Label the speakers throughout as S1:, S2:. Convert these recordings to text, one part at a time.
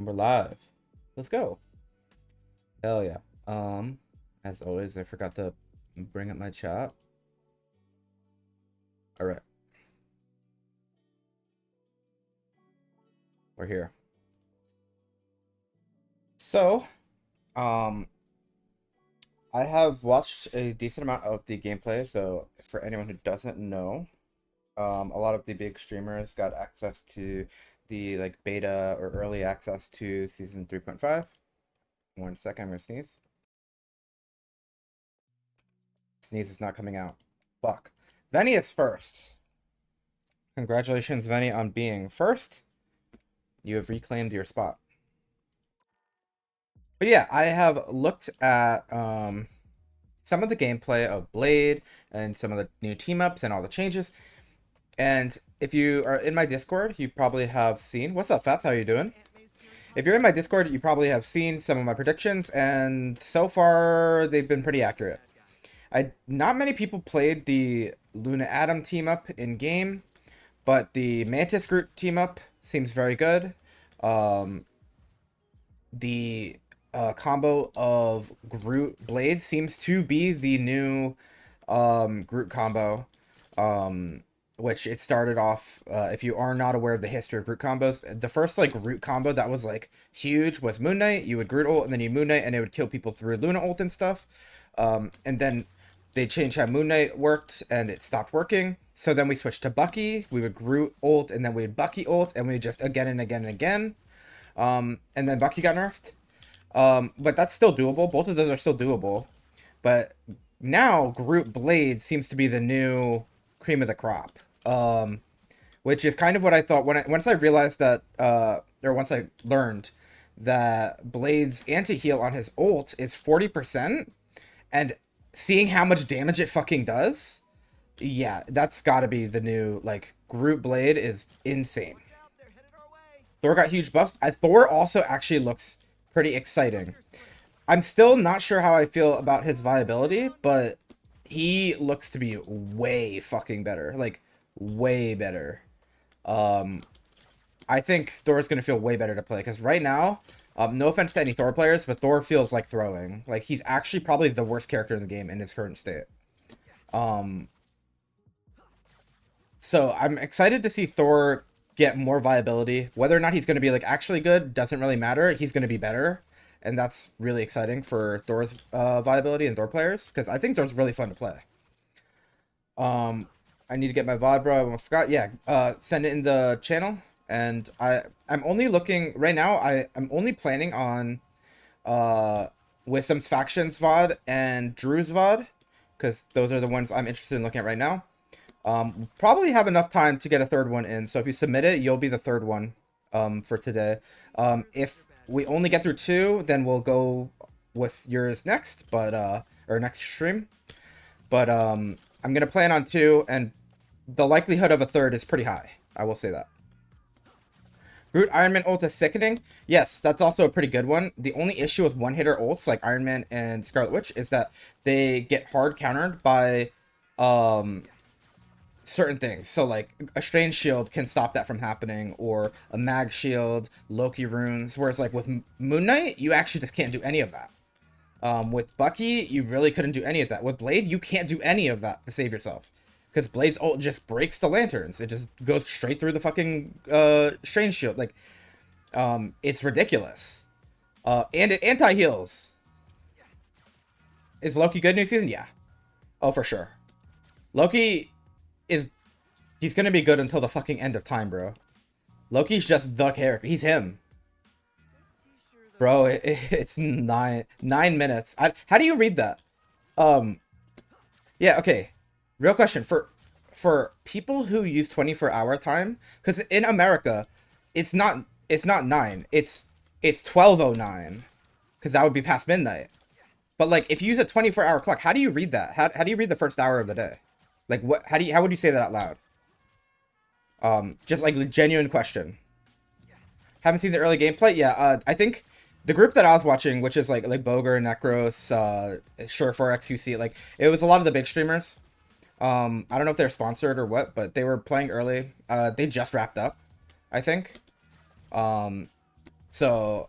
S1: We're live. Let's go. Hell yeah. As always, I forgot to bring up my chat. All right. We're here. So, um, I have watched a decent amount of the gameplay. So, for anyone who doesn't know, a lot of the big streamers got access to the like beta or early access to season 3.5. 1 second, I'm gonna sneeze. Sneeze is not coming out. Fuck. Venny is first. Congratulations, Venny, on being first. You have reclaimed your spot. But yeah, I have looked at some of the gameplay of Blade and some of the new team ups and all the changes. And if you are in my Discord, you probably have seen. What's up, Fats? How are you doing? If you're in my Discord, you probably have seen some of my predictions, and so far they've been pretty accurate. Not many people played the Luna Atom team up in game, but the Mantis Groot team up seems very good. Um, the combo of Groot Blade seems to be the new Groot combo. Which it started off, if you are not aware of the history of Groot combos, the first like Groot combo that was like huge was Moon Knight. You would Groot ult and then you Moon Knight and it would kill people through Luna ult and stuff. And then they changed how Moon Knight worked and it stopped working. So then we switched to Bucky. We would Groot ult and then we would Bucky ult and we would just again and again and again. And then Bucky got nerfed. But that's still doable. Both of those are still doable. But now Groot Blade seems to be the new cream of the crop. Which is kind of what I thought once I realized that, or once I learned that Blade's anti-heal on his ult is 40%, and seeing how much damage it fucking does, yeah, that's gotta be the new, like, Groot Blade is insane. Thor got huge buffs. Thor also actually looks pretty exciting. I'm still not sure how I feel about his viability, but he looks to be way fucking better. Like, way better. I think Thor's gonna feel way better to play, because right now, no offense to any Thor players, but Thor feels like throwing. Like, he's actually probably the worst character in the game in his current state. Um, so I'm excited to see Thor get more viability. Whether or not he's gonna be, like, actually good doesn't really matter. He's gonna be better. And that's really exciting for Thor's viability and Thor players, because I think Thor's really fun to play. I need to get my VOD, bro. I almost forgot. Yeah, send it in the channel. And I'm only looking right now. I'm only planning on Wisdom's Factions VOD and Drew's VOD, because those are the ones I'm interested in looking at right now. Probably have enough time to get a third one in. So if you submit it, you'll be the third one for today. If we only get through two, then we'll go with yours next, but or next stream. But I'm gonna plan on two, and the likelihood of a third is pretty high. I will say that. Groot Iron Man ult is sickening. Yes, that's also a pretty good one. The only issue with one-hitter ults like Iron Man and Scarlet Witch is that they get hard countered by certain things. So like a Strange Shield can stop that from happening, or a Mag Shield, Loki runes. Whereas like with Moon Knight, you actually just can't do any of that. With Bucky, you really couldn't do any of that. With Blade, you can't do any of that to save yourself, because Blade's ult just breaks the lanterns. It just goes straight through the fucking Strange Shield. Like, it's ridiculous. And it anti-heals. Is Loki good new season? Yeah. Oh, for sure. Loki he's gonna be good until the fucking end of time, bro. Loki's just the character. He's him. Bro, it's 9 minutes. How do you read that? Yeah, okay. Real question for people who use 24-hour time, because in America, it's not 9. It's 12:09, because that would be past midnight. But like, if you use a 24-hour clock, how do you read that? How do you read the first hour of the day? Like, what? How would you say that out loud? Just like a genuine question. Haven't seen the early gameplay. Yeah, I think the group that I was watching, which is like Boger, Necros, Sure 4XQC, like it was a lot of the big streamers. I don't know if they're sponsored or what, but they were playing early. They just wrapped up, I think. So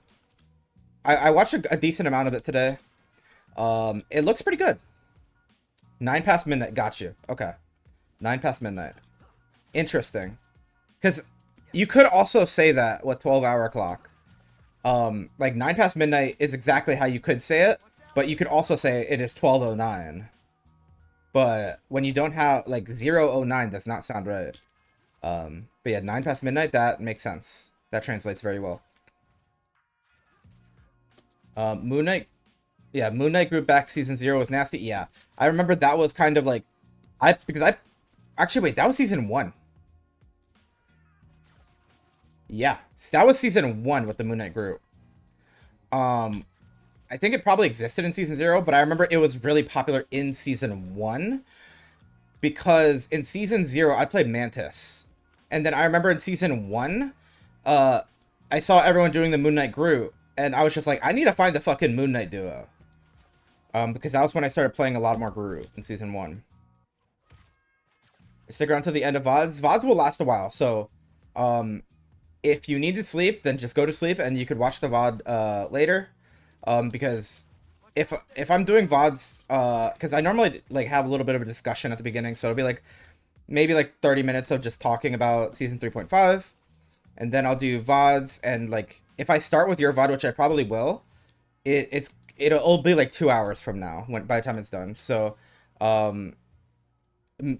S1: I watched a decent amount of it today. It looks pretty good. 9 past midnight. Got you. Okay. 9 past midnight. Interesting. Because you could also say that with 12-hour clock. Like 9 past midnight is exactly how you could say it, but you could also say it is 12:09. But when you don't have like 0:09 does not sound right. But yeah, 9 past midnight, that makes sense. That translates very well. Moon Knight, yeah, Moon Knight group back season 0 was nasty. Yeah, I remember that was kind of like, because I actually wait, that was season 1. Yeah, that was season 1 with the Moon Knight group. I think it probably existed in season 0, but I remember it was really popular in season 1 because in season 0 I played Mantis, and then I remember in season 1, I saw everyone doing the Moon Knight group, and I was just like, I need to find the fucking Moon Knight duo. Because that was when I started playing a lot more Guru in season 1. Stick around to the end of VODs. VODs will last a while, so if you need to sleep, then just go to sleep, and you could watch the VOD later. Because if I'm doing VODs, because I normally like have a little bit of a discussion at the beginning, so it'll be like maybe like 30 minutes of just talking about season 3.5, and then I'll do VODs, and like if I start with your VOD, which I probably will, it'll be like 2 hours from now by the time it's done. So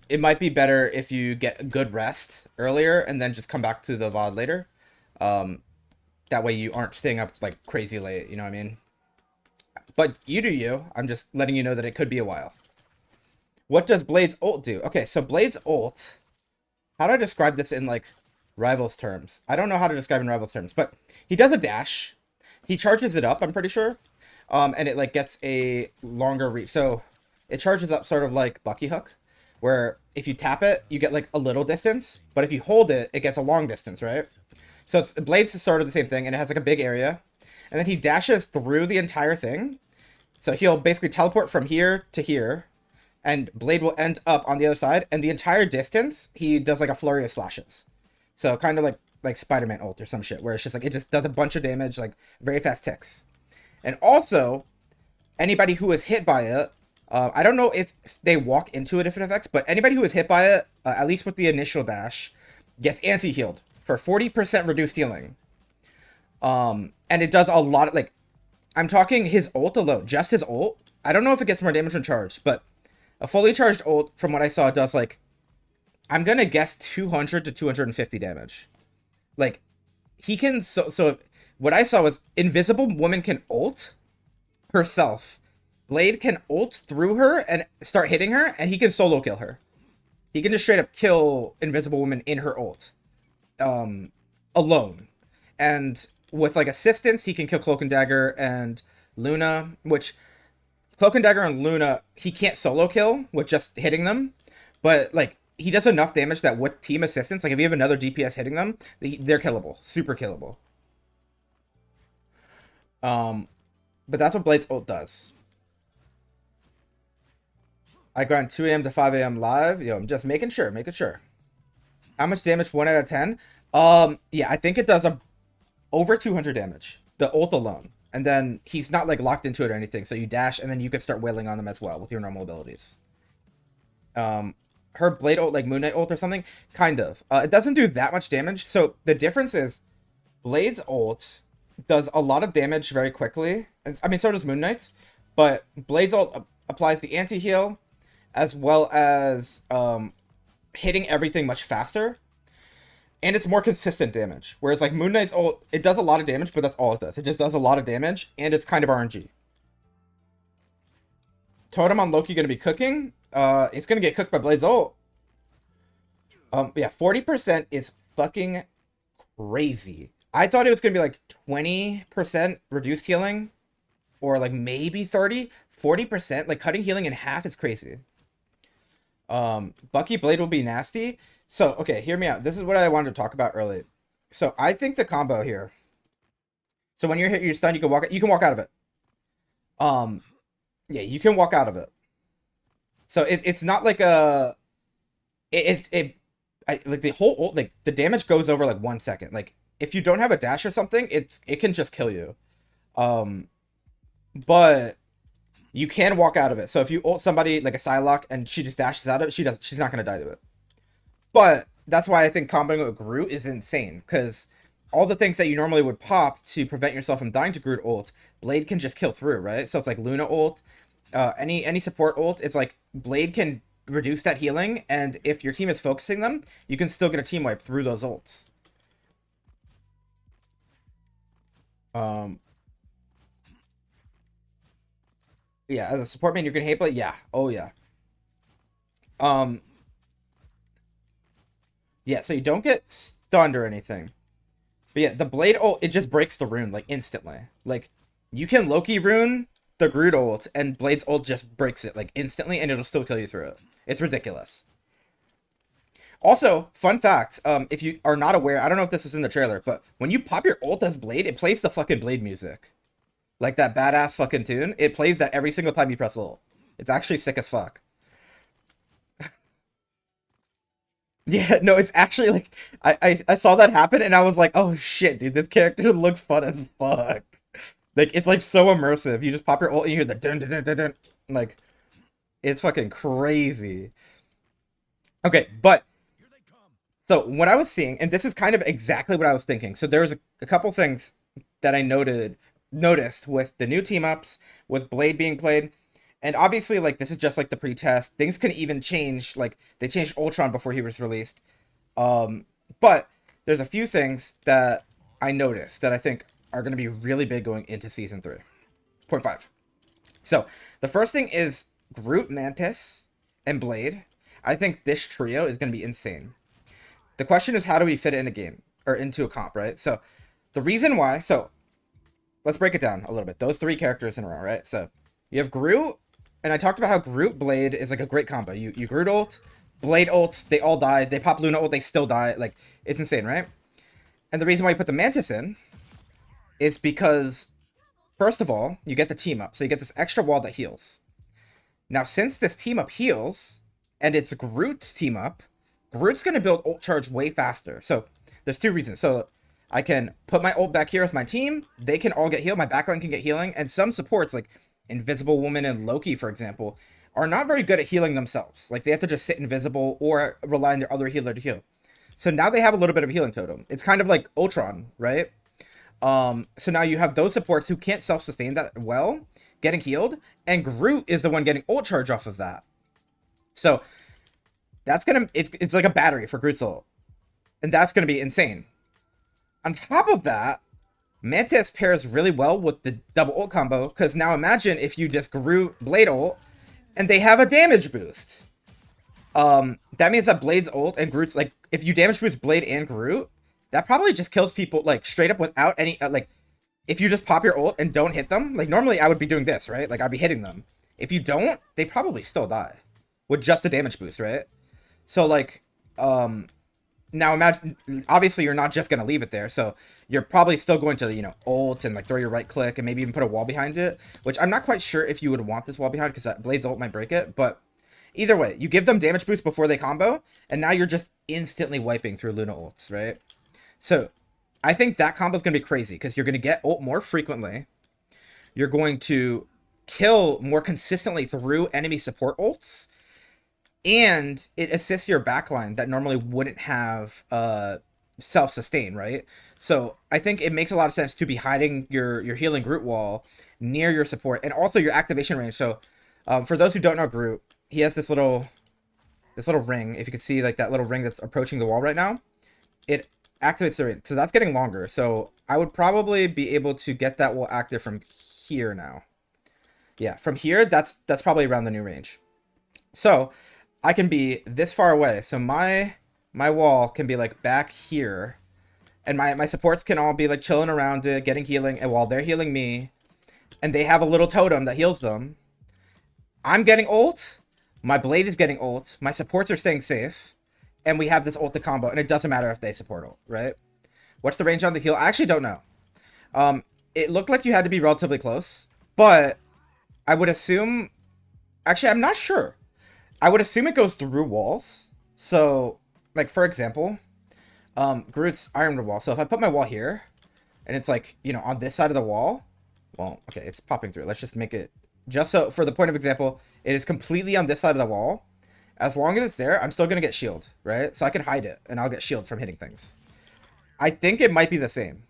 S1: it might be better if you get good rest earlier and then just come back to the VOD later. That way you aren't staying up like crazy late, you know what I mean? But you do you. I'm just letting you know that it could be a while. What does Blade's ult do? Okay, so Blade's ult, how do I describe this in like Rivals terms? I don't know how to describe in Rivals terms, but he does a dash. He charges it up, I'm pretty sure. And it like gets a longer reach. So it charges up sort of like Bucky Hook, where if you tap it, you get like a little distance, but if you hold it, it gets a long distance, right? So Blades is sort of the same thing, and it has like a big area. And then he dashes through the entire thing. So he'll basically teleport from here to here, and Blade will end up on the other side, and the entire distance, he does like a flurry of slashes. So kind of like Spider-Man ult or some shit, where it's just like, it just does a bunch of damage, like very fast ticks. And also, anybody who is hit by it, I don't know if they walk into it if it affects, but anybody who is hit by it, at least with the initial dash, gets anti-healed for 40% reduced healing. And it does a lot of, like, I'm talking his ult alone, just his ult. I don't know if it gets more damage when charged, but a fully charged ult, from what I saw, does like, I'm gonna guess 200 to 250 damage. Like, he can, so what I saw was Invisible Woman can ult herself. Blade can ult through her and start hitting her, and he can solo kill her. He can just straight up kill Invisible Woman in her ult. Alone. And with like assistance, he can kill Cloak and Dagger and Luna, which Cloak and Dagger and Luna, he can't solo kill with just hitting them. But like, he does enough damage that with team assistance, like if you have another DPS hitting them, they're killable. Super killable. But that's what Blade's ult does. I grind 2 a.m. to 5 a.m. live. Yo, I'm just making sure. How much damage? 1 out of 10? Yeah, I think it does over 200 damage. The ult alone. And then he's not like locked into it or anything. So you dash and then you can start wailing on them as well with your normal abilities. Her Blade ult, like Moon Knight ult or something? Kind of. It doesn't do that much damage. So the difference is Blade's ult does a lot of damage very quickly. I mean, so does Moon Knight's. But Blade's ult applies the anti-heal, as well as hitting everything much faster, and it's more consistent damage. Whereas like Moon Knight's ult, it does a lot of damage, but that's all it does. It just does a lot of damage, and it's kind of RNG. Totem on Loki gonna be cooking. It's gonna get cooked by Blade's ult. Yeah, 40% is fucking crazy. I thought it was gonna be like 20% reduced healing, or like maybe 30. 40%, like cutting healing in half is crazy. Bucky Blade will be nasty. So, okay, hear me out. This is what I wanted to talk about earlier. So, I think the combo here. So, when you're hit, you're stunned, you can walk out of it. Yeah, you can walk out of it. So, it's not like a... like the whole... Like, the damage goes over, like, 1 second. Like, if you don't have a dash or something, it can just kill you. Um, but you can walk out of it. So if you ult somebody like a Psylocke and she just dashes out of it, she's not gonna die to it. But that's why I think comboing with Groot is insane, because all the things that you normally would pop to prevent yourself from dying to Groot ult, Blade can just kill through, right? So it's like Luna ult, any support ult, it's like Blade can reduce that healing, and if your team is focusing them, you can still get a team wipe through those ults. Um, yeah, as a support main, you're gonna hate Blade. Yeah, oh yeah. Um, yeah, so you don't get stunned or anything. But yeah, the Blade ult, it just breaks the rune, like, instantly. Like, you can Loki rune the Groot ult, and Blade's ult just breaks it, like, instantly, and it'll still kill you through it. It's ridiculous. Also, fun fact, if you are not aware, I don't know if this was in the trailer, but when you pop your ult as Blade, it plays the fucking Blade music. Like that badass fucking tune. It plays that every single time you press ult. It's actually sick as fuck. Yeah, no, it's actually like I saw that happen and I was like, oh shit, dude, this character looks fun as fuck. Like it's like so immersive. You just pop your ult and you hear the dun dun dun dun dun. Like it's fucking crazy. Okay, but so what I was seeing, and this is kind of exactly what I was thinking. So there was a couple things that I noticed with the new team ups, with Blade being played. And obviously, like, this is just like the pre-test. Things can even change. Like, they changed Ultron before he was released. But there's a few things that I noticed that I think are going to be really big going into Season 3. Point 5. So, the first thing is Groot, Mantis, and Blade. I think this trio is going to be insane. The question is, how do we fit it in a game? Or into a comp, right? So, the reason why... So, let's break it down a little bit. Those three characters in a row, right? So, you have Groot, and I talked about how Groot Blade is like a great combo. You Groot ult, Blade ults, they all die. They pop Luna ult, they still die. Like, it's insane, right? And the reason why you put the Mantis in is because, first of all, you get the team up. So you get this extra wall that heals. Now, since this team up heals, and it's Groot's team up, Groot's going to build ult charge way faster. So there's two reasons. So I can put my ult back here with my team. They can all get healed. My backline can get healing. And some supports, like Invisible Woman and Loki, for example, are not very good at healing themselves. Like, they have to just sit invisible or rely on their other healer to heal. So now they have a little bit of a healing totem. It's kind of like Ultron, right? So now you have those supports who can't self-sustain that well, getting healed, and Groot is the one getting ult charge off of that. So that's gonna, it's like a battery for Groot's ult. And that's gonna be insane. On top of that, Mantis pairs really well with the double ult combo, because now imagine if you just Groot Blade ult, and they have a damage boost. That means that Blade's ult and Groot's, like, if you damage boost Blade and Groot, that probably just kills people, like, straight up without any, like, if you just pop your ult and don't hit them, like, normally I would be doing this, right? Like, I'd be hitting them. If you don't, they probably still die. With just the damage boost, right? So, like, now imagine, obviously you're not just going to leave it there, so you're probably still going to, you know, ult and like throw your right click and maybe even put a wall behind it, which I'm not quite sure if you would want this wall behind because that Blade's ult might break it, but either way, you give them damage boost before they combo, and now you're just instantly wiping through Luna ults, right? So I think that combo is going to be crazy because you're going to get ult more frequently, you're going to kill more consistently through enemy support ults, and it assists your backline that normally wouldn't have self-sustain, right? So I think it makes a lot of sense to be hiding your healing Groot wall near your support, and also your activation range. So for those who don't know Groot, he has this little ring. If you can see, like, that little ring that's approaching the wall right now, it activates the ring. So that's getting longer. So I would probably be able to get that wall active from here now. Yeah, from here, that's probably around the new range. So I can be this far away, so my wall can be like back here, and my supports can all be like chilling around it, getting healing, and while they're healing me, and they have a little totem that heals them, I'm getting ult, my Blade is getting ult, my supports are staying safe, and we have this ult to combo, and it doesn't matter if they support ult, right? What's the range on the heal? I actually don't know. It looked like you had to be relatively close, but I would assume, actually I'm not sure. I would assume it goes through walls. So, like, for example, Groot's iron wall. So if I put my wall here, and it's like, you know, on this side of the wall, well, okay, it's popping through. Let's just make it, just so for the point of example, it is completely on this side of the wall. As long as it's there, I'm still gonna get shield, right? So I can hide it, and I'll get shield from hitting things. I think it might be the same.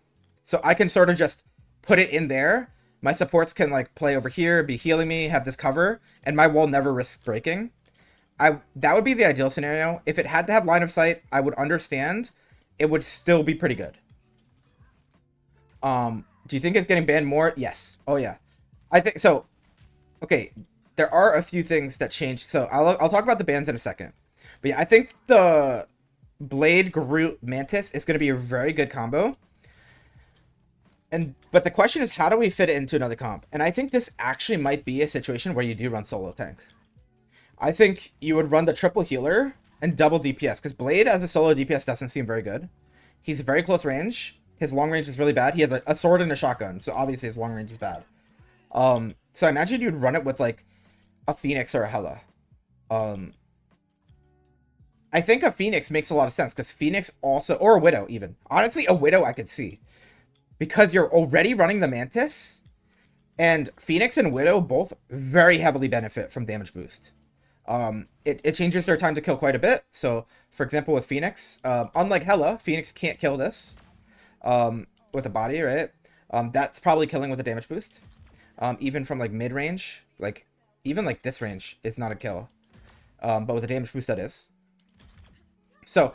S1: So I can sort of just put it in there. My supports can like play over here, be healing me, have this cover, and my wall never risks breaking. That would be the ideal scenario. If it had to have line of sight, I would understand. It would still be pretty good. Do you think it's getting banned more? Yes. Oh yeah. I think so. Okay, there are a few things that changed. So I'll talk about the bans in a second. But yeah, I think the Blade Groot Mantis is going to be a very good combo. But the question is, how do we fit it into another comp? And I think this actually might be a situation where you do run solo tank. I think you would run the triple healer and double DPS, because Blade as a solo DPS doesn't seem very good. He's very close range. His long range is really bad. He has a sword and a shotgun, so obviously his long range is bad. So I imagine you'd run it with like a Phoenix or a Hela. I think a Phoenix makes a lot of sense, because Phoenix also, or a Widow even. Honestly, a Widow I could see, because you're already running the Mantis, and Phoenix and Widow both very heavily benefit from damage boost. It changes their time to kill quite a bit. So, for example, with Phoenix, unlike Hela, Phoenix can't kill this with a body, right? That's probably killing with a damage boost. Even from like mid range, like even like this range is not a kill. But with a damage boost, that is. So,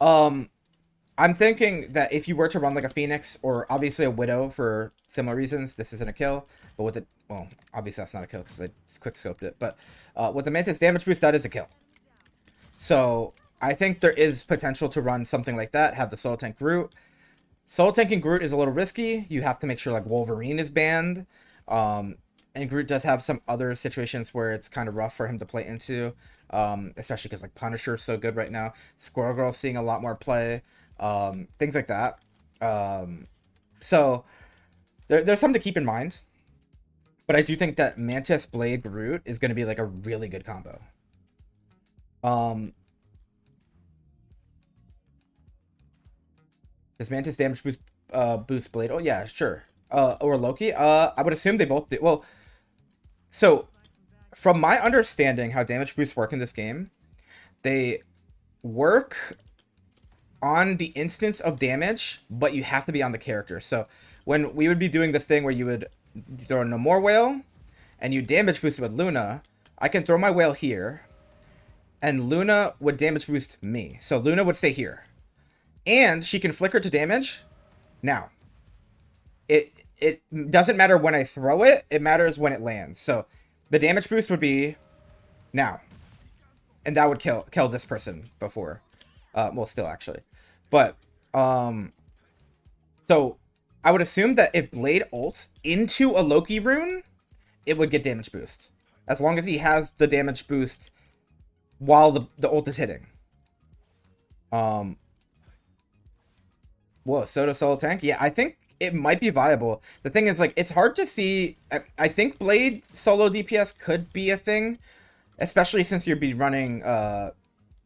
S1: I'm thinking that if you were to run like a Phoenix or obviously a Widow for similar reasons, this isn't a kill. But with it, well, obviously that's not a kill because I quick scoped it. But with the Mantis damage boost, that is a kill. So I think there is potential to run something like that. Have the solo tank Groot. Solo tanking Groot is a little risky. You have to make sure like Wolverine is banned. And Groot does have some other situations where it's kind of rough for him to play into. Especially because like Punisher is so good right now. Squirrel Girl's seeing a lot more play. Things like that. So there's something to keep in mind. But I do think that Mantis Blade Groot is going to be like a really good combo. Does Mantis damage boost Blade? Oh yeah, sure. Or Loki? I would assume they both do. Well, so from my understanding how damage boosts work in this game, they work on the instance of damage, but you have to be on the character. So when we would be doing this thing where you would throw no more whale and you damage boost with Luna, I can throw my whale here and Luna would damage boost me. So Luna would stay here and she can flicker to damage. Now it doesn't matter when I throw it, it matters when it lands. So the damage boost would be now, and that would kill this person before. Well, still actually, but so I would assume that if Blade ults into a Loki rune, it would get damage boost as long as he has the damage boost while the ult is hitting. Whoa, Soda solo tank? Yeah, I think it might be viable. The thing is, like, it's hard to see. I think Blade solo DPS could be a thing, especially since you'd be running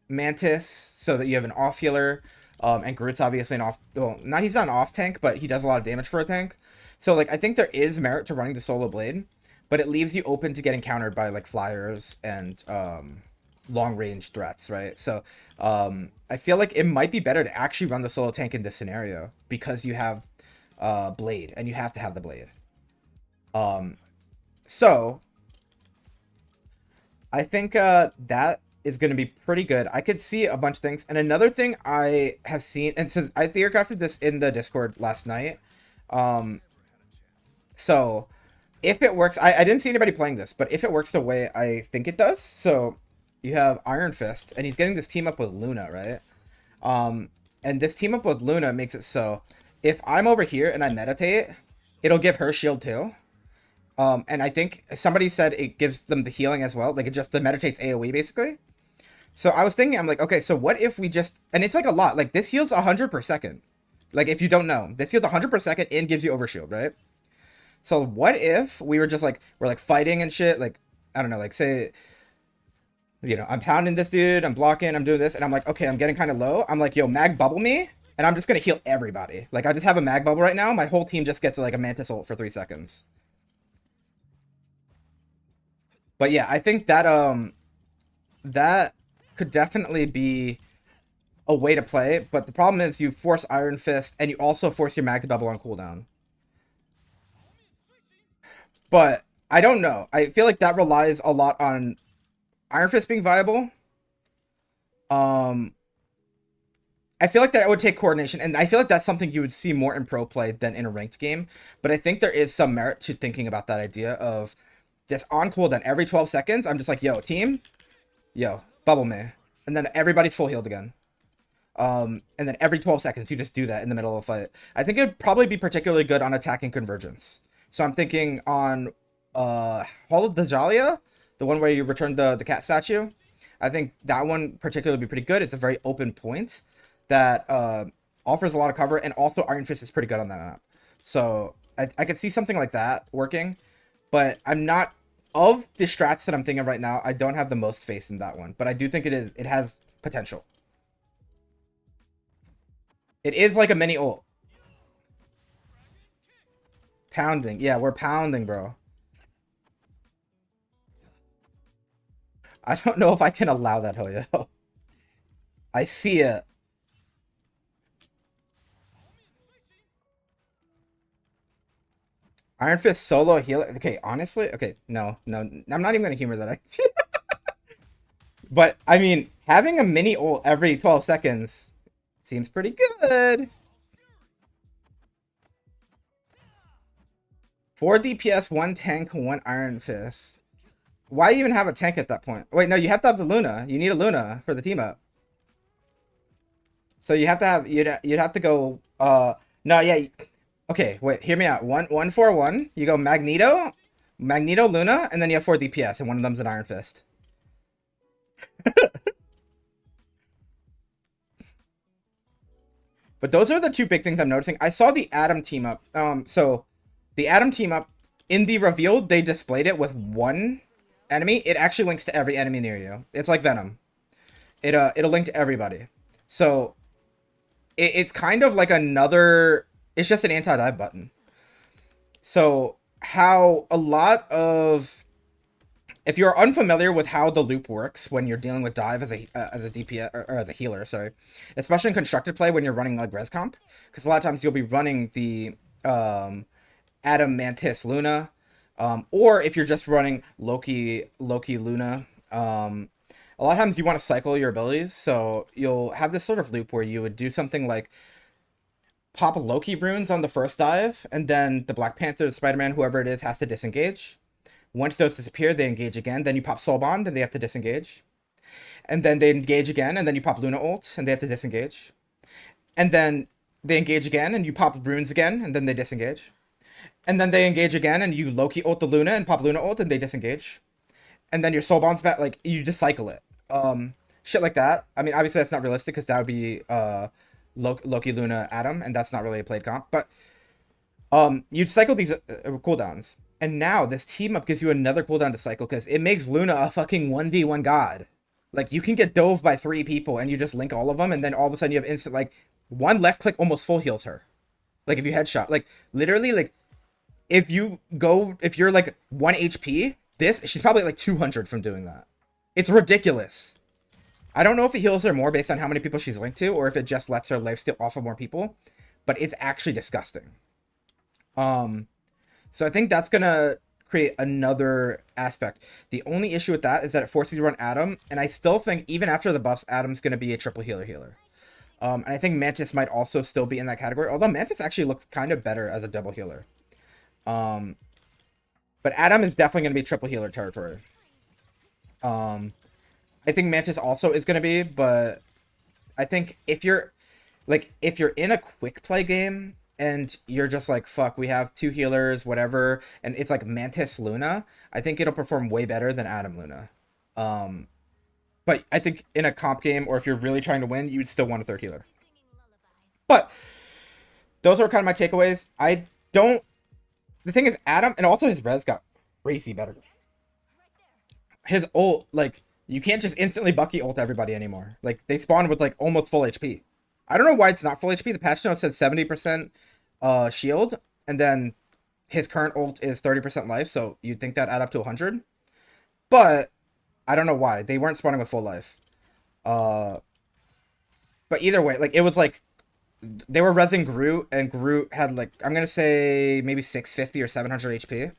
S1: Mantis, so that you have an off healer, and Groot's obviously an off. Well, he's not an off tank, but he does a lot of damage for a tank. So, like, I think there is merit to running the solo Blade, but it leaves you open to getting countered by like flyers and long range threats, right? So I feel like it might be better to actually run the solo tank in this scenario because you have Blade and you have to have the Blade. So I think that is going to be pretty good. I could see a bunch of things. And another thing I have seen, and since I theorycrafted this in the Discord last night, so if it works, I didn't see anybody playing this, but if it works the way I think it does, so you have Iron Fist, and he's getting this team up with Luna, right? And this team up with Luna makes it so if I'm over here and I meditate, it'll give her shield too. And I think somebody said it gives them the healing as well. Like it just meditates AoE basically. So I was thinking, I'm like, okay, so what if we just, and it's like a lot, like this heals 100 per second. Like if you don't know, this heals 100 per second and gives you overshield, right? So what if we were just like, we're like fighting and shit, like, I don't know, like say, you know, I'm pounding this dude, I'm blocking, I'm doing this, and I'm like, okay, I'm getting kind of low. I'm like, yo, Mag, bubble me, and I'm just gonna heal everybody. Like, I just have a mag bubble right now. My whole team just gets like a Mantis ult for 3 seconds. But yeah, I think that that could definitely be a way to play. But the problem is you force Iron Fist and you also force your mag to bubble on cooldown. But I don't know. I feel like that relies a lot on Iron Fist being viable. I feel like that would take coordination, and I feel like that's something you would see more in pro play than in a ranked game. But I think there is some merit to thinking about that idea of just on cooldown every 12 seconds. I'm just like, yo, team, yo, bubble me, and then everybody's full healed again. And then every 12 seconds you just do that in the middle of a fight. I think it'd probably be particularly good on attacking convergence. So I'm thinking on Hall of the Dahlia, the one where you return the cat statue. I think that one particularly would be pretty good. It's a very open point that offers a lot of cover, and also Iron Fist is pretty good on that map. So I could see something like that working, but I'm not, of the strats that I'm thinking of right now, I don't have the most faith in that one, but I do think it has potential. It is like a mini ult. Pounding. Yeah, we're pounding, bro. I don't know if I can allow that, Hoyo. I see it. Iron Fist solo healer. Okay, honestly, okay, no, I'm not even gonna humor that. But I mean, having a mini ult every 12 seconds seems pretty good. 4 DPS, 1 tank, 1 Iron Fist. Why even have a tank at that point? Wait, no, you have to have the Luna. You need a Luna for the team up. So you have to have, you'd have to go, no, yeah. Okay, wait, hear me out. 1-1-4-1. You go Magneto, Luna, and then you have 4 DPS, and one of them's an Iron Fist. But those are the two big things I'm noticing. I saw the Atom team up. So the Atom team up, in the reveal, they displayed it with one enemy. It actually links to every enemy near you. It's like Venom. It'll link to everybody. So it's kind of like another, it's just an anti-dive button. So how a lot of, if you're unfamiliar with how the loop works when you're dealing with dive as a DPS or as a healer, sorry, especially in constructed play when you're running like res comp, because a lot of times you'll be running the Atom Mantis Luna, or if you're just running Loki Luna, a lot of times you want to cycle your abilities, so you'll have this sort of loop where you would do something like pop Loki runes on the first dive, and then the Black Panther, the Spider-Man, whoever it is, has to disengage. Once those disappear, they engage again. Then you pop Soul Bond, and they have to disengage. And then they engage again, and then you pop Luna ult, and they have to disengage. And then they engage again, and you pop runes again, and then they disengage. And then they engage again, and you Loki ult the Luna, and pop Luna ult, and they disengage. And then your Soul Bond's back, like, you just cycle it. Shit like that. I mean, obviously that's not realistic, because that would be Loki, Luna, Atom, and that's not really a played comp. But you'd cycle these cooldowns. And now this team up gives you another cooldown to cycle, because it makes Luna a fucking 1v1 god. Like, you can get dove by 3 people, and you just link all of them, and then all of a sudden you have instant, like, one left click almost full heals her. Like, if you headshot. Like, literally, like, if you're, like, 1 HP, she's probably, like, 200 from doing that. It's ridiculous. I don't know if it heals her more based on how many people she's linked to, or if it just lets her lifesteal off of more people, but it's actually disgusting. So I think that's going to create another aspect. The only issue with that is that it forces you to run Atom, and I still think even after the buffs, Atom's going to be a triple healer. And I think Mantis might also still be in that category, although Mantis actually looks kind of better as a double healer. But Atom is definitely going to be triple healer territory. I think Mantis also is going to be, but I think if you're in a quick play game, and you're just like, fuck, we have 2 healers, whatever, and it's like Mantis Luna, I think it'll perform way better than Atom Luna. But I think in a comp game, or if you're really trying to win, you'd still want a 3rd healer. But those are kind of my takeaways. The thing is, Atom, and also his res got crazy better. His ult, like, you can't just instantly Bucky ult everybody anymore. Like, they spawn with, like, almost full HP. I don't know why it's not full HP. The patch note said 70% shield, and then his current ult is 30% life, so you'd think that add up to 100. But I don't know why. They weren't spawning with full life. Uh, but either way, like, it was like they were rezzing Groot, and Groot had like, I'm gonna say maybe 650 or 700 HP.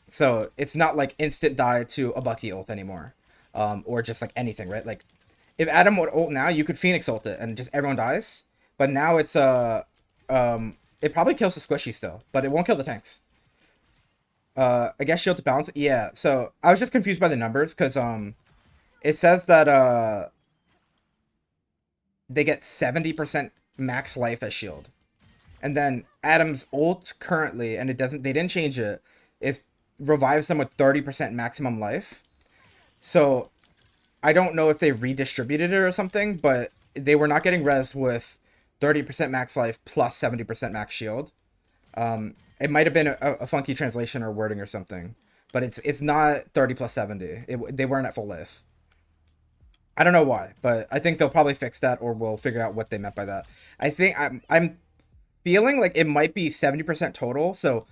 S1: So it's not like instant die to a Bucky ult anymore, or just like anything, right? Like if Adam would ult now, you could Phoenix ult it and just everyone dies. But now it's it probably kills the squishy still, but it won't kill the tanks. I guess shield to balance. Yeah. So I was just confused by the numbers because it says that they get 70% max life as shield. And then Adam's ult currently, and they didn't change it, is revives them with 30% maximum life. So I don't know if they redistributed it or something, but they were not getting res with 30% max life plus 70% max shield. It might have been a funky translation or wording or something, but it's not 30 plus 70. They weren't at full life. I don't know why, but I think they'll probably fix that, or we'll figure out what they meant by that. I think I'm feeling like it might be 70% total, so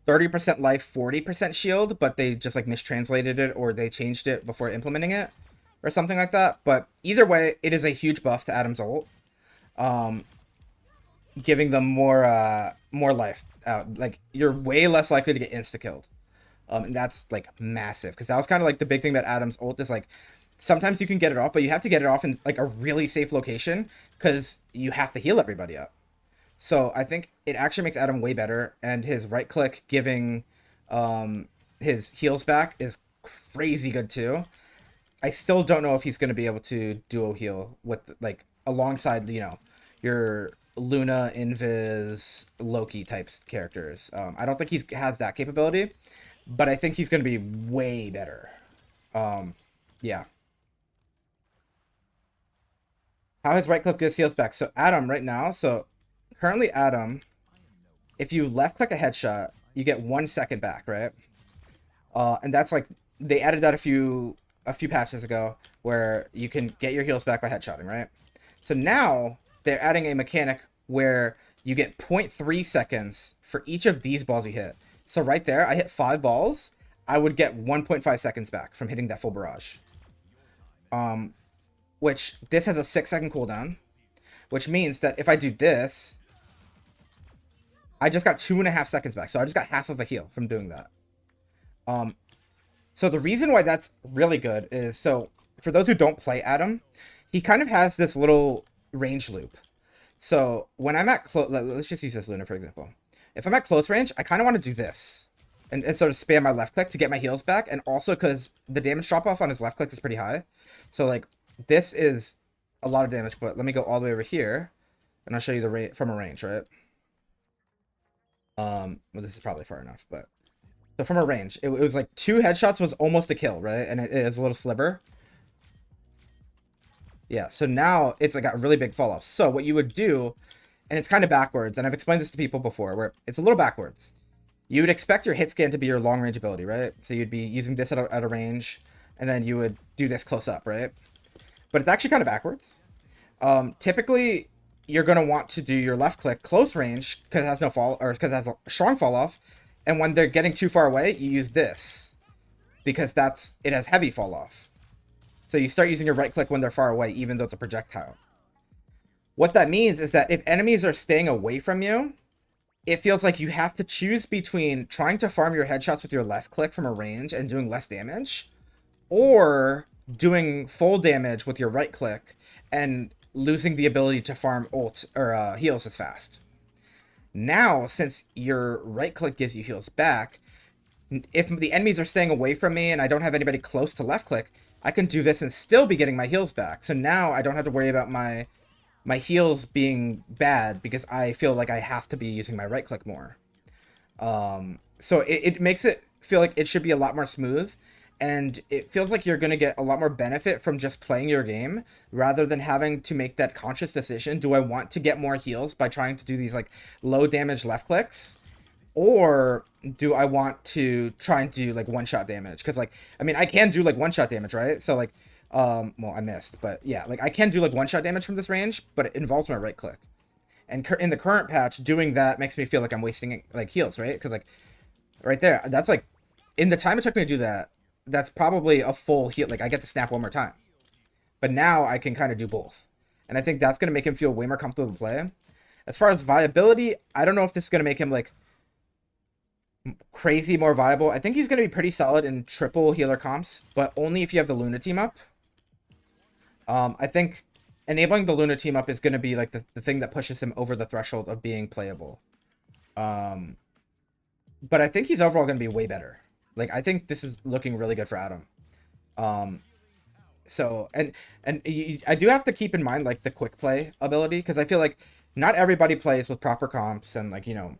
S1: 30% life, 40% shield, but they just like mistranslated it, or they changed it before implementing it, or something like that. But either way, it is a huge buff to Adam's ult, giving them more life out. Like, you're way less likely to get insta killed, and that's like massive, because that was kind of like the big thing about Adam's ult is like sometimes you can get it off, but you have to get it off in like a really safe location because you have to heal everybody up. So I think it actually makes Adam way better, and his right click giving his heals back is crazy good too. I still don't know if he's going to be able to duo heal with like alongside, you know, your Luna, Invis, Loki types characters. I don't think he has that capability, but I think he's going to be way better. Yeah. How his right click gives heals back. So Adam right now, so currently Adam, if you left click a headshot, you get 1 second back, right? And that's like, they added that a few patches ago, where you can get your heals back by headshotting, right? So now they're adding a mechanic where you get 0.3 seconds for each of these balls you hit. So right there, I hit 5 balls, I would get 1.5 seconds back from hitting that full barrage. Which this has a 6-second cooldown, which means that if I do this, I just got 2.5 seconds back. So I just got half of a heal from doing that. So the reason why that's really good is, so for those who don't play Adam, he kind of has this little range loop. So when I'm at close, let's just use this Luna for example. If I'm at close range, I kind of want to do this and sort of spam my left click to get my heals back, and also because the damage drop off on his left click is pretty high. So like, this is a lot of damage, but let me go all the way over here, and I'll show you the rate from a range, right? Well, this is probably far enough, but so from a range, it was like 2 headshots was almost a kill, right? And it is a little sliver. Yeah, so now it's like a really big fall off. So what you would do, and it's kind of backwards, and I've explained this to people before, where it's a little backwards. You would expect your hit scan to be your long range ability, right? So you'd be using this at a range, and then you would do this close up, right? But it's actually kind of backwards. Typically, you're going to want to do your left click close range because it has no fall, or because it has a strong fall off. And when they're getting too far away, you use this because it has heavy fall off. So you start using your right click when they're far away, even though it's a projectile. What that means is that if enemies are staying away from you, it feels like you have to choose between trying to farm your headshots with your left click from a range and doing less damage, or doing full damage with your right click and losing the ability to farm ult or heals as fast. Now, since your right click gives you heals back, if the enemies are staying away from me and I don't have anybody close to left click, I can do this and still be getting my heals back. So now I don't have to worry about my heals being bad because I feel like I have to be using my right click more. So it makes it feel like it should be a lot more smooth. And it feels like you're going to get a lot more benefit from just playing your game rather than having to make that conscious decision. Do I want to get more heals by trying to do these like low damage left clicks? Or do I want to try and do like one-shot damage? Because like, I mean, I can do like one-shot damage, right? So like Well, I missed, but yeah, like I can do like one-shot damage from this range, but it involves my right click. And in the current patch, doing that makes me feel like I'm wasting like heals, right? Because like right there, that's like in the time it took me to do that, that's probably a full heal. Like I get to snap one more time, but now I can kind of do both, and I think that's gonna make him feel way more comfortable to play. As far as viability, I don't know if this is gonna make him like crazy more viable. I think he's gonna be pretty solid in triple healer comps, but only if you have the Luna team up. I think enabling the Luna team up is going to be like the thing that pushes him over the threshold of being playable. But I think he's overall going to be way better. Like, I think this is looking really good for Adam. So, I do have to keep in mind, like, the quick play ability, because I feel like not everybody plays with proper comps and, like, you know,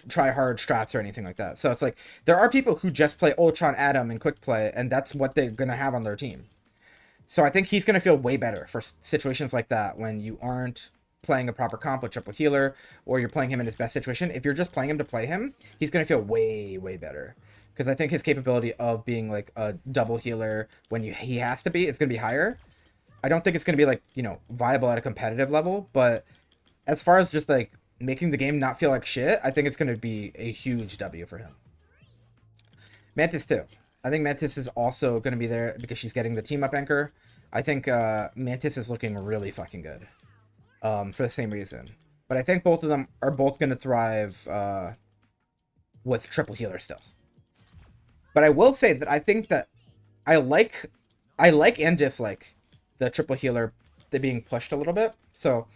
S1: try hard strats or anything like that. So it's like, there are people who just play Ultron Adam in quick play, and that's what they're going to have on their team. So I think he's going to feel way better for situations like that when you aren't playing a proper comp with triple healer, or you're playing him in his best situation. If you're just playing him to play him, he's going to feel way, way better. Because I think his capability of being like a double healer when he has to be, it's going to be higher. I don't think it's going to be like, you know, viable at a competitive level. But as far as just like making the game not feel like shit, I think it's going to be a huge W for him. Mantis too. I think Mantis is also going to be there because she's getting the team up anchor. I think Mantis is looking really fucking good for the same reason. But I think both of them are both going to thrive with triple healer still. But I will say that I think that I like and dislike the triple healer being pushed a little bit. So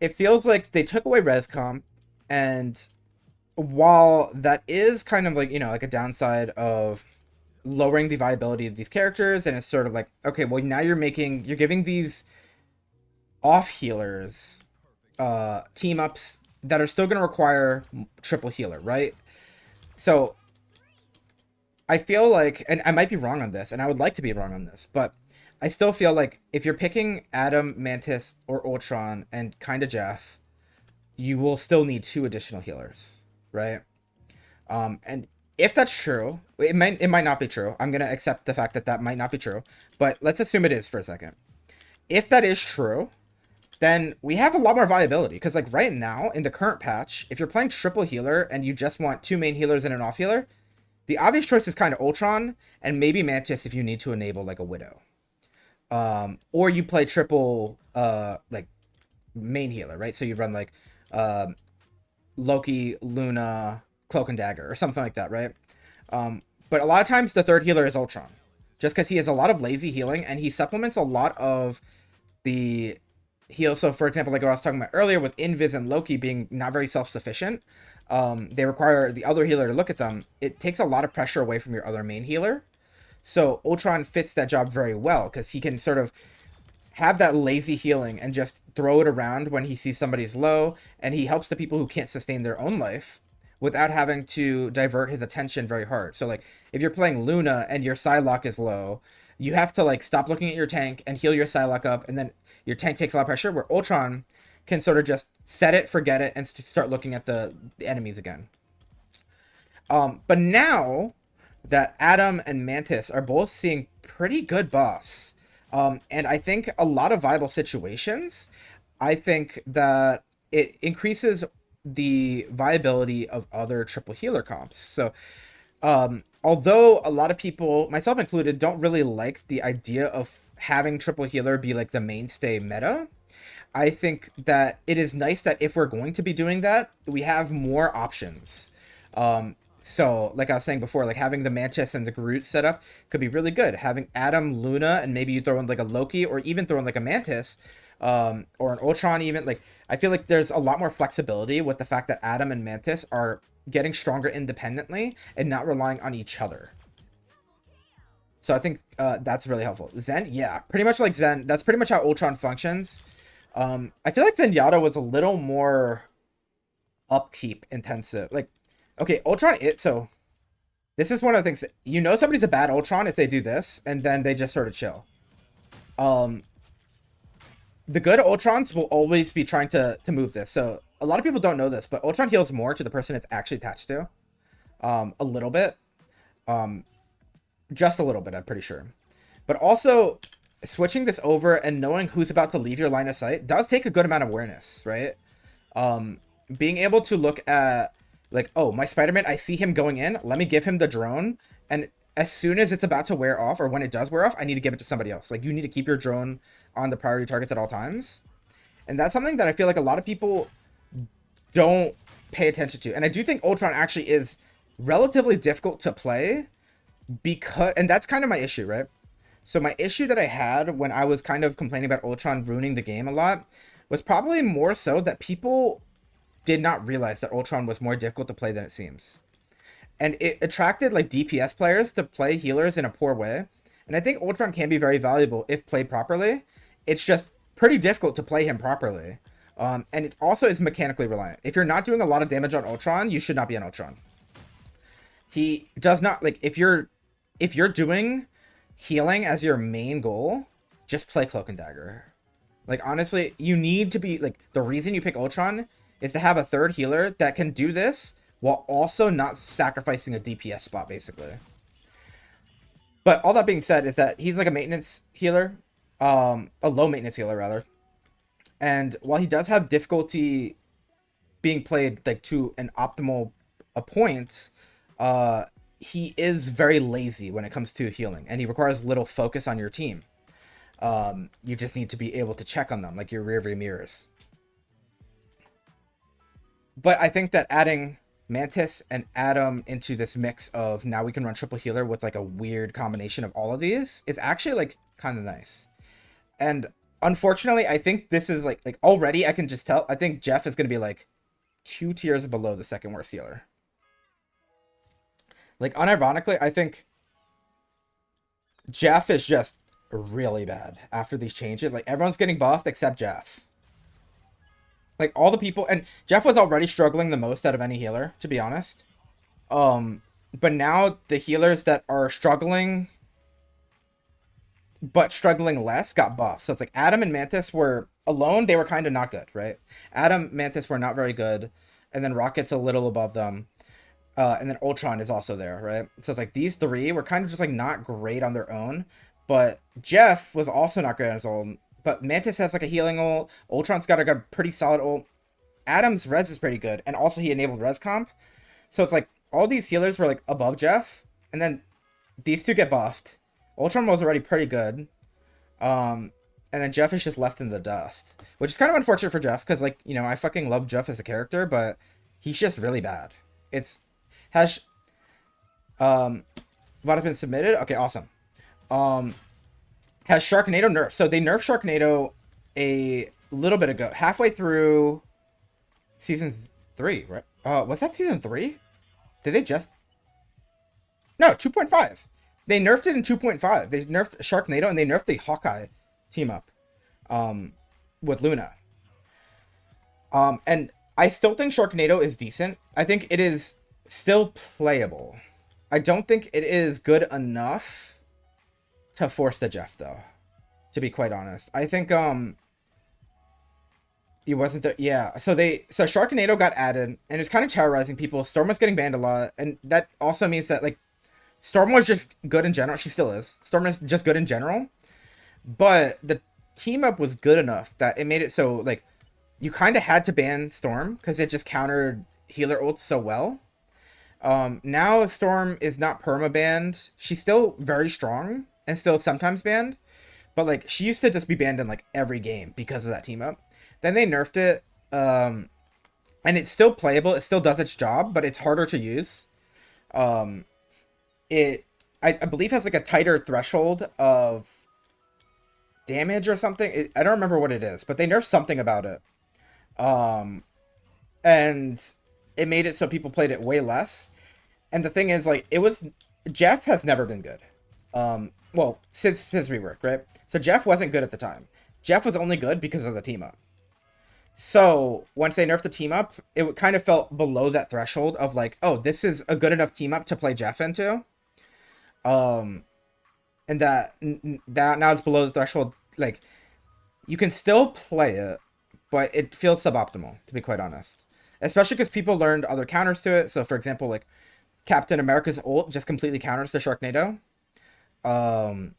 S1: it feels like they took away res comp, and while that is kind of like, you know, like a downside of lowering the viability of these characters, and it's sort of like, okay, well, now you're giving these off healers team ups that are still going to require triple healer, right? So I feel like, and I might be wrong on this, and I would like to be wrong on this, but I still feel like if you're picking Adam, Mantis, or Ultron, and kind of Jeff, you will still need 2 additional healers, right? And if that's true, it might not be true. I'm gonna accept the fact that that might not be true, but let's assume it is for a second. If that is true, then we have a lot more viability, because like right now in the current patch, if you're playing triple healer and you just want 2 main healers and an off healer, the obvious choice is kind of Ultron and maybe Mantis if you need to enable like a Widow. Or you play triple like main healer, right? So you run like Loki, Luna, Cloak and Dagger or something like that, right? But a lot of times the third healer is Ultron, just because he has a lot of lazy healing and he supplements a lot of the heal. So for example, like what I was talking about earlier with Invis and Loki being not very self-sufficient, they require the other healer to look at them. It takes a lot of pressure away from your other main healer. So Ultron fits that job very well because he can sort of have that lazy healing and just throw it around when he sees somebody's low, and he helps the people who can't sustain their own life without having to divert his attention very hard. So like if you're playing Luna and your Psylocke is low, you have to like stop looking at your tank and heal your Psylocke up, and then your tank takes a lot of pressure, where Ultron can sort of just set it, forget it, and start looking at the enemies again. But now that Adam and Mantis are both seeing pretty good buffs, and I think a lot of viable situations, I think that it increases the viability of other triple healer comps. So although a lot of people, myself included, don't really like the idea of having triple healer be like the mainstay meta, I think that it is nice that if we're going to be doing that, we have more options. So like I was saying before, like having the Mantis and the Groot setup could be really good. Having Adam, Luna, and maybe you throw in like a Loki, or even throw in like a Mantis, or an Ultron even. Like I feel like there's a lot more flexibility with the fact that Adam and Mantis are getting stronger independently and not relying on each other. So I think that's really helpful. Zen, yeah, pretty much like Zen. That's pretty much how Ultron functions. I feel like Zenyatta was a little more upkeep intensive. Like, okay, Ultron, so this is one of the things that, you know, somebody's a bad Ultron if they do this, and then they just sort of chill. The good Ultrons will always be trying to move this. So a lot of people don't know this, but Ultron heals more to the person it's actually attached to. A little bit. just a little bit, I'm pretty sure. But also, switching this over and knowing who's about to leave your line of sight does take a good amount of awareness, right? Being able to look at, like, oh, my Spider-Man, I see him going in, let me give him the drone, and as soon as it's about to wear off, or when it does wear off, I need to give it to somebody else. Like, you need to keep your drone on the priority targets at all times. And that's something that I feel like a lot of people don't pay attention to. And I do think Ultron actually is relatively difficult to play because, and that's kind of my issue, right? So my issue that I had when I was kind of complaining about Ultron ruining the game a lot was probably more so that people did not realize that Ultron was more difficult to play than it seems. And it attracted like DPS players to play healers in a poor way. And I think Ultron can be very valuable if played properly. It's just pretty difficult to play him properly. And it also is mechanically reliant. If you're not doing a lot of damage on Ultron, you should not be on Ultron. He does not, like, if you're doing healing as your main goal, just play Cloak and Dagger. Like, honestly, you need to be, like, the reason you pick Ultron is to have a third healer that can do this while also not sacrificing a DPS spot, basically. But all that being said is that he's like a maintenance healer, a low maintenance healer rather. And while he does have difficulty being played like to an optimal a point, he is very lazy when it comes to healing, and he requires little focus on your team. You just need to be able to check on them, like your rearview mirrors. But I think that adding Mantis and Atom into this mix of now we can run triple healer with like a weird combination of all of these is actually like kind of nice. And unfortunately, I think this is like already I can just tell, I think Jeff is going to be like 2 tiers below the second worst healer. Like, unironically, I think Jeff is just really bad after these changes. Like, everyone's getting buffed except Jeff. Like, all the people, and Jeff was already struggling the most out of any healer, to be honest. But now the healers that are struggling, but struggling less, got buffed. So it's like Atom and Mantis were alone, they were kind of not good, right? Atom, Mantis were not very good, and then Rocket's a little above them. And then Ultron is also there, right? So it's like these three were kind of just like not great on their own, but Jeff was also not great on his own. But Mantis has like a healing ult. Ultron's got a pretty solid ult. Adam's res is pretty good, and also he enabled res comp. So it's like all these healers were like above Jeff, and then these two get buffed. Ultron was already pretty good, and then Jeff is just left in the dust, which is kind of unfortunate for Jeff because, like, you know, I fucking love Jeff as a character, but he's just really bad. Has what has been submitted? Okay, awesome. Has Sharknado nerfed? So they nerfed Sharknado a little bit ago, halfway through season 3, right? Was that season 3? Did they just? No, 2.5. They nerfed it in 2.5. They nerfed Sharknado and they nerfed the Hawkeye team up, with Luna. And I still think Sharknado is decent. I think it is still playable. I don't think it is good enough to force the Jeff, though, to be quite honest. I think he wasn't there. Yeah, so Sharknado got added and it's kind of terrorizing people. Storm was getting banned a lot, and that also means that, like, Storm was just good in general. She still is. Storm is just good in general, but the team up was good enough that it made it so, like, you kind of had to ban Storm because it just countered healer ults so well. Now Storm is not perma banned. She's still very strong and still sometimes banned, but like she used to just be banned in like every game because of that team up. Then they nerfed it, and it's still playable. It still does its job, but it's harder to use. It I believe has like a tighter threshold of damage or something. I don't remember what it is, but they nerfed something about it. And it made it so people played it way less. And the thing is, like, Jeff has never been good. Well, since his rework, right? So Jeff wasn't good at the time. Jeff was only good because of the team up. So once they nerfed the team up, it kind of felt below that threshold of like, oh, this is a good enough team up to play Jeff into. And that now it's below the threshold. Like, you can still play it, but it feels suboptimal, to be quite honest. Especially because people learned other counters to it. So, for example, like, Captain America's ult just completely counters the Sharknado. Um,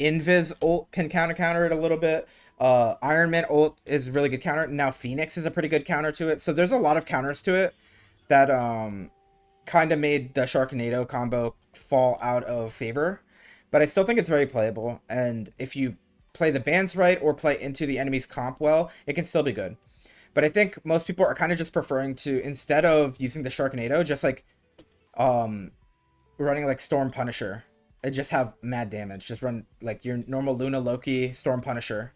S1: Invis ult can counter it a little bit. Iron Man ult is really good counter. Now Phoenix is a pretty good counter to it. So there's a lot of counters to it that kind of made the Sharknado combo fall out of favor. But I still think it's very playable. And if you play the bans right or play into the enemy's comp well, it can still be good. But I think most people are kind of just preferring to, instead of using the Sharknado, just like um running like Storm Punisher and just have mad damage. Just run like your normal Luna, Loki, Storm Punisher,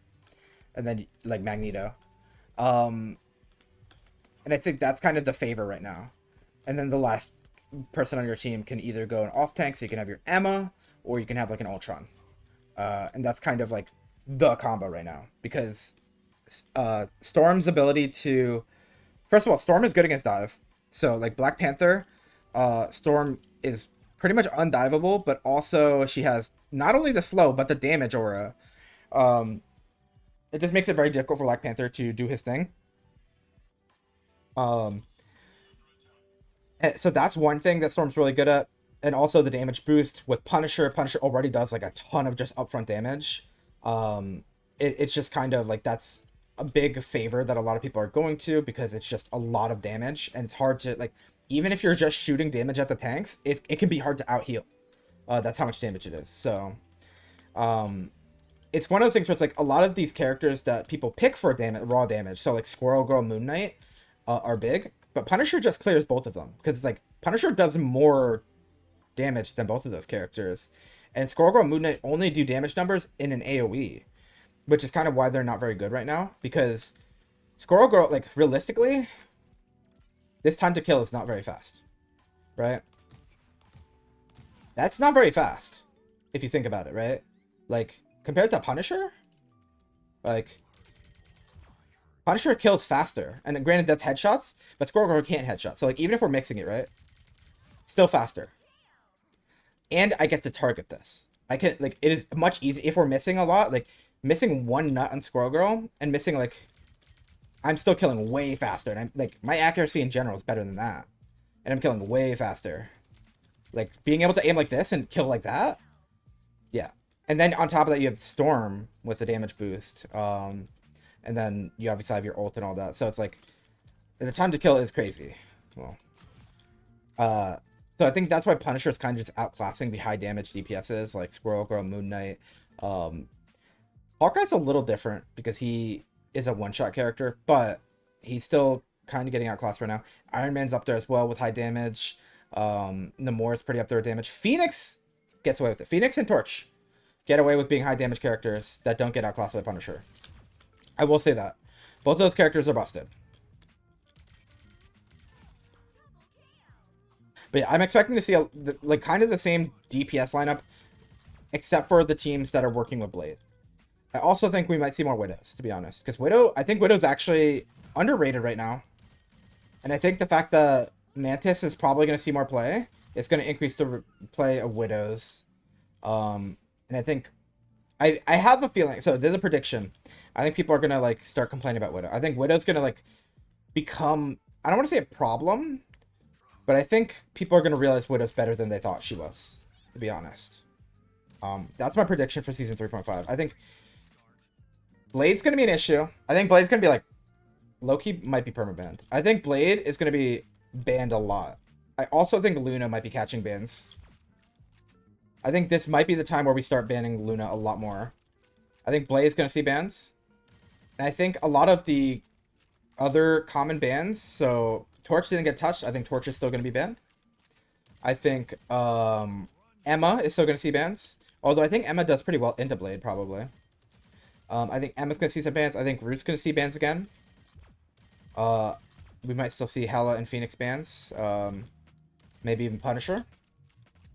S1: and then like Magneto. Um, and I think that's kind of the favor right now. And then the last person on your team can either go an off tank, so you can have your Emma, or you can have like an Ultron. And that's kind of like the combo right now because Storm's ability to, first of all, Storm is good against dive. So like Black Panther, Storm is pretty much undivable, but also she has not only the slow but the damage aura. Um, it just makes it very difficult for Black Panther to do his thing. Um, so that's one thing that Storm's really good at, and also the damage boost with Punisher. Punisher already does like a ton of just upfront damage. It's just kind of like that's a big favor that a lot of people are going to because it's just a lot of damage and it's hard to like, even if you're just shooting damage at the tanks, it can be hard to out heal. That's how much damage it is. So it's one of those things where it's like a lot of these characters that people pick for damage, raw damage, so like Squirrel Girl, Moon Knight, are big, but Punisher just clears both of them because it's like Punisher does more damage than both of those characters, and Squirrel Girl and Moon Knight only do damage numbers in an AoE, which is kind of why they're not very good right now, because Squirrel Girl, like, realistically, this time to kill is not very fast, right? That's not very fast, if you think about it, right? Like, compared to Punisher, like, Punisher kills faster, and granted that's headshots, but Squirrel Girl can't headshot, so, like, even if we're mixing it, right? Still faster. And I get to target this. I can, like, it is much easier, if we're missing a lot, like, missing one nut on Squirrel Girl, and missing, like, I'm still killing way faster, and I'm, like, my accuracy in general is better than that. And I'm killing way faster. Like, being able to aim like this and kill like that? Yeah. And then on top of that, you have Storm with the damage boost. And then you obviously have your ult and all that. So it's like, the time to kill is crazy. Well, so I think that's why Punisher is kind of just outclassing the high damage DPSs like Squirrel Girl, Moon Knight. Hawkeye's a little different because he is a one-shot character, but he's still kind of getting outclassed right now. Iron Man's up there as well with high damage. Namor's pretty up there with damage. Phoenix gets away with it. Phoenix and Torch get away with being high damage characters that don't get outclassed by Punisher. I will say that. Both of those characters are busted. But yeah, I'm expecting to see like kind of the same DPS lineup, except for the teams that are working with Blade. I also think we might see more Widows, to be honest, because I think Widow's actually underrated right now, and I think the fact that Mantis is probably going to see more play, it's going to increase the play of Widows. And I think I have a feeling. So there's a prediction. I think people are going to like start complaining about Widow. I think Widow's going to like become, I don't want to say a problem, but I think people are going to realize Widow's better than they thought she was, to be honest. That's my prediction for season 3.5. I think Blade's going to be an issue. I think Blade's going to be like, Loki might be permabanned. I think Blade is going to be banned a lot. I also think Luna might be catching bans. I think this might be the time where we start banning Luna a lot more. I think Blade's going to see bans. And I think a lot of the other common bans, so Torch didn't get touched. I think Torch is still going to be banned. I think Emma is still going to see bans. Although I think Emma does pretty well into Blade, probably. I think Emma's going to see some bans. I think Root's going to see bans again. We might still see Hela and Phoenix bans. Maybe even Punisher.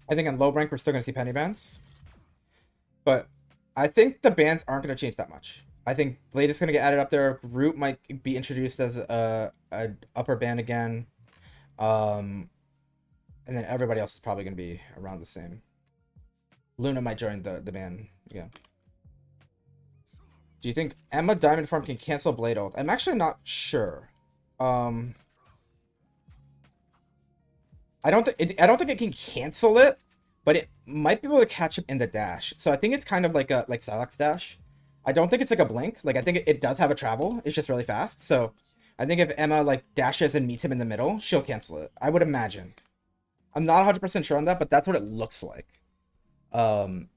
S1: I think on low rank, we're still going to see Penny bans. But I think the bans aren't going to change that much. I think Blade is going to get added up there. Root might be introduced as a upper ban again. And then everybody else is probably going to be around the same. Luna might join the ban again. Do you think Emma Diamond Form can cancel Blade ult? I'm actually not sure. I don't think it can cancel it, but it might be able to catch him in the dash. So I think it's kind of like a Silex dash. I don't think it's like a blink. Like I think it does have a travel. It's just really fast. So I think if Emma like dashes and meets him in the middle, she'll cancel it. I would imagine. I'm not 100% sure on that, but that's what it looks like. Um,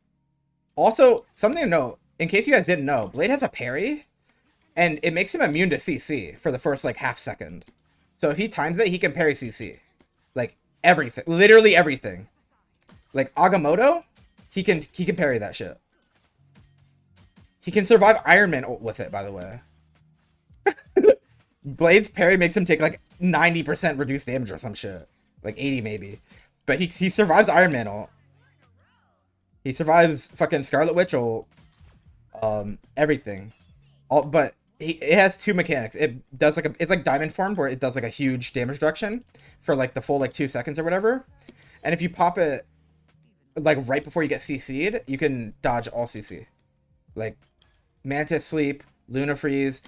S1: Also, something to note, in case you guys didn't know, Blade has a parry, and it makes him immune to CC for the first like half second. So if he times it, he can parry CC. Like everything. Literally everything. Like Agamotto, he can parry that shit. He can survive Iron Man with it, by the way. Blade's parry makes him take like 90% reduced damage or some shit. Like 80 maybe. But he survives Iron Man ult. He survives fucking Scarlet Witch ult. Everything. But it has two mechanics. It does like it's like Diamond Formed where it does like a huge damage reduction for like the full like 2 seconds or whatever. And if you pop it like right before you get CC'd, you can dodge all CC. Like Mantis Sleep, Luna Freeze,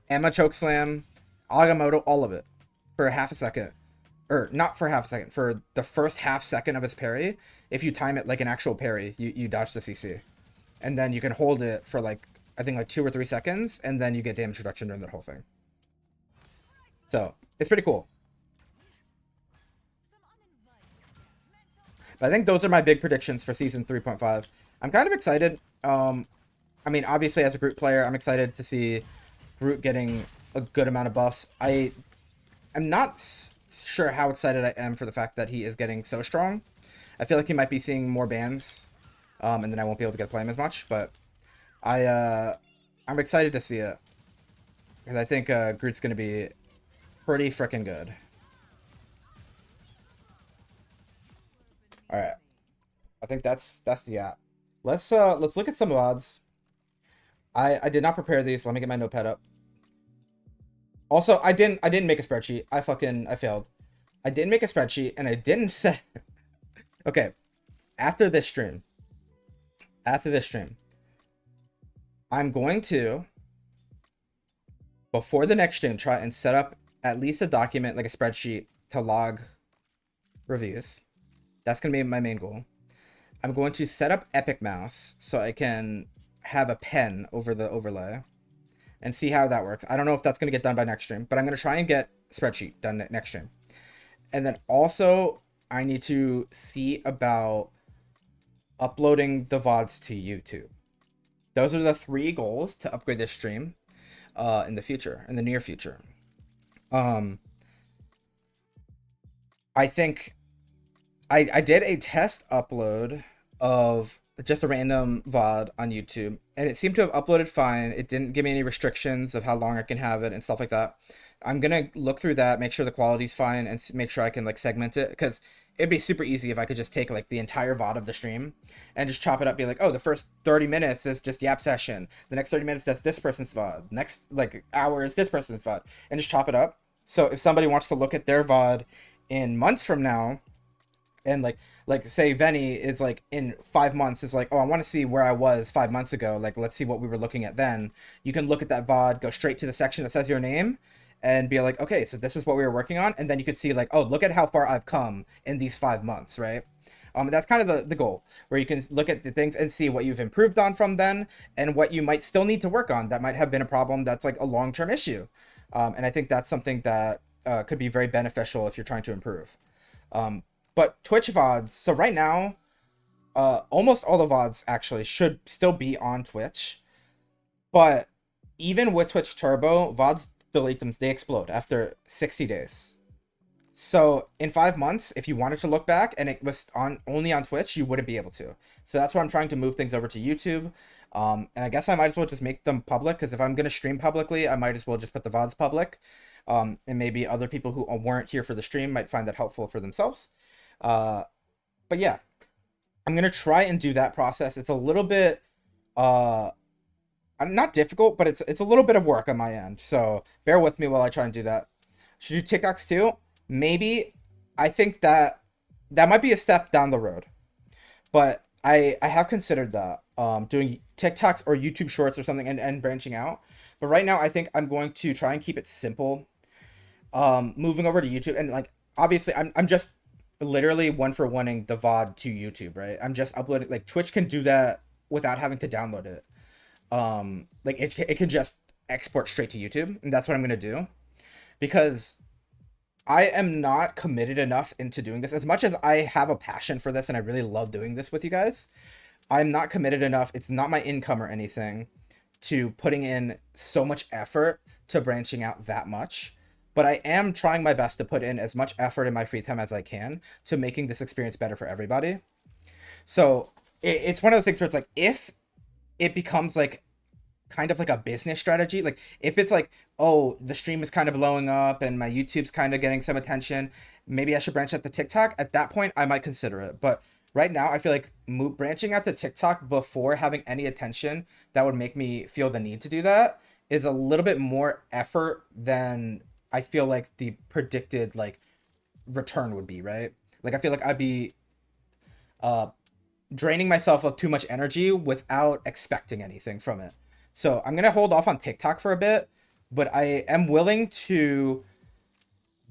S1: Emma Chokeslam, Agamotto, all of it for half a second. Or not for half a second, for the first half second of his parry. If you time it like an actual parry, you dodge the CC. And then you can hold it for like, I think like 2 or 3 seconds, and then you get damage reduction during the whole thing. So, it's pretty cool. But I think those are my big predictions for Season 3.5. I'm kind of excited. I mean, obviously, as a Groot player, I'm excited to see Groot getting a good amount of buffs. I'm not sure how excited I am for the fact that he is getting so strong. I feel like he might be seeing more bans, and then I won't be able to get to play him as much. But I'm excited to see it because I think Groot's going to be pretty freaking good. All right, I think that's the app. Let's look at some odds. I did not prepare these. So let me get my notepad up. Also, I didn't make a spreadsheet. I failed. I didn't make a spreadsheet and I didn't set. Okay, after this stream, I'm going to, before the next stream, try and set up at least a document, like a spreadsheet, to log reviews. That's going to be my main goal. I'm going to set up Epic Mouse so I can have a pen over the overlay and see how that works. I don't know if that's going to get done by next stream, but I'm going to try and get spreadsheet done next stream. And then also, I need to see about uploading the VODs to YouTube. Those are the 3 goals to upgrade this stream in the near future. I think I did a test upload of just a random VOD on YouTube, and it seemed to have uploaded fine. It didn't give me any restrictions of how long I can have it and stuff like that. I'm gonna look through that, make sure the quality's fine, and make sure I can like segment it, because it'd be super easy if I could just take like the entire VOD of the stream and just chop it up, be like, oh, the first 30 minutes is just Yap session, the next 30 minutes that's this person's VOD, next like hour is this person's VOD, and just chop it up. So if somebody wants to look at their VOD in months from now, and like say Venny is like in 5 months is like, oh, I want to see where I was 5 months ago, like let's see what we were looking at then. You can look at that VOD, go straight to the section that says your name, and be like, okay, so this is what we were working on, and then you could see like, oh, look at how far I've come in these 5 months, right? That's kind of the goal, where you can look at the things and see what you've improved on from then, and what you might still need to work on that might have been a problem that's like a long-term issue. And I think that's something that could be very beneficial if you're trying to improve. But Twitch VODs, so right now, almost all the VODs actually should still be on Twitch. But even with Twitch Turbo, VODs delete them, they explode after 60 days. So in 5 months, if you wanted to look back and it was only on Twitch, you wouldn't be able to. So that's why I'm trying to move things over to YouTube. And I guess I might as well just make them public, because if I'm going to stream publicly, I might as well just put the VODs public. And maybe other people who weren't here for the stream might find that helpful for themselves. But yeah, I'm gonna try and do that process. It's a little bit not difficult, but it's a little bit of work on my end, so bear with me while I try and do that. Should do TikToks too? Maybe. I think that might be a step down the road, but I have considered that, doing TikToks or YouTube shorts or something, and branching out. But right now I think I'm going to try and keep it simple, moving over to YouTube. And like obviously I'm just literally one for oneing the VOD to YouTube, right? I'm just uploading, like Twitch can do that without having to download it. Like it can just export straight to YouTube, and that's what I'm gonna do because I am not committed enough into doing this. As much as I have a passion for this and I really love doing this with you guys, I'm not committed enough. It's not my income or anything to putting in so much effort to branching out that much. But I am trying my best to put in as much effort in my free time as I can to making this experience better for everybody. So it's one of those things where it's like, if it becomes like kind of like a business strategy, like if it's like, oh, the stream is kind of blowing up and my YouTube's kind of getting some attention, maybe I should branch out to TikTok. At that point I might consider it. But right now I feel like branching out to TikTok before having any attention that would make me feel the need to do that is a little bit more effort than I feel like the predicted like return would be, right? Like I feel like I'd be uh draining myself of too much energy without expecting anything from it. So I'm gonna hold off on TikTok for a bit, but I am willing to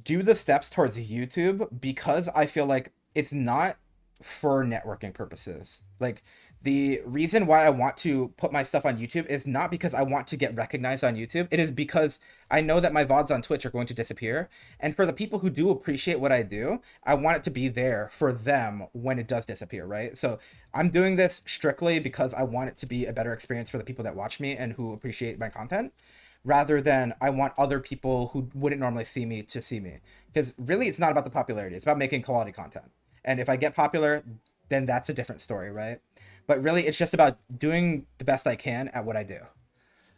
S1: do the steps towards YouTube because I feel like it's not for networking purposes. Like the reason why I want to put my stuff on YouTube is not because I want to get recognized on YouTube. It is because I know that my VODs on Twitch are going to disappear. And for the people who do appreciate what I do, I want it to be there for them when it does disappear, right? So I'm doing this strictly because I want it to be a better experience for the people that watch me and who appreciate my content, rather than I want other people who wouldn't normally see me to see me. Because really, it's not about the popularity, it's about making quality content. And if I get popular, then that's a different story, right? But really, it's just about doing the best I can at what I do.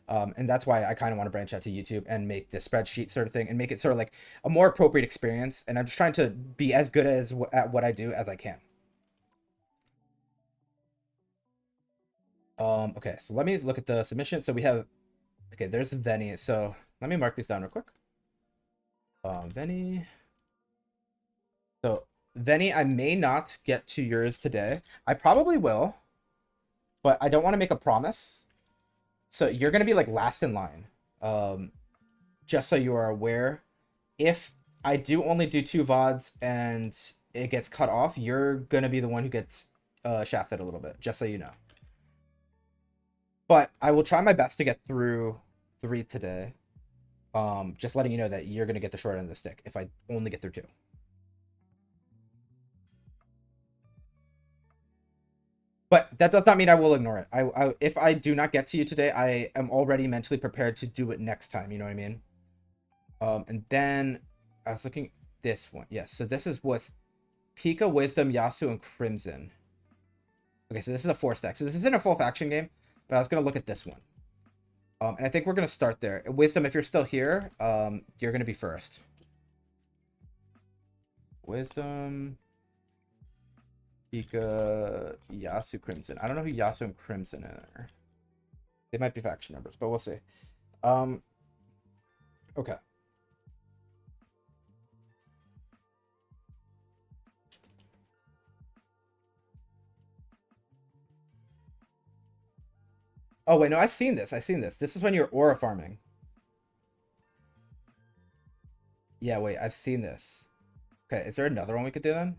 S1: And that's why I kind of want to branch out to YouTube and make this spreadsheet sort of thing and make it sort of like a more appropriate experience. And I'm just trying to be as good as at what I do as I can. Okay, so let me look at the submission. So we have, okay, there's Venny. So let me mark these down real quick. Venny. So Venny, I may not get to yours today. I probably will, but I don't want to make a promise. So you're gonna be like last in line. Um, just so you are aware, if I do only do two VODs and it gets cut off, you're gonna be the one who gets shafted a little bit, just so you know. But I will try my best to get through three today. Just letting you know that you're gonna get the short end of the stick if I only get through two. But that does not mean I will ignore it. If I do not get to you today, I am already mentally prepared to do it next time. You know what I mean? And then I was looking this one. Yes, so this is with Pika, Wisdom, Yasu, and Crimson. Okay, so this is a 4-stack. So this isn't a full faction game, but I was gonna look at this one. And I think we're gonna start there. Wisdom, if you're still here, you're gonna be first. Wisdom, Pika, Yasu, Crimson. I don't know who Yasu and Crimson are. They might be faction members, but we'll see. Okay. Oh wait, no, I've seen this. I've seen this. This is when you're aura farming. Yeah, wait, I've seen this. Okay, is there another one we could do then?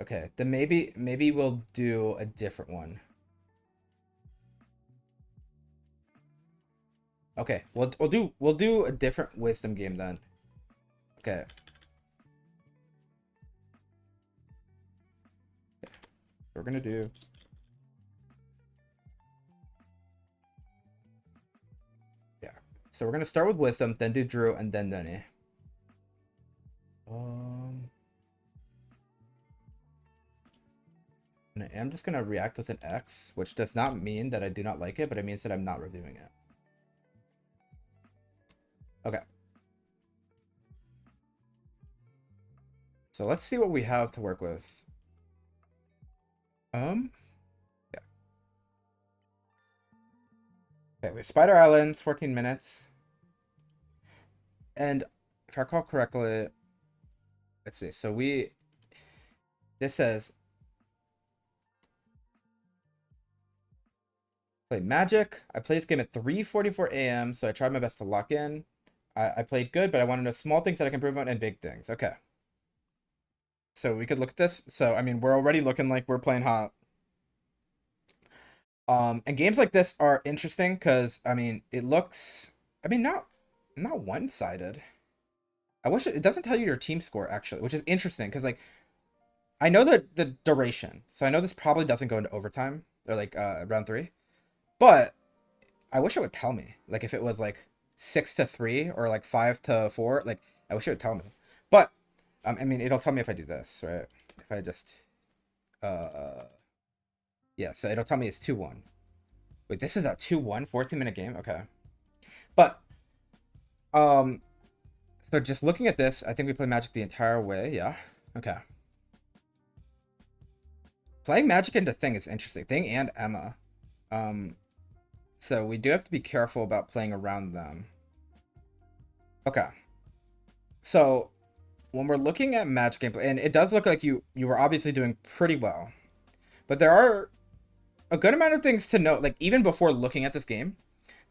S1: Okay, then maybe we'll do a different one. Okay, we'll do a different wisdom game then. Okay. We're gonna do. Yeah. So we're gonna start with wisdom, then do Drew, and then Denny. And I am just gonna react with an X, which does not mean that I do not like it, but it means that I'm not reviewing it. Okay. So let's see what we have to work with. Yeah. Okay, we have Spider Islands, 14 minutes. And if I recall correctly, let's see. So this says play Magik. I play this game at 3:44 a.m. So I tried my best to lock in. I played good, but I want to know small things that I can improve on and big things. Okay. So we could look at this. So I mean, we're already looking like we're playing hot. And games like this are interesting because I mean, it looks. I mean, not one-sided. I wish it doesn't tell you your team score actually, which is interesting because like I know the duration, so I know this probably doesn't go into overtime or like round three, but I wish it would tell me like if it was like 6-3 or like 5-4. Like I wish it would tell me, but I mean it'll tell me if I do this right. If I just yeah, so it'll tell me it's 2-1. Wait, this is a 2-1 14-minute game. Okay, but um, so just looking at this, I think we play Magic the entire way. Yeah. Okay. Playing Magic into Thing is interesting. Thing and Emma. Um, so we do have to be careful about playing around them. Okay. So when we're looking at Magic gameplay, and it does look like you were obviously doing pretty well, but there are a good amount of things to note. Like even before looking at this game,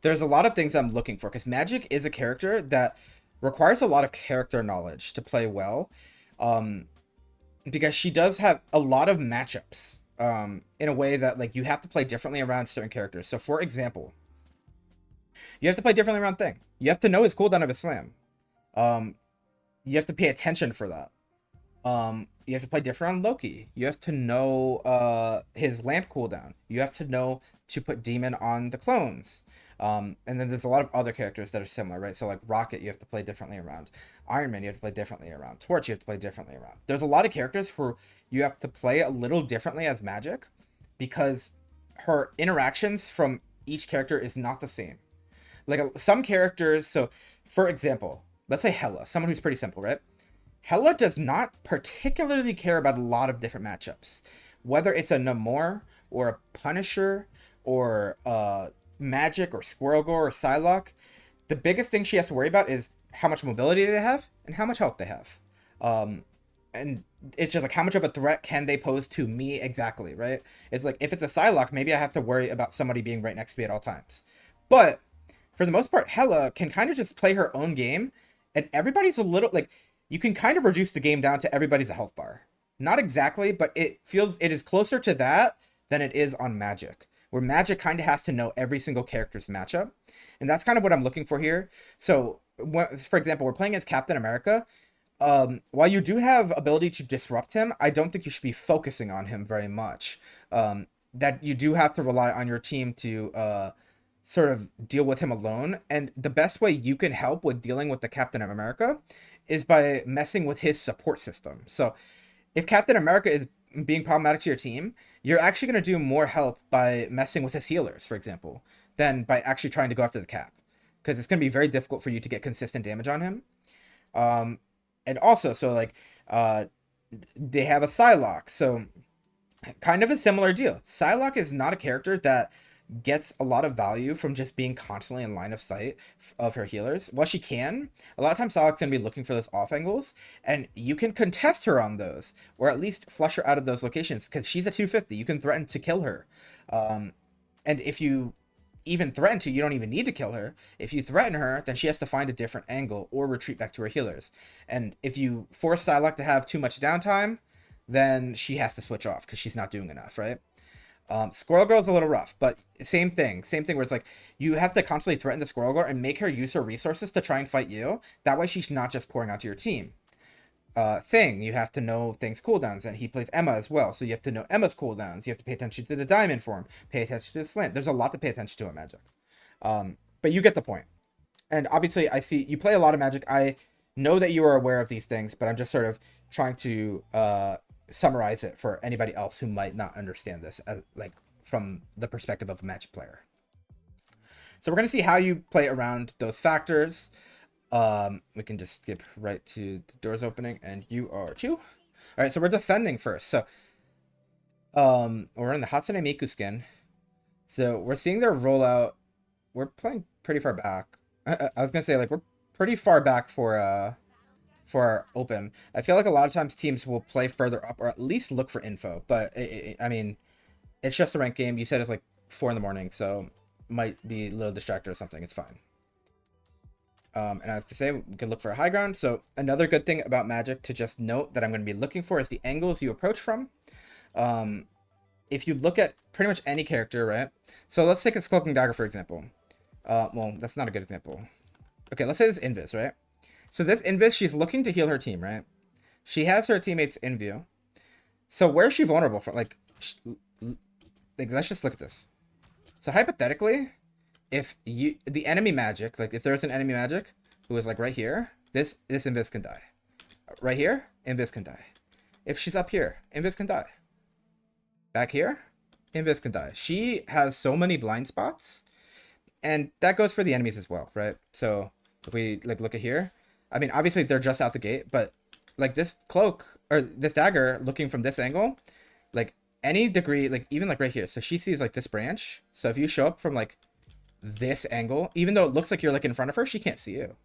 S1: there's a lot of things I'm looking for because Magic is a character that requires a lot of character knowledge to play well. Um, because she does have a lot of matchups in a way that like you have to play differently around certain characters. So for example, you have to play differently around Thing. You have to know his cooldown of his slam. Um, you have to pay attention for that. You have to play different on Loki. You have to know his lamp cooldown. You have to know to put demon on the clones. And then there's a lot of other characters that are similar, right? So like Rocket, you have to play differently around. Iron Man, you have to play differently around. Torch, you have to play differently around. There's a lot of characters who you have to play a little differently as Magic because her interactions from each character is not the same. Like some characters, so for example, let's say Hela, someone who's pretty simple, right? Hela does not particularly care about a lot of different matchups, whether it's a Namor or a Punisher or Magic or Squirrel Gore or Psylocke. The biggest thing she has to worry about is how much mobility they have and how much health they have. Um, and it's just like how much of a threat can they pose to me exactly, right? It's like if it's a Psylocke, maybe I have to worry about somebody being right next to me at all times. But for the most part, Hela can kind of just play her own game, and everybody's a little like you can kind of reduce the game down to everybody's a health bar. Not exactly, but it is closer to that than it is on Magic, where Magic kind of has to know every single character's matchup, and that's kind of what I'm looking for here. So, for example, we're playing as Captain America. While you do have ability to disrupt him, I don't think you should be focusing on him very much. That you do have to rely on your team to sort of deal with him alone. And the best way you can help with dealing with the Captain of America is by messing with his support system. So if Captain America is being problematic to your team, you're actually going to do more help by messing with his healers, for example, than by actually trying to go after the Cap. Because it's going to be very difficult for you to get consistent damage on him. Um, and also, so like, they have a Psylocke. So kind of a similar deal. Psylocke is not a character that gets a lot of value from just being constantly in line of sight of her healers. Well, she can. A lot of times Psylocke's going to be looking for those off angles, and you can contest her on those, or at least flush her out of those locations, because she's a 250. You can threaten to kill her. And if you even threaten to, you don't even need to kill her. If you threaten her, then she has to find a different angle or retreat back to her healers. And if you force Psylocke to have too much downtime, then she has to switch off because she's not doing enough, right? Squirrel Girl's a little rough, but same thing where it's like you have to constantly threaten the Squirrel Girl and make her use her resources to try and fight you. That way she's not just pouring onto your team. Thing, you have to know Thing's cooldowns, and he plays Emma as well, so you have to know Emma's cooldowns. You have to pay attention to the diamond form, pay attention to the slant. There's a lot to pay attention to in Magic. But you get the point. And obviously, I see you play a lot of Magic. I know that you are aware of these things, but I'm just sort of trying to summarize it for anybody else who might not understand this, as, like from the perspective of a Magic player. So we're going to see how you play around those factors. We can just skip right to the doors opening, and you are two. All right, so we're defending first. So we're in the Hatsune Miku skin. So we're seeing their rollout. We're playing pretty far back. I was gonna say like we're pretty far back for our open. I feel like a lot of times teams will play further up or at least look for info. But I mean, it's just a ranked game. You said it's like 4 in the morning, so might be a little distracted or something. It's fine. And I was to say we could look for a high ground. So another good thing about Magik to just note that I'm going to be looking for is the angles you approach from. If you look at pretty much any character, right? So let's take a Skulking Dagger, for example. Well, that's not a good example. Okay, let's say this Invis, right? So this Invis, she's looking to heal her team, right? She has her teammates in view. So where is she vulnerable from? Like, let's just look at this. So hypothetically, if the enemy Magik, like if there's an enemy Magik who is like right here, this Invis can die. Right here, Invis can die. If she's up here, Invis can die. Back here, Invis can die. She has so many blind spots, and that goes for the enemies as well, right? So if we like look at here, I mean, obviously they're just out the gate, but like this cloak or this dagger looking from this angle, like any degree, like even like right here. So she sees like this branch. So if you show up from like this angle, even though it looks like you're like in front of her, she can't see you.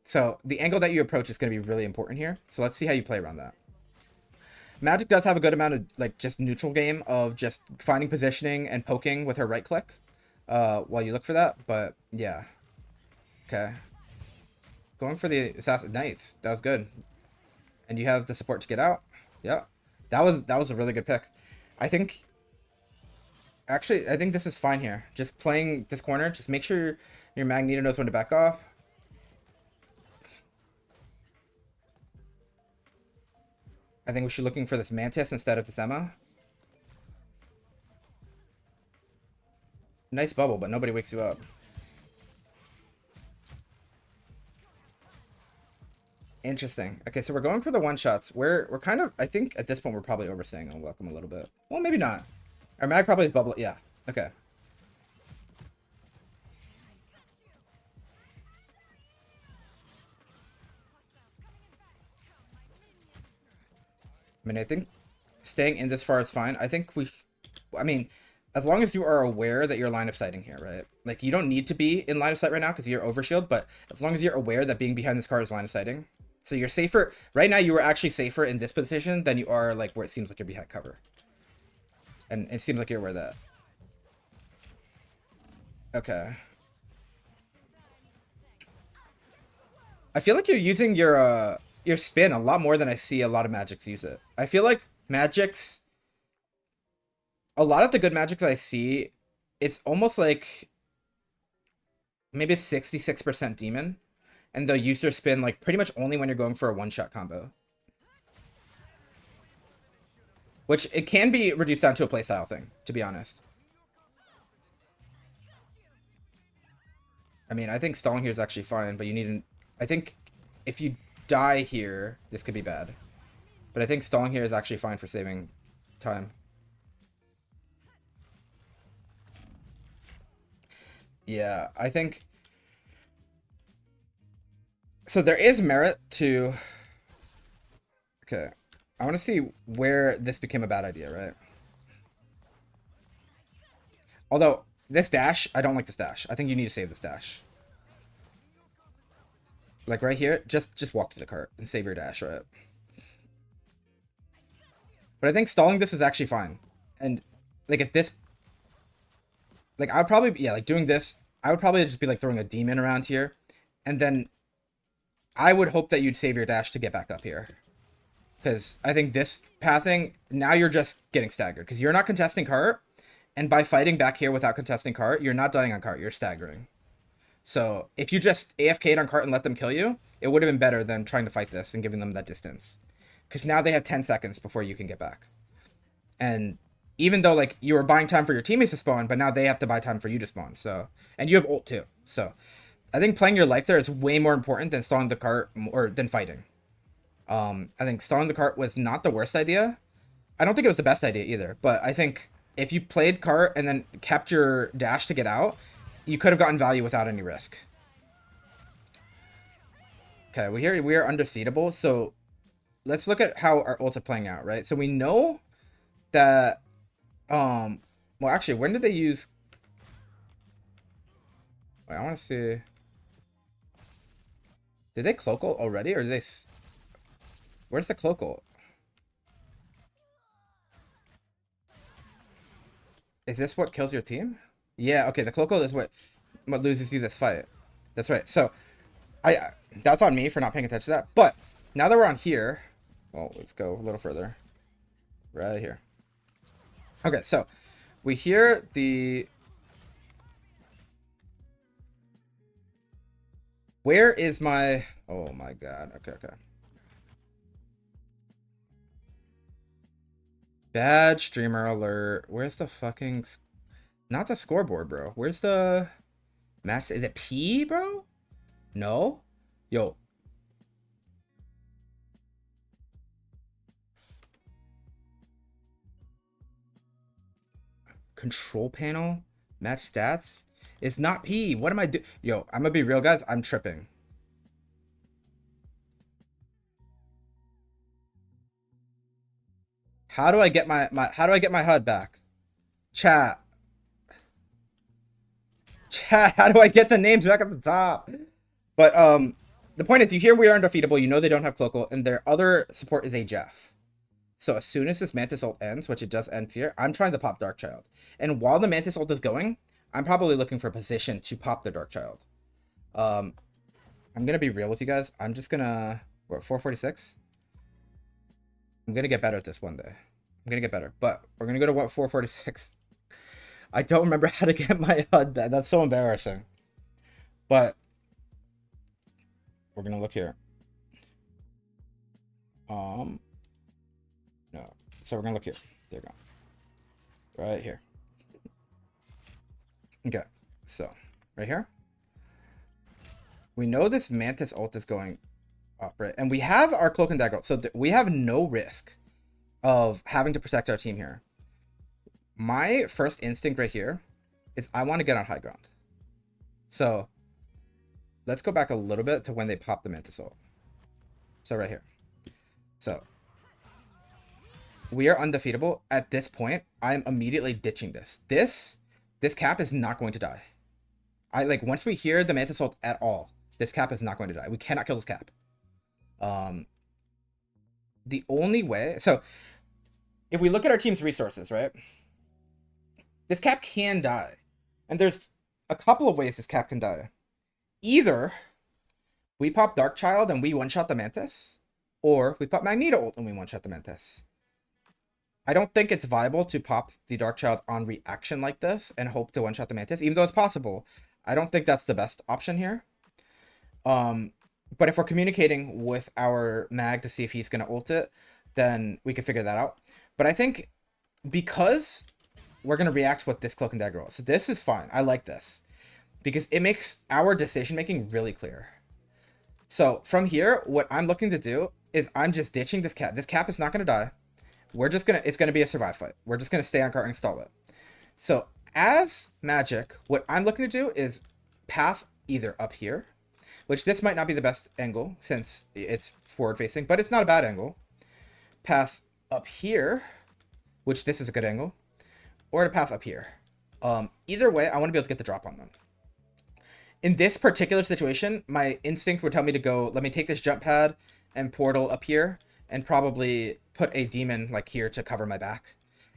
S1: So the angle that you approach is going to be really important here. So let's see how you play around that. Magik does have a good amount of like just neutral game of just finding positioning and poking with her right click while you look for that. But yeah. Okay. Going for the Assassin Knights. That was good. And you have the support to get out. Yeah. That was a really good pick. I think actually I think this is fine here. Just playing this corner, just make sure your Magneto knows when to back off. I think we should be looking for this Mantis instead of this Emma. Nice bubble, but nobody wakes you up. Interesting. Okay, so we're going for the one-shots. We're kind of, I think at this point we're probably overstaying on Welcome a little bit. Well, maybe not. Our Mag probably is bubble. Yeah, okay. I mean, I think staying in this far is fine. I think I mean, as long as you are aware that you're line of sighting here, right? Like, you don't need to be in line of sight right now because you're overshield, but as long as you're aware that being behind this card is line of sighting. So you're safer. Right now, you are actually safer in this position than you are, like, where it seems like you're behind cover. And it seems like you're aware of that. Okay. I feel like you're using your spin a lot more than I see a lot of Magics use it. I feel like Magics, a lot of the good Magics I see, it's almost like maybe 66% demon, and they'll use their spin like pretty much only when you're going for a one-shot combo. Which it can be reduced down to a playstyle thing, to be honest. I mean, I think stalling here is actually fine, but you need I think if you die here, this could be bad. But I think stalling here is actually fine for saving time. Yeah, I think... So there is merit to... Okay. I want to see where this became a bad idea, right? Although, this dash, I don't like this dash. I think you need to save this dash. Like right here, just walk to the cart and save your dash, right? But I think stalling this is actually fine. And like at this, like I would probably, yeah, like doing this, I would probably just be like throwing a demon around here. And then I would hope that you'd save your dash to get back up here. Because I think this pathing, now you're just getting staggered. Because you're not contesting cart. And by fighting back here without contesting cart, you're not dying on cart, you're staggering. So if you just AFK'd on cart and let them kill you, it would have been better than trying to fight this and giving them that distance. Because now they have 10 seconds before you can get back. And even though like you were buying time for your teammates to spawn, but now they have to buy time for you to spawn. So, and you have ult too. So I think playing your life there is way more important than stalling the cart or than fighting. I think stalling the cart was not the worst idea. I don't think it was the best idea either, but I think if you played cart and then kept your dash to get out, you could have gotten value without any risk. Okay, we are undefeatable, so let's look at how our ults are playing out, right? So we know that, well, actually, when did they use... Wait, I want to see... Did they cloak ult already, or did they... Where's the cloak ult? Is this what kills your team? Yeah, okay, the cloak ult is what loses you this fight. That's right. So That's on me for not paying attention to that. But now that we're on here, well, let's go a little further. Right here. Okay, so we hear the... Where is my... Oh my god. Okay, okay. Bad streamer alert. Where's the fucking... Not the scoreboard, bro. Where's the... Match? Is it P, bro? No? Yo. Control panel? Match stats? It's not P. What am I doing? Yo, I'm gonna be real, guys. I'm tripping. How do I get my how do I get my HUD back? Chat. Chat, how do I get the names back at the top? But the point is, you hear we are undefeatable, you know they don't have Cloakle, and their other support is a Jeff. So as soon as this Mantis ult ends, which it does end here, I'm trying to pop Darkchild. And while the Mantis ult is going, I'm probably looking for a position to pop the Darkchild. I'm gonna be real with you guys. I'm just gonna... What, 446? I'm gonna get better at this one day. I'm gonna get better. But we're gonna go to 446. I don't remember how to get my HUD back. That's so embarrassing. But we're gonna look here. No. So we're gonna look here. There we go. Right here. Okay. So right here. We know this Mantis ult is going up, right? And we have our Cloak and Dagger ult. So we have no risk of having to protect our team here. My first instinct right here is I want to get on high ground. So let's go back a little bit to when they pop the Mantis ult. So right here. So we are undefeatable. At this point, I'm immediately ditching this. This cap is not going to die. Once we hear the Mantis ult at all, this cap is not going to die. We cannot kill this cap. The only way... So if we look at our team's resources, right? This cap can die. And there's a couple of ways this cap can die. Either we pop Darkchild and we one-shot the Mantis, or we pop Magneto ult and we one-shot the Mantis. I don't think it's viable to pop the Darkchild on reaction like this and hope to one-shot the Mantis, even though it's possible. I don't think that's the best option here. But if we're communicating with our Mag to see if he's going to ult it, then we can figure that out. But I think because we're going to react with this Cloak and Dagger ult, so this is fine. I like this because it makes our decision-making really clear. So from here, what I'm looking to do is I'm just ditching this cap. This cap is not going to die. It's going to be a survive fight. We're just going to stay on cart and stall it. So as Magik, what I'm looking to do is path either up here, which this might not be the best angle since it's forward facing, but it's not a bad angle. Path up here, which this is a good angle, or to path up here. Either way, I want to be able to get the drop on them. In this particular situation, my instinct would tell me to go, let me take this jump pad and portal up here and probably put a demon like here to cover my back.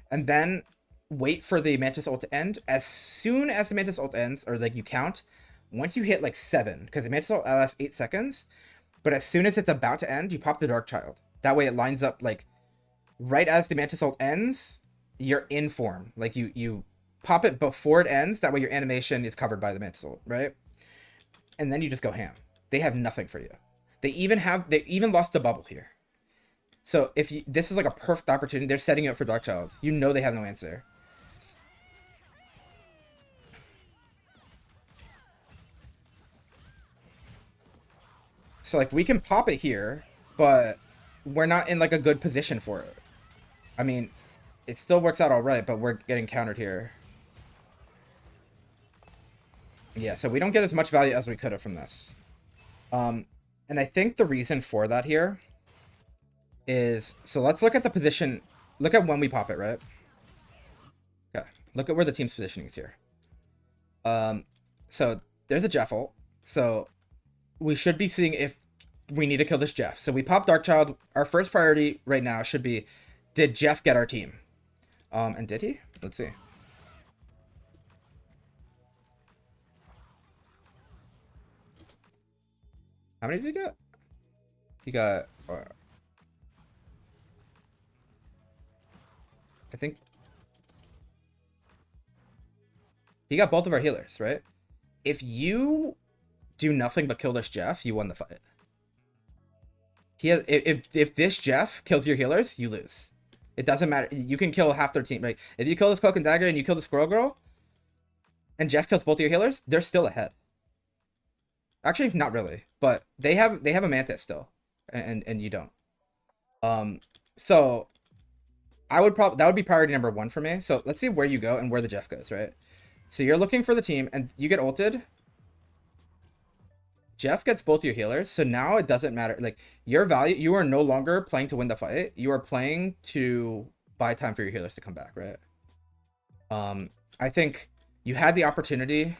S1: And then wait for the Mantis ult to end. As soon as the Mantis ult ends, or like you count, once you hit like 7, because the Mantis ult lasts 8 seconds, but as soon as it's about to end, you pop the Darkchild. That way it lines up like right as the Mantis ult ends, you're in form. Like you pop it before it ends, that way your animation is covered by the Mantis ult, right? And then you just go ham. They have nothing for you. They even lost the bubble here. So if this is like a perfect opportunity, they're setting you up for Darkchild. You know they have no answer. So like we can pop it here, but we're not in like a good position for it. I mean, it still works out all right, but we're getting countered here. Yeah, so we don't get as much value as we could have from this. And I think the reason for that here is, so let's look at the position. Look at when we pop it, right? Okay, look at where the team's positioning is here. So there's a Jeff ult. So we should be seeing if we need to kill this Jeff. So we pop Darkchild. Our first priority right now should be, did Jeff get our team? And did he? Let's see. How many did he get? He got... I think... He got both of our healers, right? If you do nothing but kill this Jeff, you won the fight. He has... If this Jeff kills your healers, you lose. It doesn't matter. You can kill half their team. Like, if you kill this Cloak and Dagger and you kill the Squirrel Girl, and Jeff kills both of your healers, they're still ahead. Actually, not really, but they have a Mantis still, and you don't. So I would that would be priority number 1 for me. So let's see where you go and where the Jeff goes, right? So you're looking for the team, and you get ulted. Jeff gets both your healers, so now it doesn't matter. Like, your value, you are no longer playing to win the fight. You are playing to buy time for your healers to come back, right? I think you had the opportunity,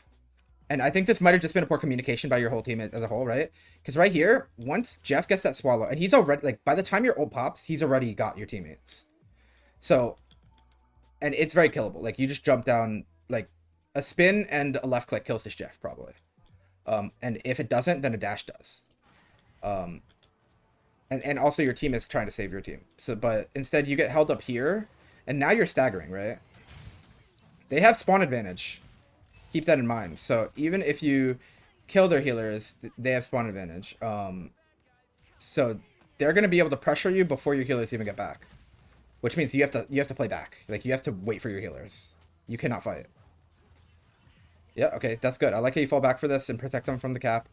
S1: and I think this might have just been a poor communication by your whole team as a whole, right? Because right here, once Jeff gets that swallow, and he's already, like, by the time your ult pops, he's already got your teammates. So, and it's very killable. Like, you just jump down, like, a spin and a left click kills this Jeff, probably. And if it doesn't, then a dash does. And also your team is trying to save your team. So, but instead you get held up here, and now you're staggering, right? They have spawn advantage. Keep that in mind. So even if you kill their healers, they have spawn advantage. So they're going to be able to pressure you before your healers even get back, which means you have to play back. Like, you have to wait for your healers. You cannot fight. Yeah, okay, that's good. I like how you fall back for this and protect them from the cap,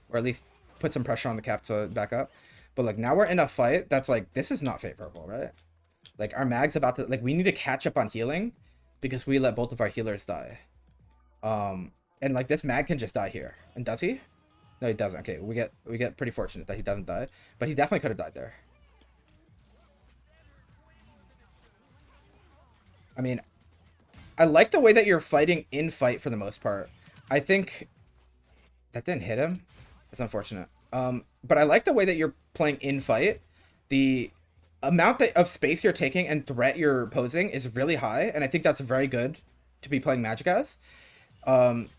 S1: or at least put some pressure on the cap to back up. But, like, now we're in a fight that's, like, this is not favorable, right? Like, our mag's about to, like, we need to catch up on healing because we let both of our healers die. And, like, this mag can just die here. And does he? No, he doesn't. Okay, we get pretty fortunate that he doesn't die, but he definitely could have died there. I mean, I like the way that you're fighting in fight for the most part. I think that didn't hit him. It's unfortunate. But I like the way that you're playing in fight. The amount of space you're taking and threat you're posing is really high, and I think that's very good to be playing Magik as.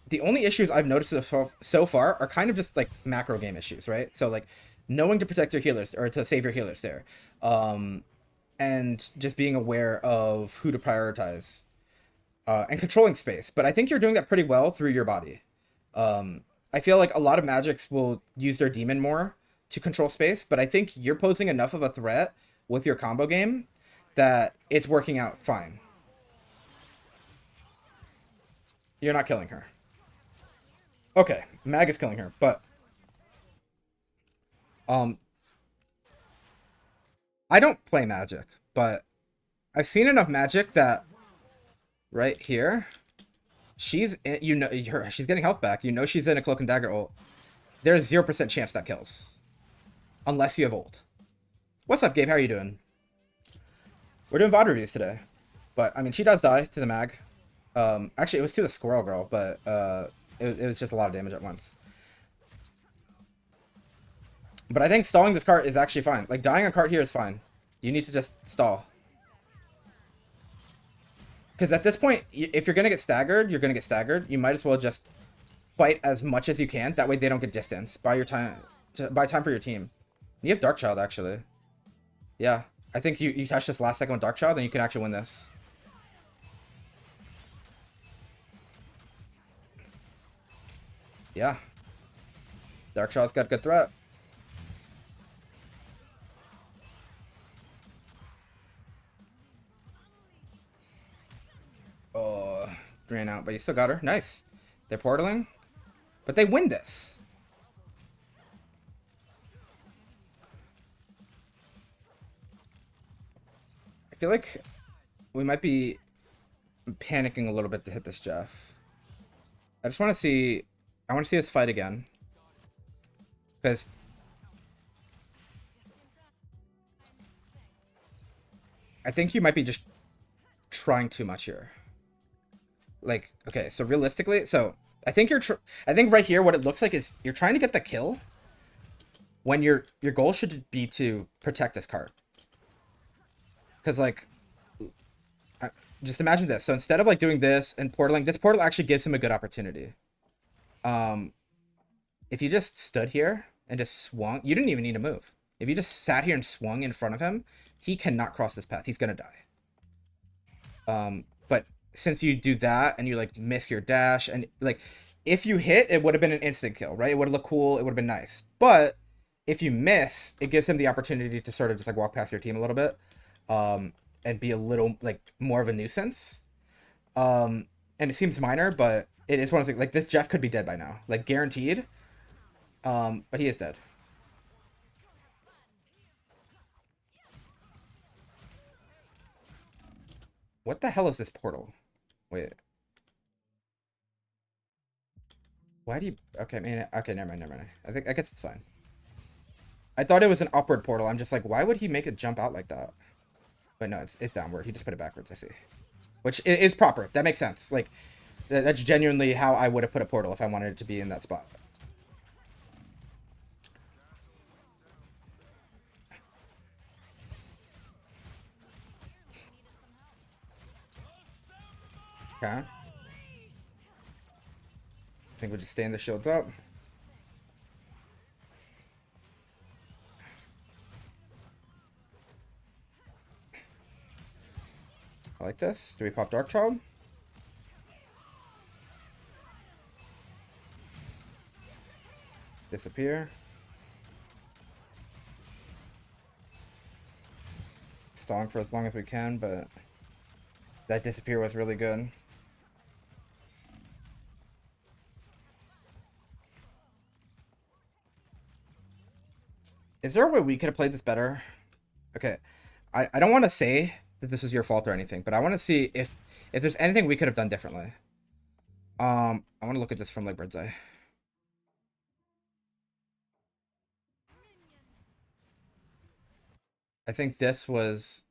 S1: The only issues I've noticed so far are kind of just like macro game issues, right? So, like, knowing to protect your healers or to save your healers there, and just being aware of who to prioritize. And controlling space, but I think you're doing that pretty well through your body. I feel like a lot of Magics will use their demon more to control space, but I think you're posing enough of a threat with your combo game that it's working out fine. You're not killing her. Okay, Mag is killing her, but I don't play Magik, but I've seen enough Magik that right here, she's in, she's getting health back. You know she's in a Cloak and Dagger ult. There's 0% chance that kills, unless you have ult. What's up, Gabe? How are you doing? We're doing VOD reviews today, but I mean, she does die to the mag. Actually, it was to the Squirrel Girl, but it was just a lot of damage at once. But I think stalling this cart is actually fine. Like, dying on cart here is fine. You need to just stall. Because at this point, if you're going to get staggered, you're going to get staggered. You might as well just fight as much as you can. That way they don't get distance. Buy time for your team. You have Darkchild, actually. Yeah. I think you touch this last second with Darkchild, then you can actually win this. Yeah. Darkchild's got good threat. Oh, ran out, but you still got her. Nice. They're portaling, but they win this. I feel like we might be panicking a little bit to hit this Jeff. I just want to see. I want to see this fight again, because I think you might be just trying too much here. Like, okay, so realistically, so I think I think right here what it looks like is you're trying to get the kill when your goal should be to protect this cart. Because, like, just imagine this. So instead of, like, doing this and portaling, this portal actually gives him a good opportunity. If you just stood here and just swung, you didn't even need to move. If you just sat here and swung in front of him, he cannot cross this path. He's gonna die. But since you do that and you like miss your dash and like if you hit, it would have been an instant kill, right? It would have looked cool. It would have been nice. But if you miss, it gives him the opportunity to sort of just like walk past your team a little bit, and be a little like more of a nuisance. And it seems minor, but it is one of the like this Jeff could be dead by now, like guaranteed. But he is dead. What the hell is this portal? Wait. Why do you... Okay, man. Okay, never mind. I guess it's fine. I thought it was an upward portal. I'm just like, why would he make it jump out like that? But no, it's downward. He just put it backwards, I see. Which is proper. That makes sense. Like, that's genuinely how I would have put a portal if I wanted it to be in that spot. Okay. I think we'll just stand the shields up. I like this. Do we pop Dark Child? Disappear. Stalling for as long as we can, but that disappear was really good. Is there a way we could have played this better? Okay. I don't want to say that this is your fault or anything, but I want to see if there's anything we could have done differently. I want to look at this from like bird's eye. I think this was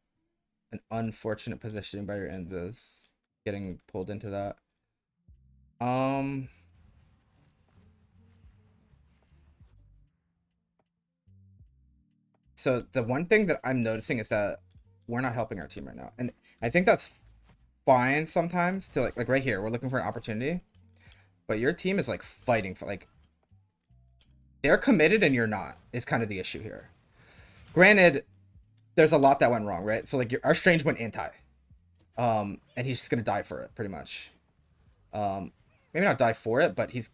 S1: an unfortunate positioning by your Invis, getting pulled into that. So the one thing that I'm noticing is that we're not helping our team right now, and I think that's fine sometimes. To like right here, we're looking for an opportunity, but your team is like fighting for like they're committed and you're not. Is kind of the issue here. Granted, there's a lot that went wrong, right? So like our Strange went anti, and he's just gonna die for it pretty much. Maybe not die for it, but he's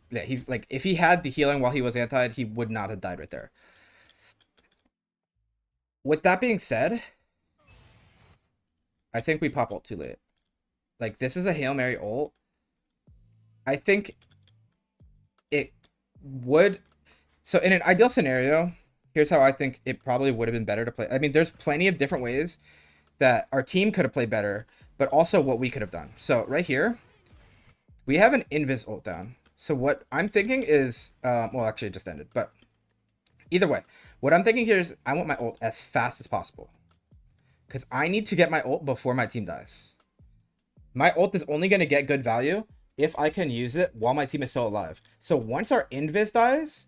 S1: like if he had the healing while he was anti, he would not have died right there. With that being said, I think we pop ult too late. Like, this is a Hail Mary ult. I think it would... So, in an ideal scenario, here's how I think it probably would have been better to play. I mean, there's plenty of different ways that our team could have played better, but also what we could have done. So, right here, we have an Invis ult down. So, what I'm thinking is... well, actually, it just ended, but... Either way, what I'm thinking here is I want my ult as fast as possible. Because I need to get my ult before my team dies. My ult is only going to get good value if I can use it while my team is still alive. So once our Invis dies,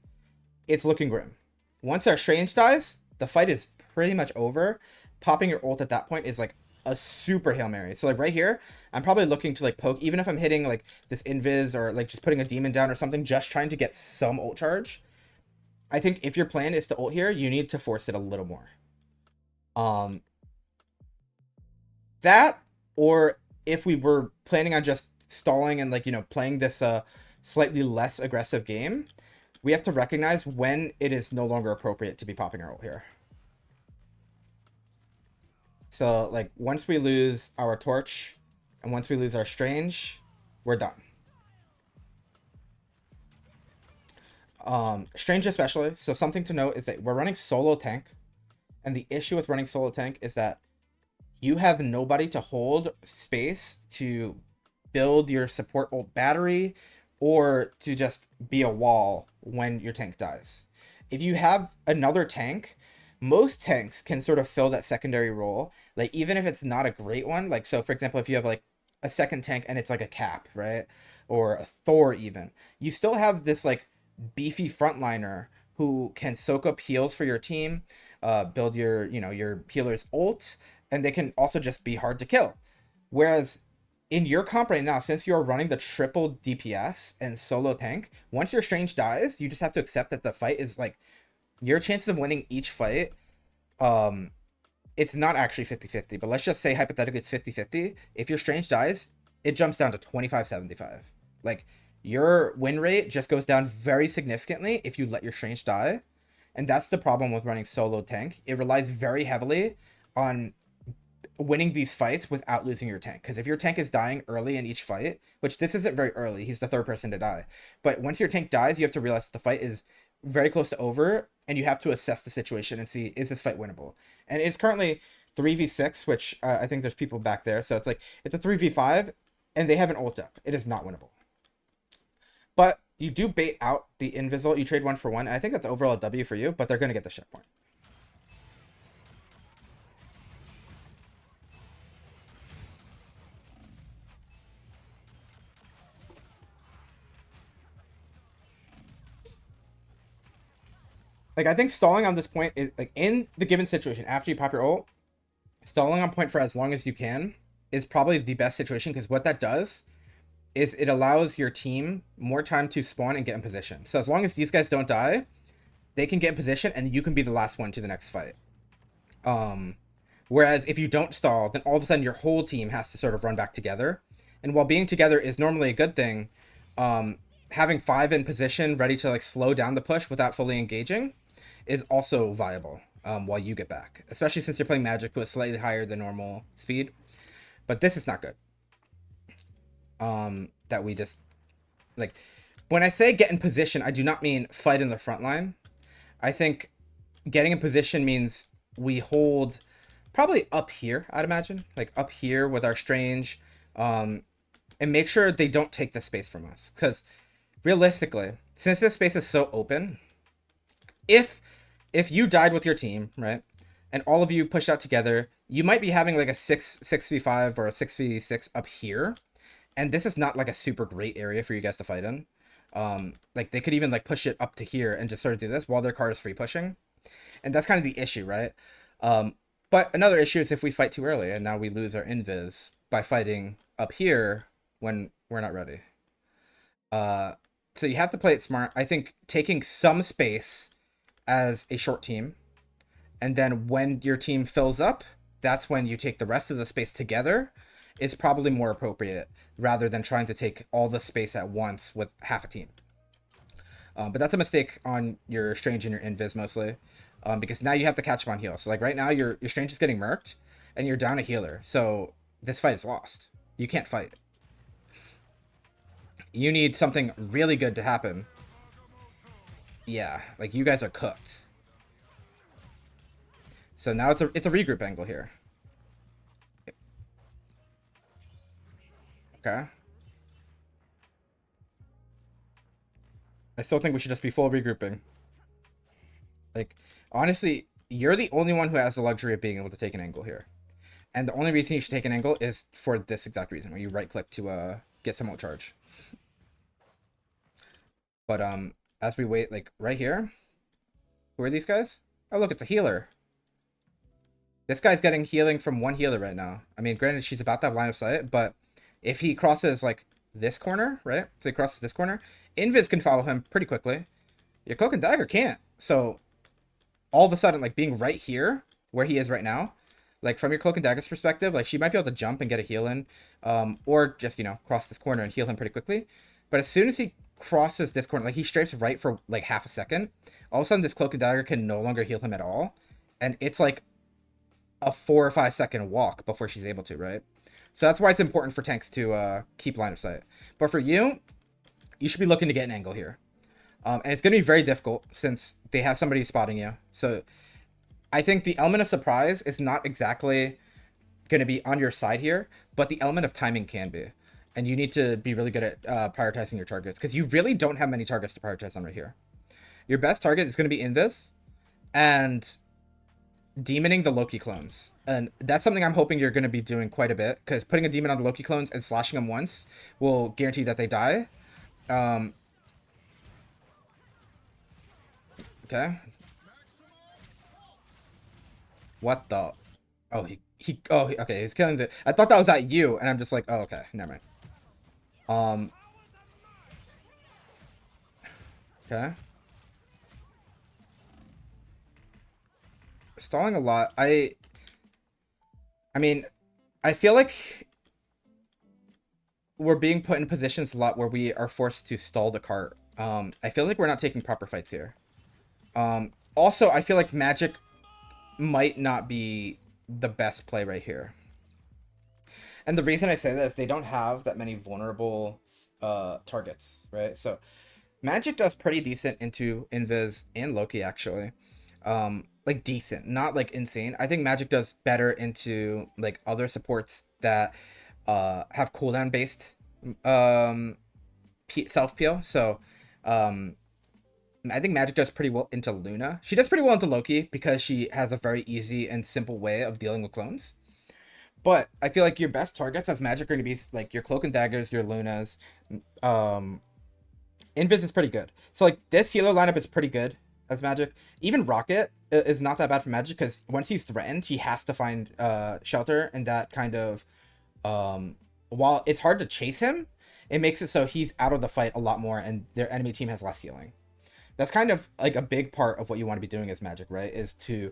S1: it's looking grim. Once our Strange dies, the fight is pretty much over. Popping your ult at that point is like a super Hail Mary. So like right here, I'm probably looking to like poke, even if I'm hitting like this Invis or like just putting a demon down or something, just trying to get some ult charge. I think if your plan is to ult here, you need to force it a little more. That, or if we were planning on just stalling and like, you know, playing this slightly less aggressive game, we have to recognize when it is no longer appropriate to be popping our ult here. So like once we lose our torch and once we lose our Strange, we're done. Strange especially. So something to note is that we're running solo tank, and the issue with running solo tank is that you have nobody to hold space to build your support ult battery or to just be a wall when your tank dies. If you have another tank, most tanks can sort of fill that secondary role, like even if it's not a great one. Like, so for example, if you have like a second tank and it's like a Cap, right, or a Thor, even, you still have this like beefy frontliner who can soak up heals for your team, build your, you know, your healer's ult, and they can also just be hard to kill. Whereas in your comp right now, since you're running the triple DPS and solo tank, once your Strange dies, you just have to accept that the fight is like your chances of winning each fight, um, it's not actually 50-50, but let's just say hypothetically it's 50-50. If your Strange dies, it jumps down to 25-75. Like, your win rate just goes down very significantly if you let your Strange die. And that's the problem with running solo tank. It relies very heavily on winning these fights without losing your tank. Because if your tank is dying early in each fight, which this isn't very early, he's the third person to die. But once your tank dies, you have to realize the fight is very close to over, and you have to assess the situation and see, is this fight winnable? And it's currently 3v6, which I think there's people back there. So it's like, it's a 3v5, and they have an ult up. It is not winnable. But you do bait out the Invis. You trade 1 for 1. And I think that's overall a W for you, but they're going to get the checkpoint. Like, I think stalling on this point is, like, in the given situation, after you pop your ult, stalling on point for as long as you can is probably the best situation, because what that does is it allows your team more time to spawn and get in position. So as long as these guys don't die, they can get in position and you can be the last one to the next fight. Whereas if you don't stall, then all of a sudden your whole team has to sort of run back together. And while being together is normally a good thing, having 5 in position ready to like slow down the push without fully engaging is also viable while you get back, especially since you're playing Magik, who is slightly higher than normal speed. But this is not good. That we just, like, when I say get in position, I do not mean fight in the front line. I think getting in position means we hold probably up here, I'd imagine, like up here with our Strange, and make sure they don't take the space from us. Because realistically, since this space is so open, if you died with your team, right, and all of you pushed out together, you might be having like a 6v5 or a 6v6 up here, and this is not like a super great area for you guys to fight in. Like, they could even like push it up to here and just sort of do this while their card is free pushing, and that's kind of the issue, right? But another issue is if we fight too early and now we lose our Invis by fighting up here when we're not ready. So you have to play it smart. I think taking some space as a short team, and then when your team fills up, that's when you take the rest of the space together, is probably more appropriate rather than trying to take all the space at once with half a team. But that's a mistake on your Strange and your Invis mostly, because now you have to catch them on heal. So like right now your Strange is getting murked and you're down a healer, so this fight is lost. You can't fight. You need something really good to happen. Yeah, like you guys are cooked. So now it's a regroup angle here. Okay. I still think we should just be full regrouping. Like, honestly, you're the only one who has the luxury of being able to take an angle here. And the only reason you should take an angle is for this exact reason, where you right click to get some ult charge. But as we wait, like right here, who are these guys? Oh look, it's a healer. This guy's getting healing from one healer right now. I mean, granted, she's about to have line of sight, but if he crosses like this corner, right? So he crosses this corner, Invis can follow him pretty quickly. Your Cloak and Dagger can't. So all of a sudden, like being right here where he is right now, like from your Cloak and Dagger's perspective, like she might be able to jump and get a heal in, or just, you know, cross this corner and heal him pretty quickly. But as soon as he crosses this corner, like he strafes right for like half a second, all of a sudden this Cloak and Dagger can no longer heal him at all. And it's like a 4 or 5 second walk before she's able to, right? So that's why it's important for tanks to keep line of sight. But for you, you should be looking to get an angle here. And it's going to be very difficult since they have somebody spotting you. So I think the element of surprise is not exactly going to be on your side here, but the element of timing can be. And you need to be really good at prioritizing your targets, because you really don't have many targets to prioritize on right here. Your best target is going to be Invis and demoning the Loki clones. And that's something I'm hoping you're going to be doing quite a bit, because putting a demon on the Loki clones and slashing them once will guarantee that they die. Okay. What the? Oh, okay, he's killing the... I thought that was at you, and I'm just like, oh, okay, never mind. Okay. stalling a lot. I mean, I feel like we're being put in positions a lot where we are forced to stall the cart. I feel like we're not taking proper fights here. Also, I feel like Magik might not be the best play right here. And the reason I say that is they don't have that many vulnerable targets, right? So Magik does pretty decent into Invis and Loki, actually. Like decent, not like insane. I think Magik does better into like other supports that have cooldown based self peel. So I think Magik does pretty well into Luna. She does pretty well into Loki because she has a very easy and simple way of dealing with clones. But I feel like your best targets as Magik are going to be like your Cloak and Daggers, your Lunas. Invis is pretty good. So like this healer lineup is pretty good as Magik. Even Rocket is not that bad for Magik because once he's threatened, he has to find shelter, and that kind of while it's hard to chase him, it makes it so he's out of the fight a lot more, and their enemy team has less healing. That's kind of like a big part of what you want to be doing as Magik, right? Is to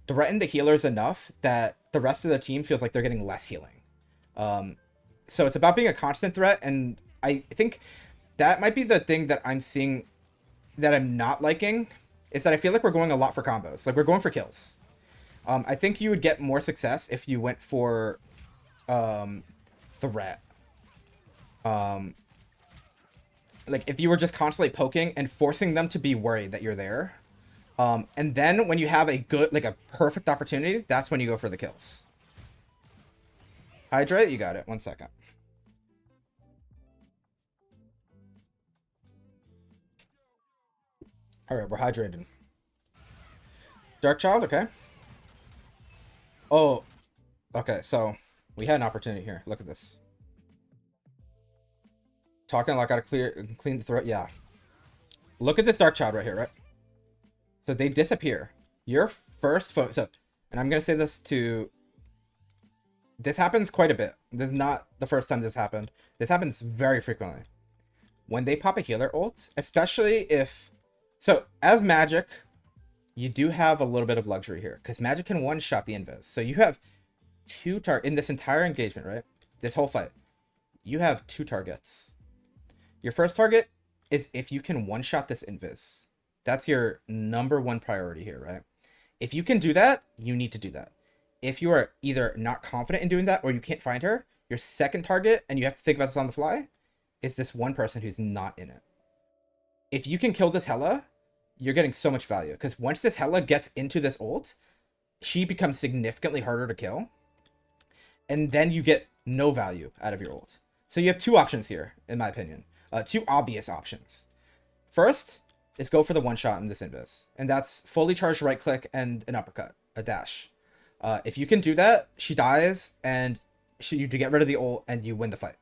S1: threaten the healers enough that the rest of the team feels like they're getting less healing. So it's about being a constant threat, and I think that might be the thing that I'm seeing that I'm not liking, is that I feel like we're going a lot for combos. Like, we're going for kills. I think you would get more success if you went for threat. Like, if you were just constantly poking and forcing them to be worried that you're there. And then when you have a good, like a perfect opportunity, that's when you go for the kills. Hydrate, you got it. 1 second. All right, we're hydrated. Dark Child, okay. Oh, okay, so we had an opportunity here. Look at this. Talking like I gotta clean the throat. Yeah. Look at this Dark Child right here, right? So they disappear. Your first so, and I'm gonna say this to. This happens quite a bit. This is not the first time this happened. This happens very frequently. When they pop a healer ult, especially if, so as Magik, you do have a little bit of luxury here because Magik can one-shot the Invis. So you have two targets in this entire engagement, right? This whole fight, you have two targets. Your first target is if you can one-shot this Invis. That's your number one priority here, right? If you can do that, you need to do that. If you are either not confident in doing that or you can't find her, your second target, and you have to think about this on the fly, is this one person who's not in it. If you can kill this Hela, you're getting so much value. Because once this Hela gets into this ult, she becomes significantly harder to kill. And then you get no value out of your ult. So you have two options here, in my opinion. Two obvious options. First is go for the one-shot in this Invis. And that's fully charged right-click and an uppercut, a dash. If you can do that, she dies, and you get rid of the ult, and you win the fight.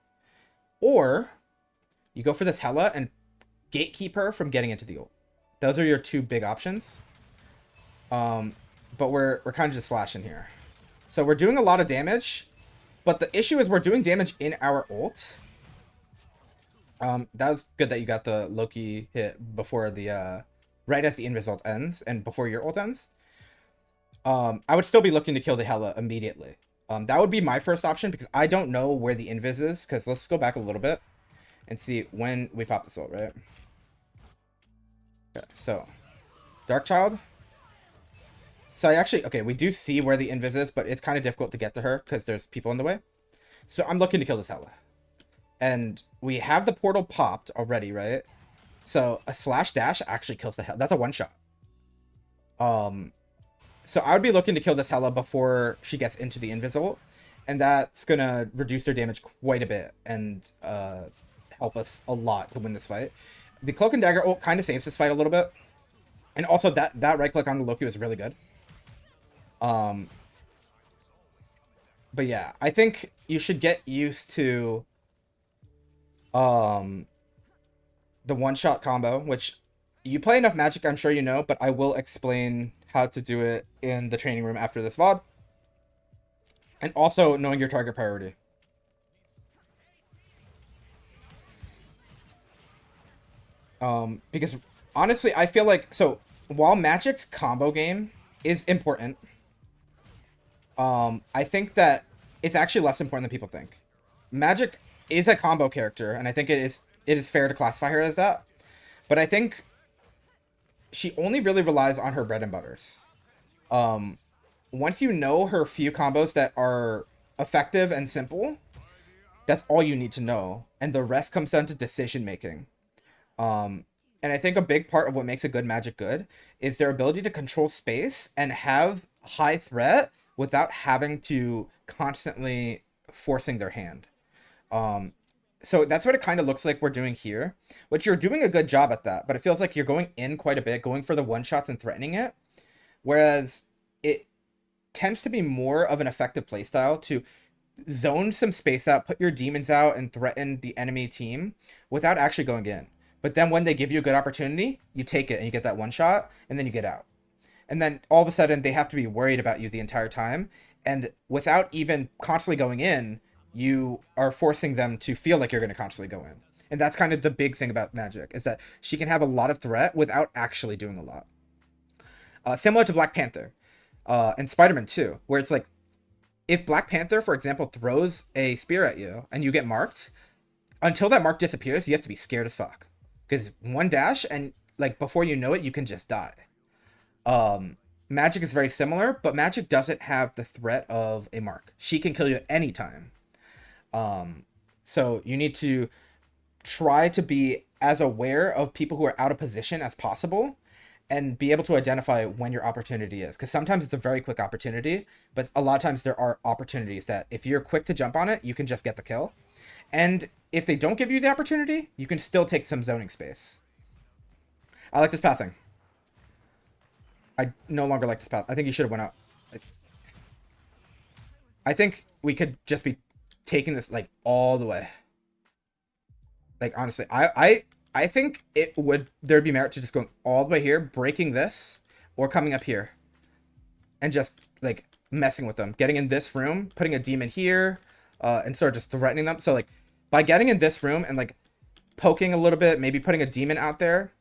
S1: Or you go for this Hela and gatekeep her from getting into the ult. Those are your two big options. But we're kind of just slashing here. So we're doing a lot of damage, but the issue is we're doing damage in our ult. That was good that you got the Loki hit before the right as the Invis ult ends and before your ult ends. I would still be looking to kill the Hela immediately. That would be my first option because I don't know where the Invis is. Because let's go back a little bit and see when we pop this ult, right? Okay, so Dark Child. So I actually, okay, we do see where the Invis is, but it's kind of difficult to get to her because there's people in the way. So I'm looking to kill this Hela. And we have the portal popped already, right? So a slash dash actually kills the Hela. That's a one-shot. So I would be looking to kill this Hela before she gets into the Invis ult. And that's going to reduce their damage quite a bit and help us a lot to win this fight. The Cloak and Dagger ult kind of saves this fight a little bit. And also that right-click on the Loki was really good. But yeah, I think you should get used to the one-shot combo, which you play enough Magik, I'm sure you know, but I will explain how to do it in the training room after this VOD. And also knowing your target priority. Because honestly, I feel like, so while Magik's combo game is important. I think that it's actually less important than people think. Magik is a combo character, and I think it is fair to classify her as that. But I think she only really relies on her bread and butters. Once you know her few combos that are effective and simple, that's all you need to know, and the rest comes down to decision making. And I think a big part of what makes a good Magik good is their ability to control space and have high threat without having to constantly forcing their hand. So that's what it kind of looks like we're doing here, which you're doing a good job at that, but it feels like you're going in quite a bit, going for the one shots and threatening it, whereas it tends to be more of an effective playstyle to zone some space out, put your demons out, and threaten the enemy team without actually going in. But then when they give you a good opportunity, you take it and you get that one shot, and then you get out. And then all of a sudden, they have to be worried about you the entire time. And without even constantly going in, you are forcing them to feel like you're going to constantly go in. And that's kind of the big thing about Magik, is that she can have a lot of threat without actually doing a lot. Similar to Black Panther and Spider-Man 2, where it's like, if Black Panther, for example, throws a spear at you and you get marked, until that mark disappears, you have to be scared as fuck. Because one dash and like before you know it, you can just die. Magik is very similar, but Magik doesn't have the threat of a mark. She can kill you at any time. So you need to try to be as aware of people who are out of position as possible and be able to identify when your opportunity is. Because sometimes it's a very quick opportunity, but a lot of times there are opportunities that if you're quick to jump on it, you can just get the kill. And if they don't give you the opportunity, you can still take some zoning space. I like this pathing. I no longer like this path. I think you should have went out. I think we could just be taking this like all the way. Like honestly, I think there'd be merit to just going all the way here, breaking this, or coming up here, and just like messing with them, getting in this room, putting a demon here, and sort of just threatening them. So like by getting in this room and like poking a little bit, maybe putting a demon out there,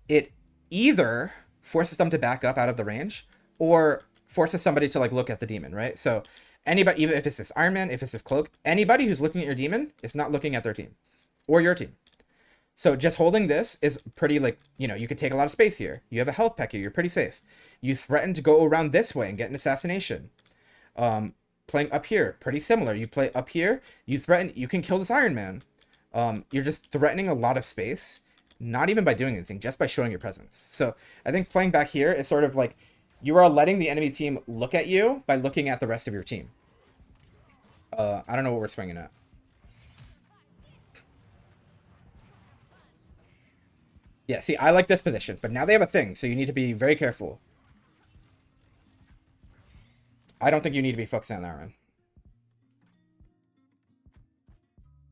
S1: it either forces them to back up out of the range or forces somebody to like look at the demon, right? So anybody, even if it's this Iron Man, if it's this cloak, anybody who's looking at your demon is not looking at their team or your team. So just holding this is pretty like, you know, you could take a lot of space here. You have a health pack here. You're pretty safe. You threaten to go around this way and get an assassination. Playing up here, pretty similar. You play up here, you threaten, you can kill this Iron Man. You're just threatening a lot of space, not even by doing anything, just by showing your presence. So I think playing back here is sort of like you are letting the enemy team look at you by looking at the rest of your team. I don't know what we're swinging at. Yeah, see, I like this position, but now they have a thing, so you need to be very careful. I don't think you need to be focusing on that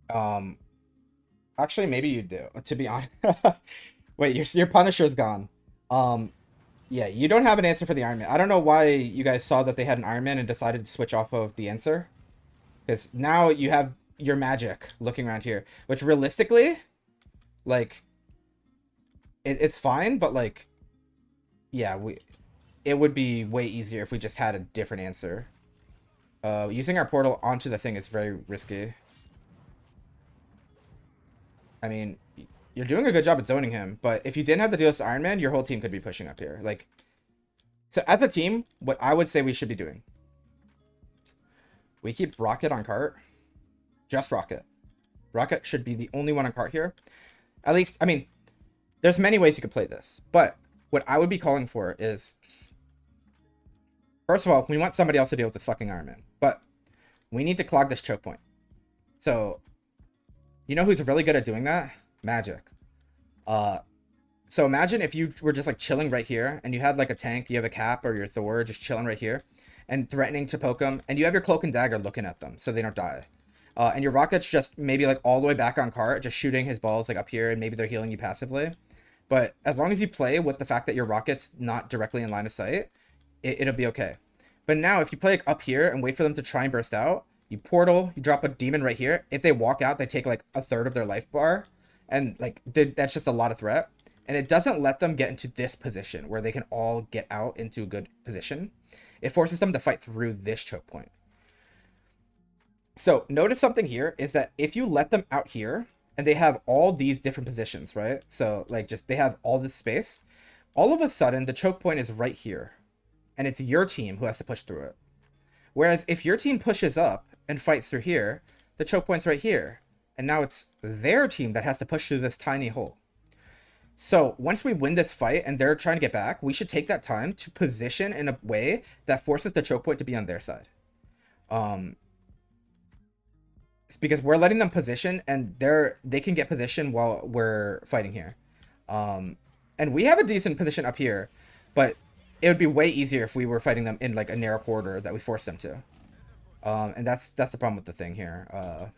S1: one. Actually, maybe you do, to be honest. Wait, your Punisher's gone. Yeah, you don't have an answer for the Iron Man. I don't know why you guys saw that they had an Iron Man and decided to switch off of the answer. Because now you have your Magik looking around here, which realistically, like, it's fine, but like, yeah, it would be way easier if we just had a different answer. Using our portal onto the thing is very risky. I mean, you're doing a good job at zoning him, but if you didn't have the deal with Iron Man, your whole team could be pushing up here. Like, so as a team, what I would say we should be doing, we keep Rocket on cart. Just Rocket. Rocket should be the only one on cart here. At least, I mean, there's many ways you could play this, but what I would be calling for is, first of all, we want somebody else to deal with this fucking Iron Man, but we need to clog this choke point. So, you know who's really good at doing that? Magik. So imagine if you were just like chilling right here and you had like a tank, you have a Cap or your Thor just chilling right here and threatening to poke them, and you have your Cloak and Dagger looking at them so they don't die. And your Rocket's just maybe like all the way back on cart, just shooting his balls like up here, and maybe they're healing you passively. But as long as you play with the fact that your Rocket's not directly in line of sight, it'll be okay. But now if you play like up here and wait for them to try and burst out, you portal, you drop a demon right here. If they walk out, they take like a third of their life bar, and like that's just a lot of threat. and it doesn't let them get into this position where they can all get out into a good position. It forces them to fight through this choke point. So notice something here is that if you let them out here and they have all these different positions, right? So like just they have all this space, all of a sudden the choke point is right here and it's your team who has to push through it. Whereas if your team pushes up and fights through here, the choke point's right here. And now it's their team that has to push through this tiny hole. So once we win this fight and they're trying to get back, we should take that time to position in a way that forces the choke point to be on their side. It's because we're letting them position and they can get position while we're fighting here. And we have a decent position up here, but it would be way easier if we were fighting them in like a narrow corridor that we forced them to. And that's the problem with the thing here.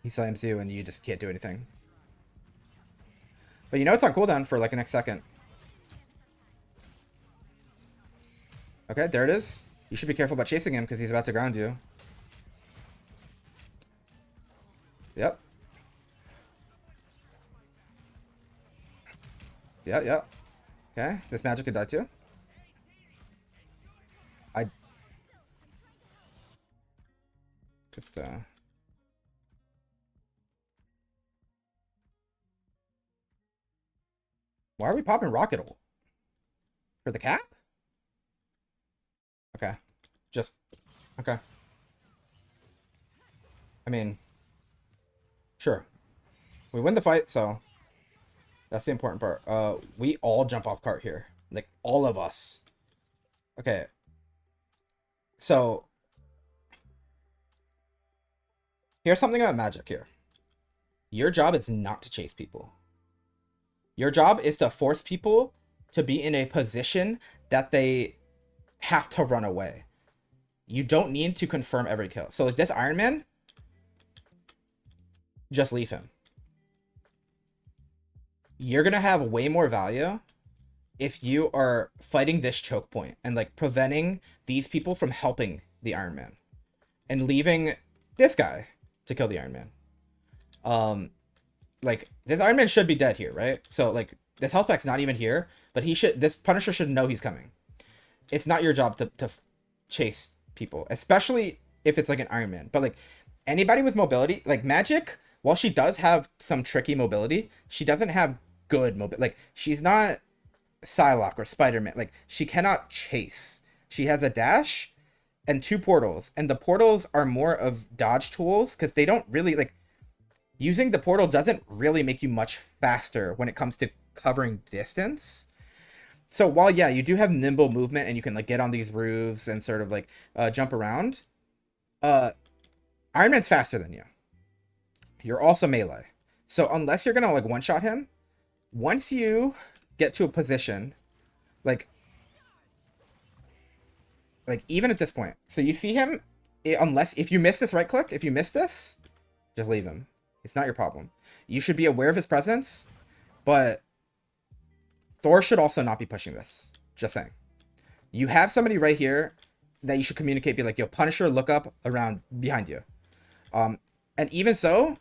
S1: He slams you and you just can't do anything. But you know it's on cooldown for like the next second. Okay, there it is. You should be careful about chasing him because he's about to ground you. Yep. Yeah. Okay, this Magik could die too. I just why are we popping rocket ult? For the cap? Okay. Just okay. I mean, sure. We win the fight, so that's the important part. We all jump off cart here. Like all of us. Okay. So here's something about Magik here. Your job is not to chase people. Your job is to force people to be in a position that they have to run away. You don't need to confirm every kill. So like this Iron Man, just leave him. You're going to have way more value if you are fighting this choke point and like preventing these people from helping the Iron Man and leaving this guy to kill the Iron Man. Like this Iron Man should be dead here, right? So like this health pack's not even here, but this Punisher should know he's coming. It's not your job to chase people, especially if it's like an Iron Man. But like anybody with mobility, like Magik, while she does have some tricky mobility, she doesn't have good mobility. Like she's not Psylocke or Spider-Man. Like she cannot chase. She has a dash and 2 portals, and the portals are more of dodge tools because they don't really like. Using the portal doesn't really make you much faster when it comes to covering distance. So while, yeah, you do have nimble movement and you can like get on these roofs and sort of like jump around, Iron Man's faster than you. You're also melee. So unless you're going to like one-shot him, once you get to a position, like even at this point, so you see him, if you miss this right click, if you miss this, just leave him. It's not your problem. You should be aware of his presence, but Thor should also not be pushing this. Just saying. You have somebody right here that you should communicate, be like, yo, Punisher, look up around behind you. And even so,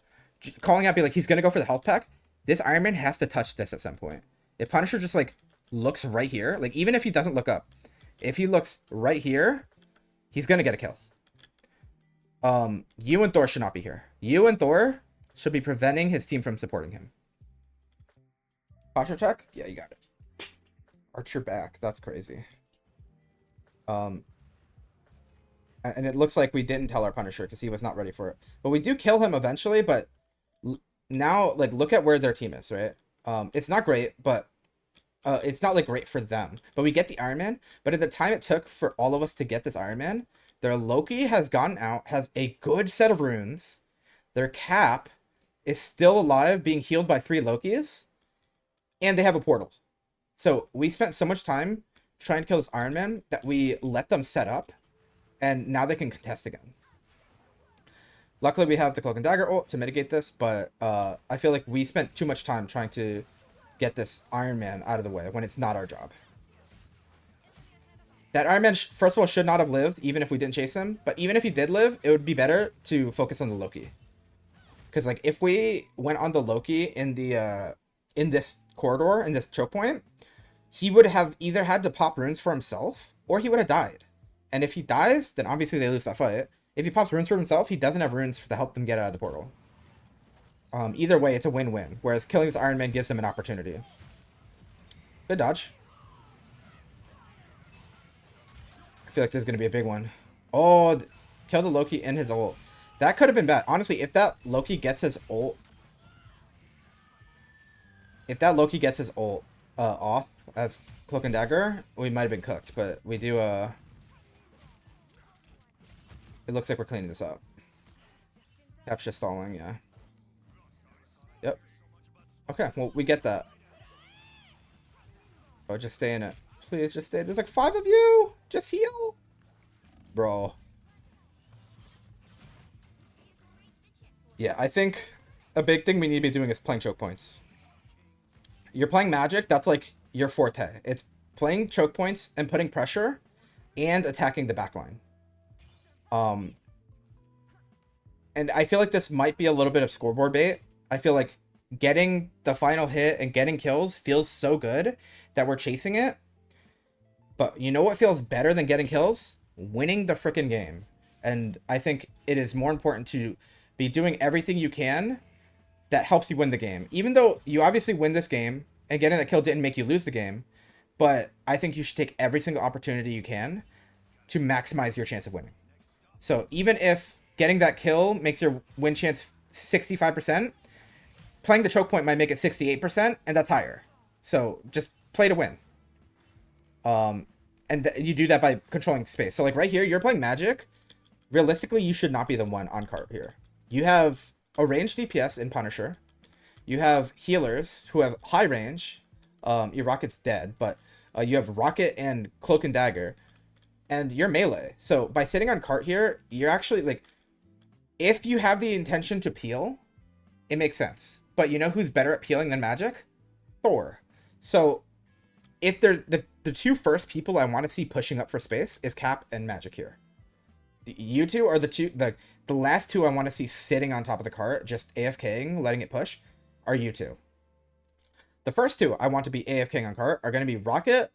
S1: calling out, be like, he's going to go for the health pack. This Iron Man has to touch this at some point. If Punisher just, like, looks right here, like, even if he doesn't look up, if he looks right here, he's going to get a kill. You and Thor should not be here. You and Thor should be preventing his team from supporting him. Posture check? Yeah, you got it. Archer back. That's crazy. And it looks like we didn't tell our Punisher because he was not ready for it. But we do kill him eventually, but now, like, look at where their team is, right? It's not great, but it's not, like, great for them. But we get the Iron Man. But at the time it took for all of us to get this Iron Man, their Loki has gotten out, has a good set of runes. Their Cap is still alive, being healed by 3 Lokis, and they have a portal. So we spent so much time trying to kill this Iron Man that we let them set up, and now they can contest again. Luckily, we have the Cloak and Dagger ult to mitigate this, but I feel like we spent too much time trying to get this Iron Man out of the way when it's not our job. That Iron Man, first of all, should not have lived, even if we didn't chase him. But even if he did live, it would be better to focus on the Loki. Because, like, if we went on the Loki in the in this corridor and this choke point, he would have either had to pop runes for himself or he would have died. And if he dies, then obviously they lose that fight. If he pops runes for himself, he doesn't have runes to help them get out of the portal. Either way, it's a win-win. Whereas killing this Iron Man gives him an opportunity. Good dodge. I feel like this is going to be a big one. Oh, kill the Loki in his ult. That could have been bad. Honestly, if that Loki gets his ult... If that Loki gets his ult off as Cloak and Dagger, we might have been cooked. But we do... It looks like we're cleaning this up. Cap's just stalling, yeah. Yep. Okay, well, we get that. Oh, just stay in it. Please, just stay. There's like 5 of you! Just heal! Bro. Yeah, I think a big thing we need to be doing is playing choke points. You're playing Magik, that's like your forte. It's playing choke points and putting pressure and attacking the backline. And I feel like this might be a little bit of scoreboard bait. I feel like getting the final hit and getting kills feels so good that we're chasing it. But you know what feels better than getting kills? Winning the frickin' game. And I think it is more important to be doing everything you can that helps you win the game. Even though you obviously win this game and getting that kill didn't make you lose the game, but I think you should take every single opportunity you can to maximize your chance of winning. So even if getting that kill makes your win chance 65%, playing the choke point might make it 68%, and that's higher. So just play to win. And you do that by controlling space. So like right here, you're playing Magik. Realistically, you should not be the one on cart here. You have a ranged DPS in Punisher. You have healers who have high range. Your Rocket's dead, but you have Rocket and Cloak and Dagger. And you're melee. So by sitting on cart here, you're actually like... If you have the intention to peel, it makes sense. But you know who's better at peeling than Magik? Thor. So if they're the two first people I want to see pushing up for space is Cap and Magik here. You two are the last two I want to see sitting on top of the cart, just AFKing, letting it push, are you two. The first two I want to be AFKing on cart are going to be Rocket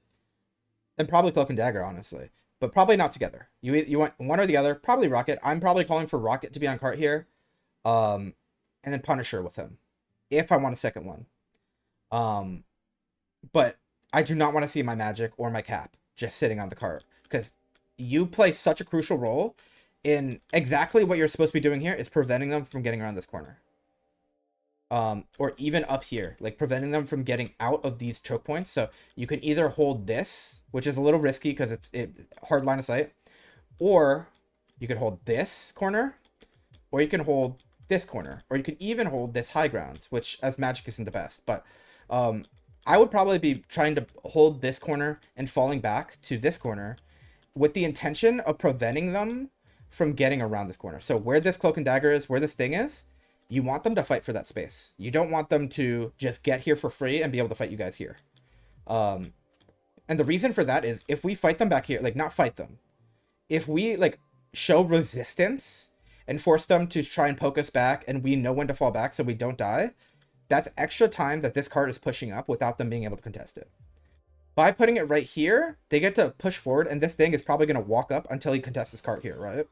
S1: and probably Cloak and Dagger, honestly. But probably not together. You want one or the other, probably Rocket. I'm probably calling for Rocket to be on cart here. And then Punisher with him, if I want a second one. But I do not want to see my Magik or my Cap just sitting on the cart, because you play such a crucial role in exactly what you're supposed to be doing here is preventing them from getting around this corner. Or even up here, like preventing them from getting out of these choke points. So you can either hold this, which is a little risky because it's hard line of sight, or you could hold this corner, or you can hold this corner, or you can even hold this high ground, which as Magik isn't the best. But I would probably be trying to hold this corner and falling back to this corner with the intention of preventing them from getting around this corner. So where this Cloak and Dagger is, where this thing is, you want them to fight for that space. You don't want them to just get here for free and be able to fight you guys here. And the reason for that is if we fight them back here, like not fight them, if we like show resistance and force them to try and poke us back and we know when to fall back so we don't die, that's extra time that this card is pushing up without them being able to contest it. By putting it right here, they get to push forward, and this thing is probably going to walk up until he contests his card here, right?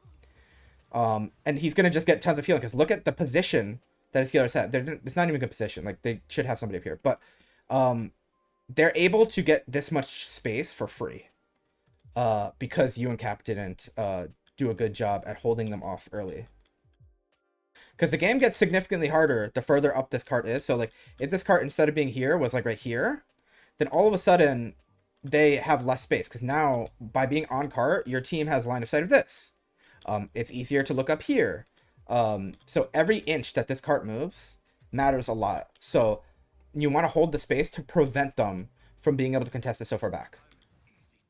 S1: And he's going to just get tons of healing, because look at the position that his healers have. It's not even a good position. Like, they should have somebody up here. But they're able to get this much space for free because you and Cap didn't do a good job at holding them off early. Because the game gets significantly harder the further up this cart is. So, like, if this cart, instead of being here, was, like, right here, then all of a sudden, they have less space. Because now, by being on cart, your team has line of sight of this. It's easier to look up here. So every inch that this cart moves matters a lot. So you want to hold the space to prevent them from being able to contest it so far back.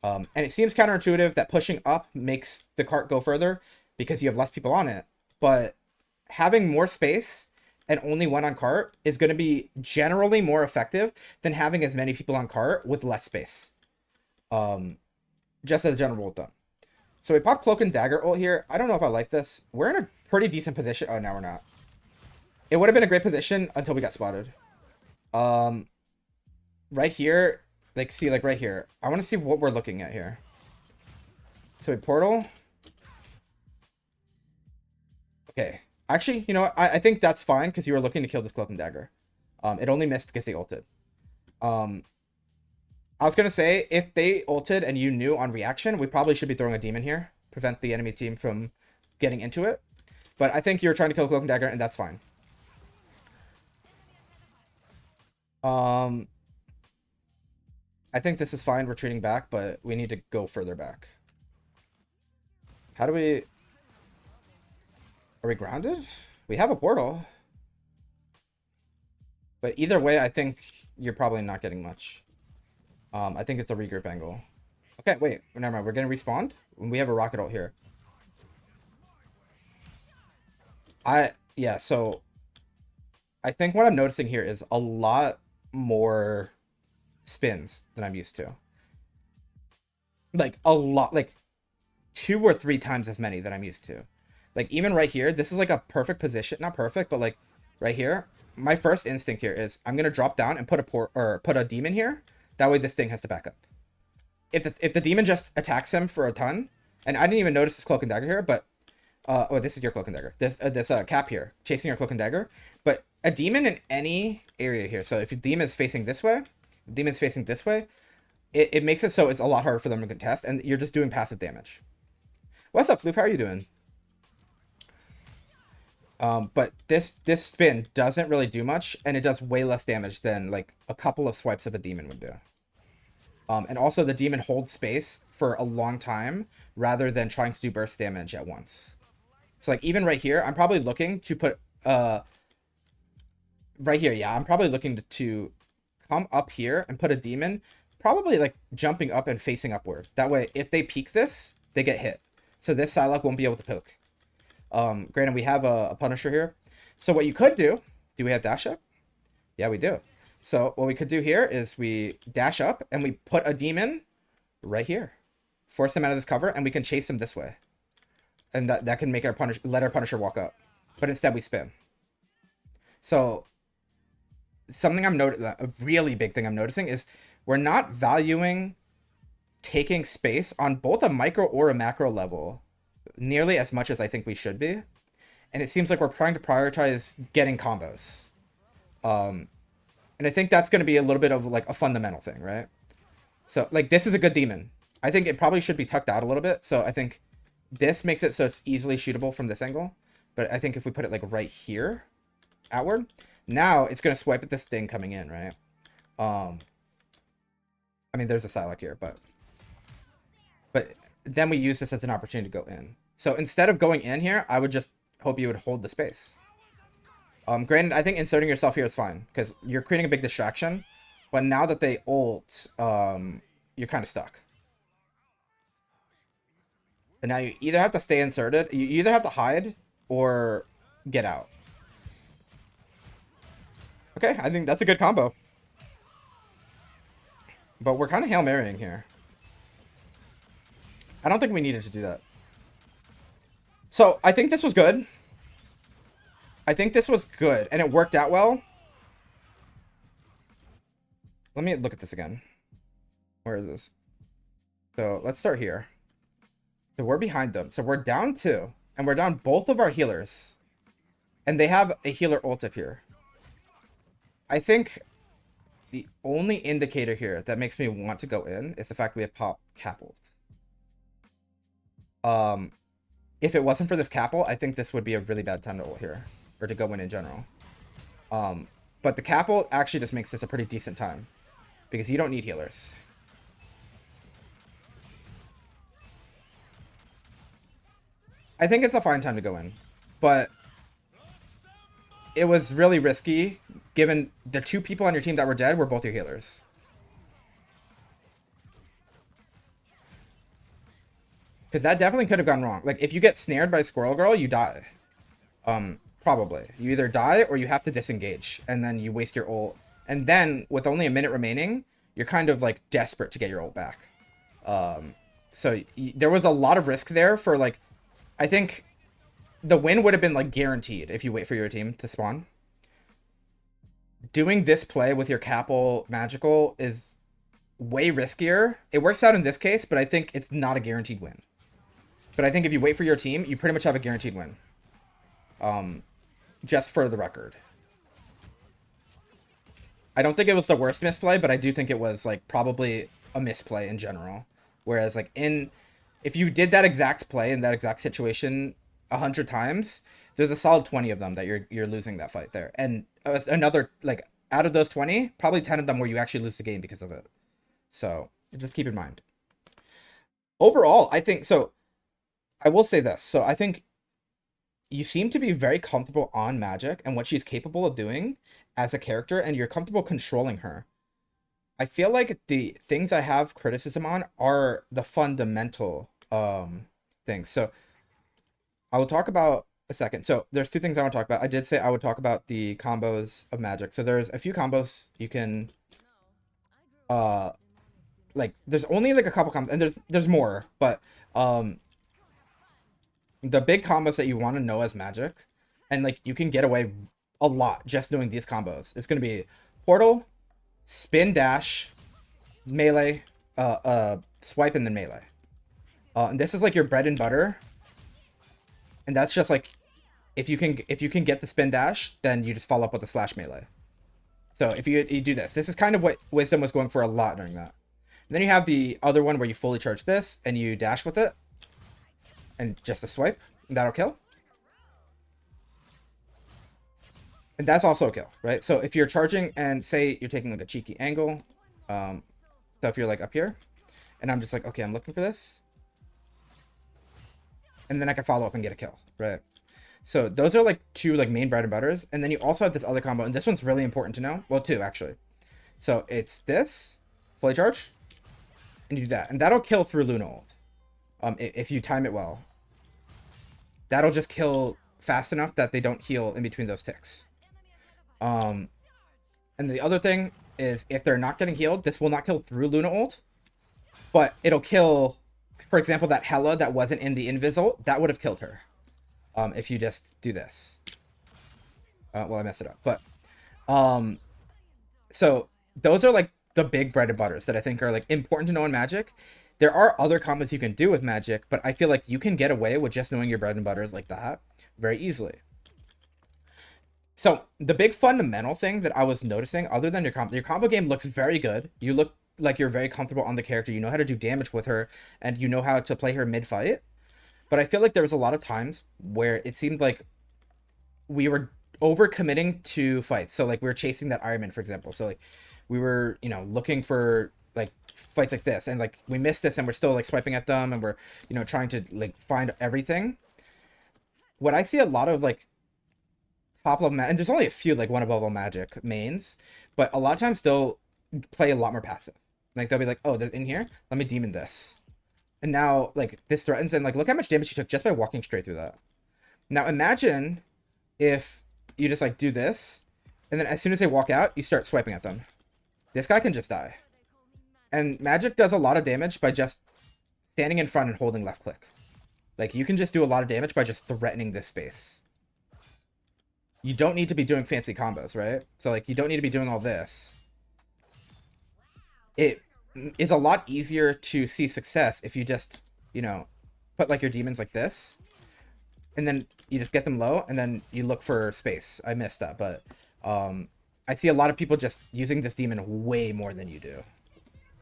S1: And it seems counterintuitive that pushing up makes the cart go further because you have less people on it. But having more space and only one on cart is going to be generally more effective than having as many people on cart with less space. Just as a general rule of thumb. So we pop Cloak and Dagger ult here. I don't know if I like this. We're in a pretty decent position. Oh, now we're not. It would have been a great position until we got spotted. right here, like, see, like, right here. I want to see what we're looking at here. So, a portal. Okay. Actually, you know what? I think that's fine because you were looking to kill this Cloak and Dagger. It only missed because they ulted. I was going to say, if they ulted and you knew on reaction, we probably should be throwing a demon here. Prevent the enemy team from getting into it. But I think you're trying to kill Cloak and Dagger, and that's fine. I think this is fine retreating back, but we need to go further back. How do we... Are we grounded? We have a portal. But either way, I think you're probably not getting much. I think it's a regroup angle. Okay, wait. Never mind. We're going to respawn. We have a rocket ult here. Yeah, so... I think what I'm noticing here is a lot more spins than I'm used to. Like, a lot. Like, 2 or 3 times as many that I'm used to. Like, even right here, this is like a perfect position. Not perfect, but like, right here. My first instinct here is I'm gonna drop down and put a demon here. That way this thing has to back up. If the demon just attacks him for a ton, and I didn't even notice this Cloak and Dagger here, but oh, this is your Cloak and Dagger. This cap here, chasing your Cloak and Dagger. But a demon in any area here. So if your demon is facing this way, if demon is facing this way, it makes it so it's a lot harder for them to contest, and you're just doing passive damage. What's up, Floop? How are you doing? But this spin doesn't really do much, and it does way less damage than like a couple of swipes of a demon would do. And also the demon holds space for a long time rather than trying to do burst damage at once. So like even right here, I'm probably looking to put right here, yeah, I'm probably looking to come up here and put a demon, probably like jumping up and facing upward. That way, if they peek this, they get hit. So this Psylocke won't be able to poke. Granted, we have a Punisher here. So what you could do we have dash up? Yeah, we do. So what we could do here is we dash up and we put a demon right here. Force him out of this cover, and we can chase him this way. And that can make our let our Punisher walk up. But instead we spin. So something a really big thing I'm noticing is we're not valuing taking space on both a micro or a macro level nearly as much as I think we should be. And it seems like we're trying to prioritize getting combos. And I think that's going to be a little bit of like a fundamental thing, right? So like this is a good demon. I think it probably should be tucked out a little bit. So I think this makes it so it's easily shootable from this angle. But I think if we put it like right here, outward, now it's going to swipe at this thing coming in, right? I mean, there's a Psylocke here, but then we use this as an opportunity to go in. So instead of going in here, I would just hope you would hold the space. Granted, I think inserting yourself here is fine because you're creating a big distraction. But now that they ult, you're kind of stuck. And now you either have to stay inserted, you either have to hide or get out. Okay, I think that's a good combo. But we're kind of Hail Marying here. I don't think we needed to do that. So I think this was good. I think this was good, and it worked out well. Let me look at this again. Where is this? So let's start here. So we're behind them. So we're down 2, and we're down both of our healers. And they have a healer ult up here. I think the only indicator here that makes me want to go in is the fact we have pop cap ult. If it wasn't for this cap ult, I think this would be a really bad time to ult here. Or to go in general. But the cap ult actually just makes this a pretty decent time. Because you don't need healers. I think it's a fine time to go in. But it was really risky, given the 2 people on your team that were dead were both your healers. Because that definitely could have gone wrong. Like, if you get snared by Squirrel Girl, you die. Probably. You either die or you have to disengage. And then you waste your ult. And then, with only a minute remaining, you're kind of, like, desperate to get your ult back. So, there was a lot of risk there for, like... I think the win would have been, like, guaranteed if you wait for your team to spawn. doing this play with your Capel Magical is way riskier. It works out in this case, but I think it's not a guaranteed win. But I think if you wait for your team, you pretty much have a guaranteed win. Just for the record. I don't think it was the worst misplay, but I do think it was like probably a misplay in general. Whereas like if you did that exact play in that exact situation 100 times, there's a solid 20 of them that you're losing that fight there. And another, like, out of those 20, probably 10 of them where you actually lose the game because of it. So just keep in mind. Overall, I think so. I will say this. So I think you seem to be very comfortable on Magik and what she's capable of doing as a character, and you're comfortable controlling her. I feel like the things I have criticism on are the fundamental things. So I will talk about a second. So there's two things I want to talk about. I did say I would talk about the combos of Magik. So there's a few combos you can like there's only like a couple combos, and there's more, but the big combos that you want to know as Magik, and like you can get away a lot just doing these combos. It's going to be portal, spin dash, melee, swipe, and then melee. And this is like your bread and butter. And that's just like if you can get the spin dash, then you just follow up with the slash melee. So if you do this is kind of what Wisdom was going for a lot during that. And then you have the other one where you fully charge this and you dash with it. And just a swipe. And that'll kill. And that's also a kill, right? So if you're charging and say you're taking like a cheeky angle, so if you're like up here, and I'm just like, okay, I'm looking for this. And then I can follow up and get a kill, right? So those are like two like main bread and butters. And then you also have this other combo, and this one's really important to know. Well, two actually. So it's this, fully charge, and you do that. And that'll kill through Luna ult. If you time it well. That'll just kill fast enough that they don't heal in between those ticks. And the other thing is if they're not getting healed, this will not kill through Luna ult, but it'll kill, for example, that Hela that wasn't in the Invis ult, that would have killed her. If you just do this. Well, I messed it up, but so those are like the big bread and butters that I think are like important to know in Magik. There are other combos you can do with Magik, but I feel like you can get away with just knowing your bread and butters like that very easily. So the big fundamental thing that I was noticing, other than your combo game looks very good. You look like you're very comfortable on the character. You know how to do damage with her, and you know how to play her mid-fight. But I feel like there was a lot of times where it seemed like we were overcommitting to fights. So like we were chasing that Ironman, for example. So like we were, you know, looking for like fights like this, and like we missed this, and we're still like swiping at them, and we're, you know, trying to like find everything. What I see a lot of like top level, and there's only a few like one above level Magik mains, but a lot of times they'll play a lot more passive. Like they'll be like, oh, they're in here, let me demon this, and now like this threatens, and like look how much damage she took just by walking straight through that. Now imagine if you just like do this, and then as soon as they walk out, you start swiping at them. This guy can just die. And Magik does a lot of damage by just standing in front and holding left click. Like you can just do a lot of damage by just threatening this space. You don't need to be doing fancy combos, right? So like you don't need to be doing all this. It is a lot easier to see success if you just, you know, put like your demons like this, and then you just get them low, and then you look for space. I missed that, but I see a lot of people just using this demon way more than you do.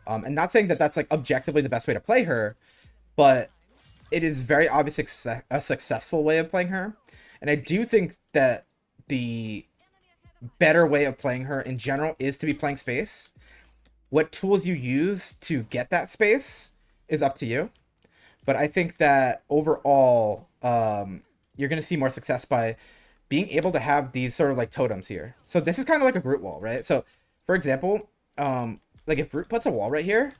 S1: And not saying that that's like objectively the best way to play her, but it is very obviously a successful way of playing her. And I do think that the better way of playing her in general is to be playing space. What tools you use to get that space is up to you. But I think that overall, you're going to see more success by being able to have these sort of like totems here. So this is kind of like a Groot wall, right? So for example, like if Groot puts a wall right here,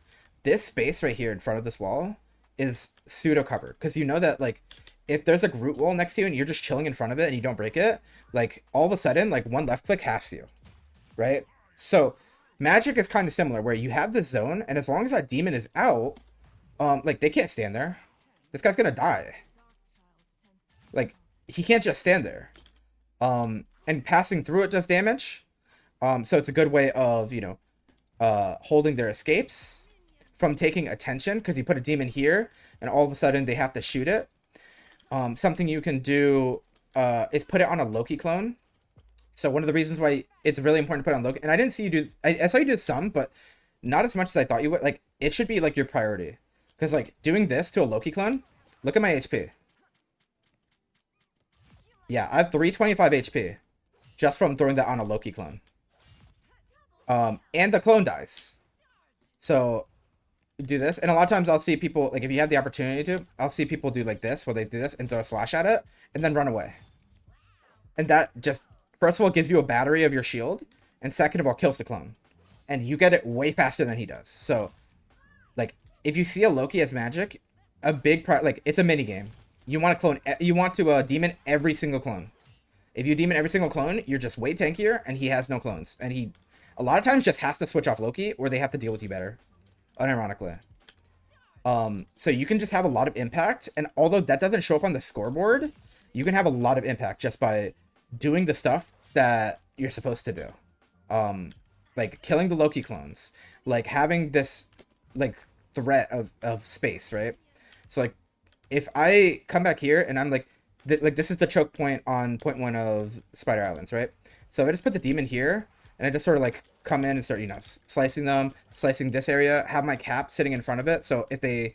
S1: this space right here in front of this wall is pseudo covered, because you know that like if there's a Groot wall next to you and you're just chilling in front of it and you don't break it, like all of a sudden like one left click halves you, right? So Magik is kind of similar, where you have this zone, and as long as that demon is out, like they can't stand there. This guy's gonna die. Like he can't just stand there. And passing through it does damage. So it's a good way of, holding their escapes from taking attention, because you put a demon here and all of a sudden they have to shoot it. Something you can do is put it on a Loki clone. So one of the reasons why it's really important to put on Loki, and I didn't see you do, I saw you do some, but not as much as I thought you would. Like, it should be like your priority, because like doing this to a Loki clone, look at my HP. Yeah, I have 325 HP just from throwing that on a Loki clone. And the clone dies. So do this, and a lot of times I'll see people, like, if you have the opportunity to, I'll see people do like this, where they do this and throw a slash at it and then run away. And that just, first of all, gives you a battery of your shield, and second of all, kills the clone. And you get it way faster than he does. So, like, if you see a Loki as Magik, a big like, it's a mini game. You want to clone, you want to demon every single clone. If you demon every single clone, you're just way tankier, and he has no clones. And he, a lot of times, just has to switch off Loki, or they have to deal with you better. Unironically. So you can just have a lot of impact, and although that doesn't show up on the scoreboard, you can have a lot of impact just by doing the stuff that you're supposed to do. Like killing the Loki clones, like having this like threat of space, right? So like if I come back here and I'm like this is the choke point on point 1 of Spider Islands, right? So if I just put the demon here and I just sort of like come in and start, slicing them, slicing this area, have my cap sitting in front of it. So if they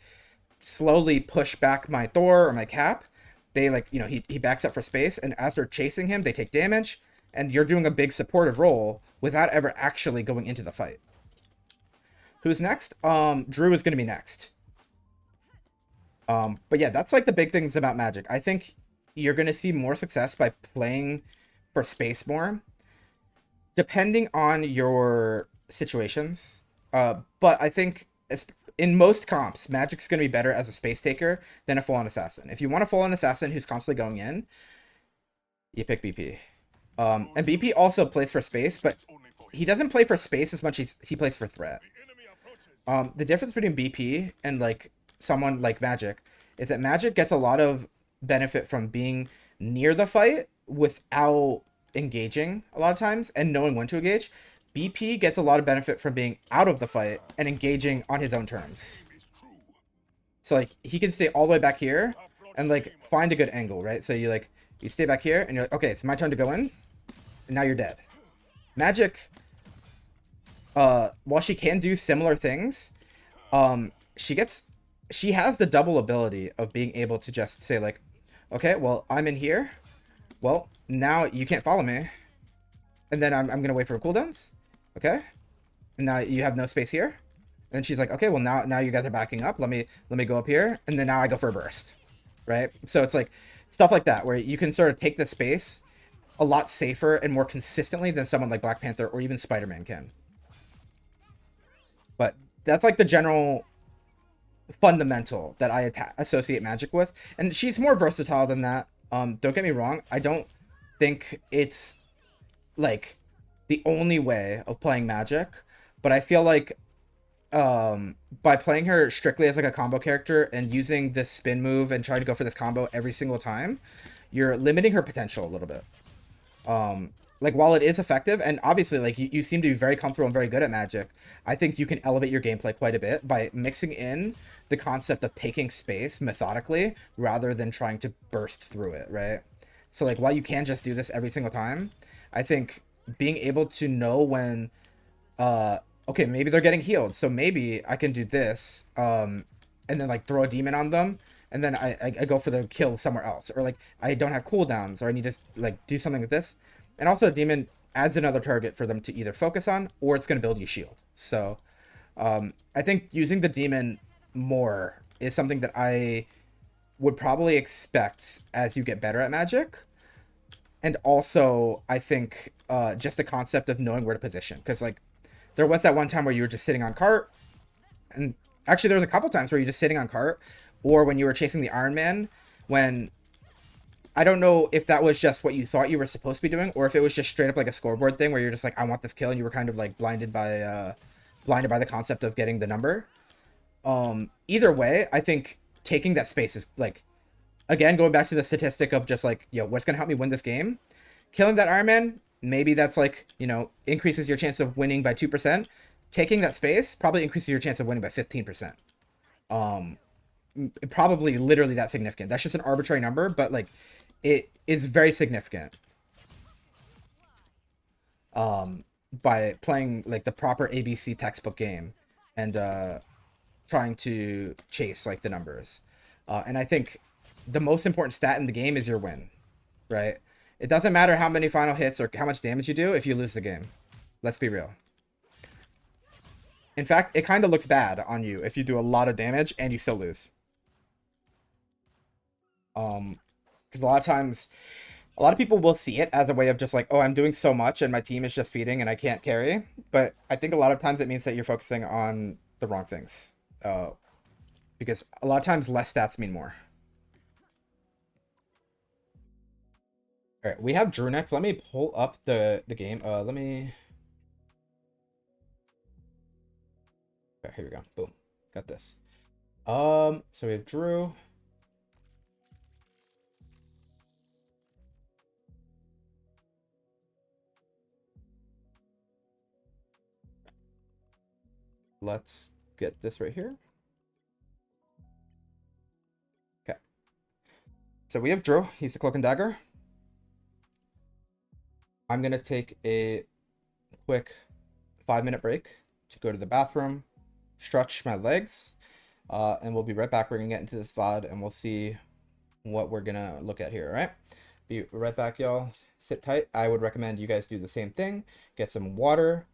S1: slowly push back my Thor or my cap, they like, he backs up for space, and as they're chasing him, they take damage, and you're doing a big supportive role without ever actually going into the fight. Who's next? Drew is going to be next. But yeah, that's like the big things about Magik. I think you're going to see more success by playing for space more, depending on your situations. But I think in most comps, Magik's going to be better as a space taker than a full-on assassin. If you want a full-on assassin who's constantly going in, you pick BP. And BP also plays for space, but he doesn't play for space as much as he plays for threat. The difference between BP and like someone like Magik is that Magik gets a lot of benefit from being near the fight without engaging a lot of times and knowing when to engage. BP gets a lot of benefit from being out of the fight and engaging on his own terms. So like he can stay all the way back here and like find a good angle, right? So you stay back here and you're like, okay, it's my turn to go in, and now you're dead. Magik, while she can do similar things, she has the double ability of being able to just say like, okay, well, I'm in here. Well, now you can't follow me. And then I'm going to wait for cooldowns. Okay. And now you have no space here. And she's like, okay, well, now you guys are backing up. Let me go up here. And then now I go for a burst. Right. So it's like stuff like that, where you can sort of take the space a lot safer and more consistently than someone like Black Panther or even Spider-Man can. But that's like the general fundamental that I associate Magik with. And she's more versatile than that. Don't get me wrong. I don't think it's like the only way of playing Magik, but I feel like by playing her strictly as like a combo character and using this spin move and trying to go for this combo every single time, you're limiting her potential a little bit. Like while it is effective, and obviously like you seem to be very comfortable and very good at Magik, I think you can elevate your gameplay quite a bit by mixing in the concept of taking space methodically rather than trying to burst through it, right? So like while you can just do this every single time, I think being able to know when okay, maybe they're getting healed, so maybe I can do this and then like throw a demon on them, and then I go for the kill somewhere else, or like I don't have cooldowns, or I need to like do something with this. And also the demon adds another target for them to either focus on, or it's going to build you shield. So I think using the demon more is something that I would probably expect as you get better at Magik. And also, I think just the concept of knowing where to position. Because, like, there was that one time where you were just sitting on cart. And actually, there was a couple times where you're just sitting on cart. Or when you were chasing the Iron Man. When, I don't know if that was just what you thought you were supposed to be doing. Or if it was just straight up like a scoreboard thing where you're just like, I want this kill. And you were kind of, like, blinded by the concept of getting the number. Either way, I think taking that space is, like, again, going back to the statistic of just like, yo, what's going to help me win this game? Killing that Iron Man maybe that's like, you know, increases your chance of winning by 2%. Taking that space probably increases your chance of winning by 15%. Um, Probably literally that significant. That's just an arbitrary number, but like it is very significant. By playing like the proper ABC textbook game and trying to chase like the numbers. And I think the most important stat in the game is your win, right? It doesn't matter how many final hits or how much damage you do if you lose the game. Let's be real. In fact, it kind of looks bad on you if you do a lot of damage and you still lose. Because a lot of times, a lot of people will see it as a way of just like, oh, I'm doing so much and my team is just feeding and I can't carry. But I think a lot of times it means that you're focusing on the wrong things. Because a lot of times less stats mean more. All right, we have Drew next. Let me pull up the game. Let me. Okay, here we go. Boom, got this. So we have Drew. Let's get this right here. Okay. So we have Drew. He's the Cloak and Dagger. I'm gonna take a quick 5-minute break to go to the bathroom, stretch my legs, and we'll be right back. We're gonna get into this VOD and we'll see what we're gonna look at here, all right? Be right back, y'all. Sit tight. I would recommend you guys do the same thing. Get some water,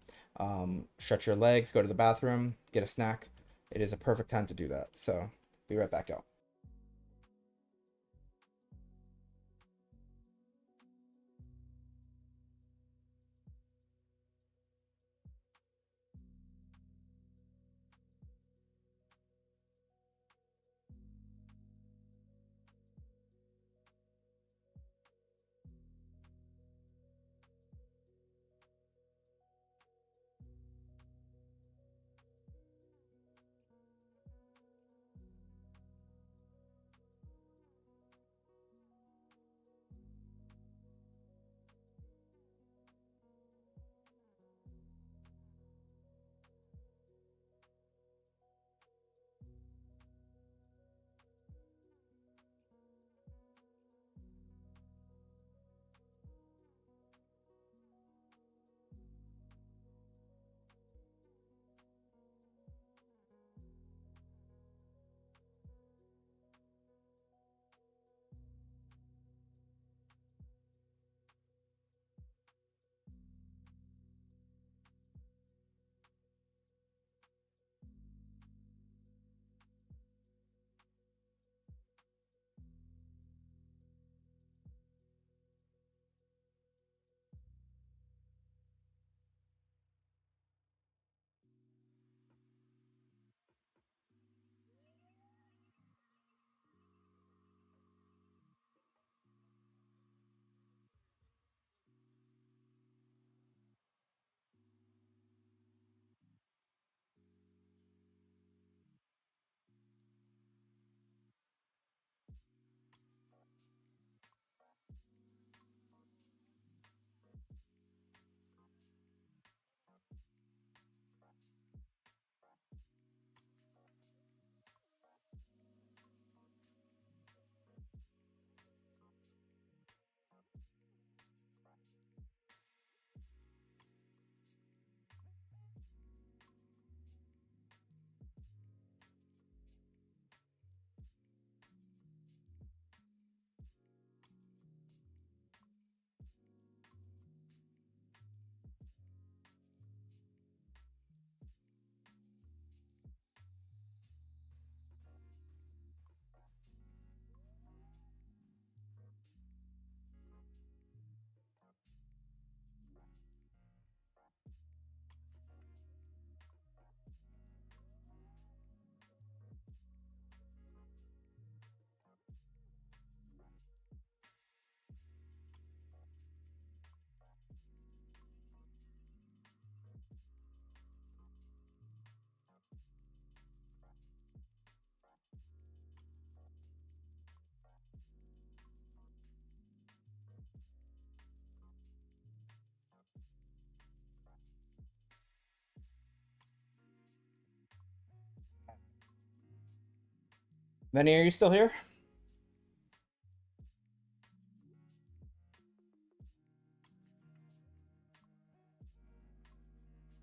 S1: stretch your legs, go to the bathroom, get a snack. It is a perfect time to do that. So be right back, y'all. Venny, are you still here?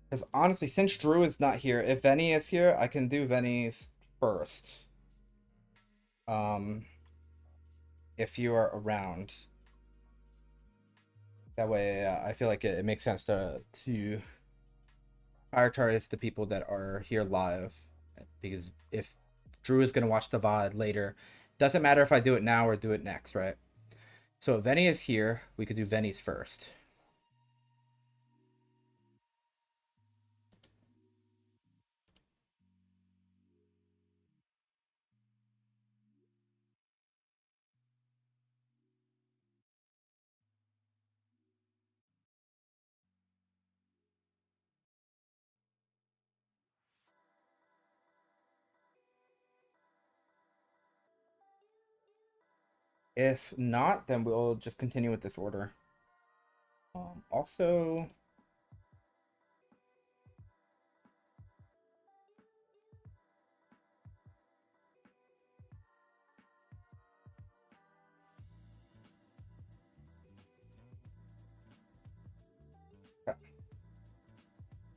S1: Because honestly, since Drew is not here, if Venny is here, I can do Venny's first. Um, if you are around, that way I feel like it makes sense to prioritize the people that are here live, because if Drew is gonna watch the VOD later, doesn't matter if I do it now or do it next, right? So if Venny is here, we could do Venny's first. If not, then we'll just continue with this order. Also,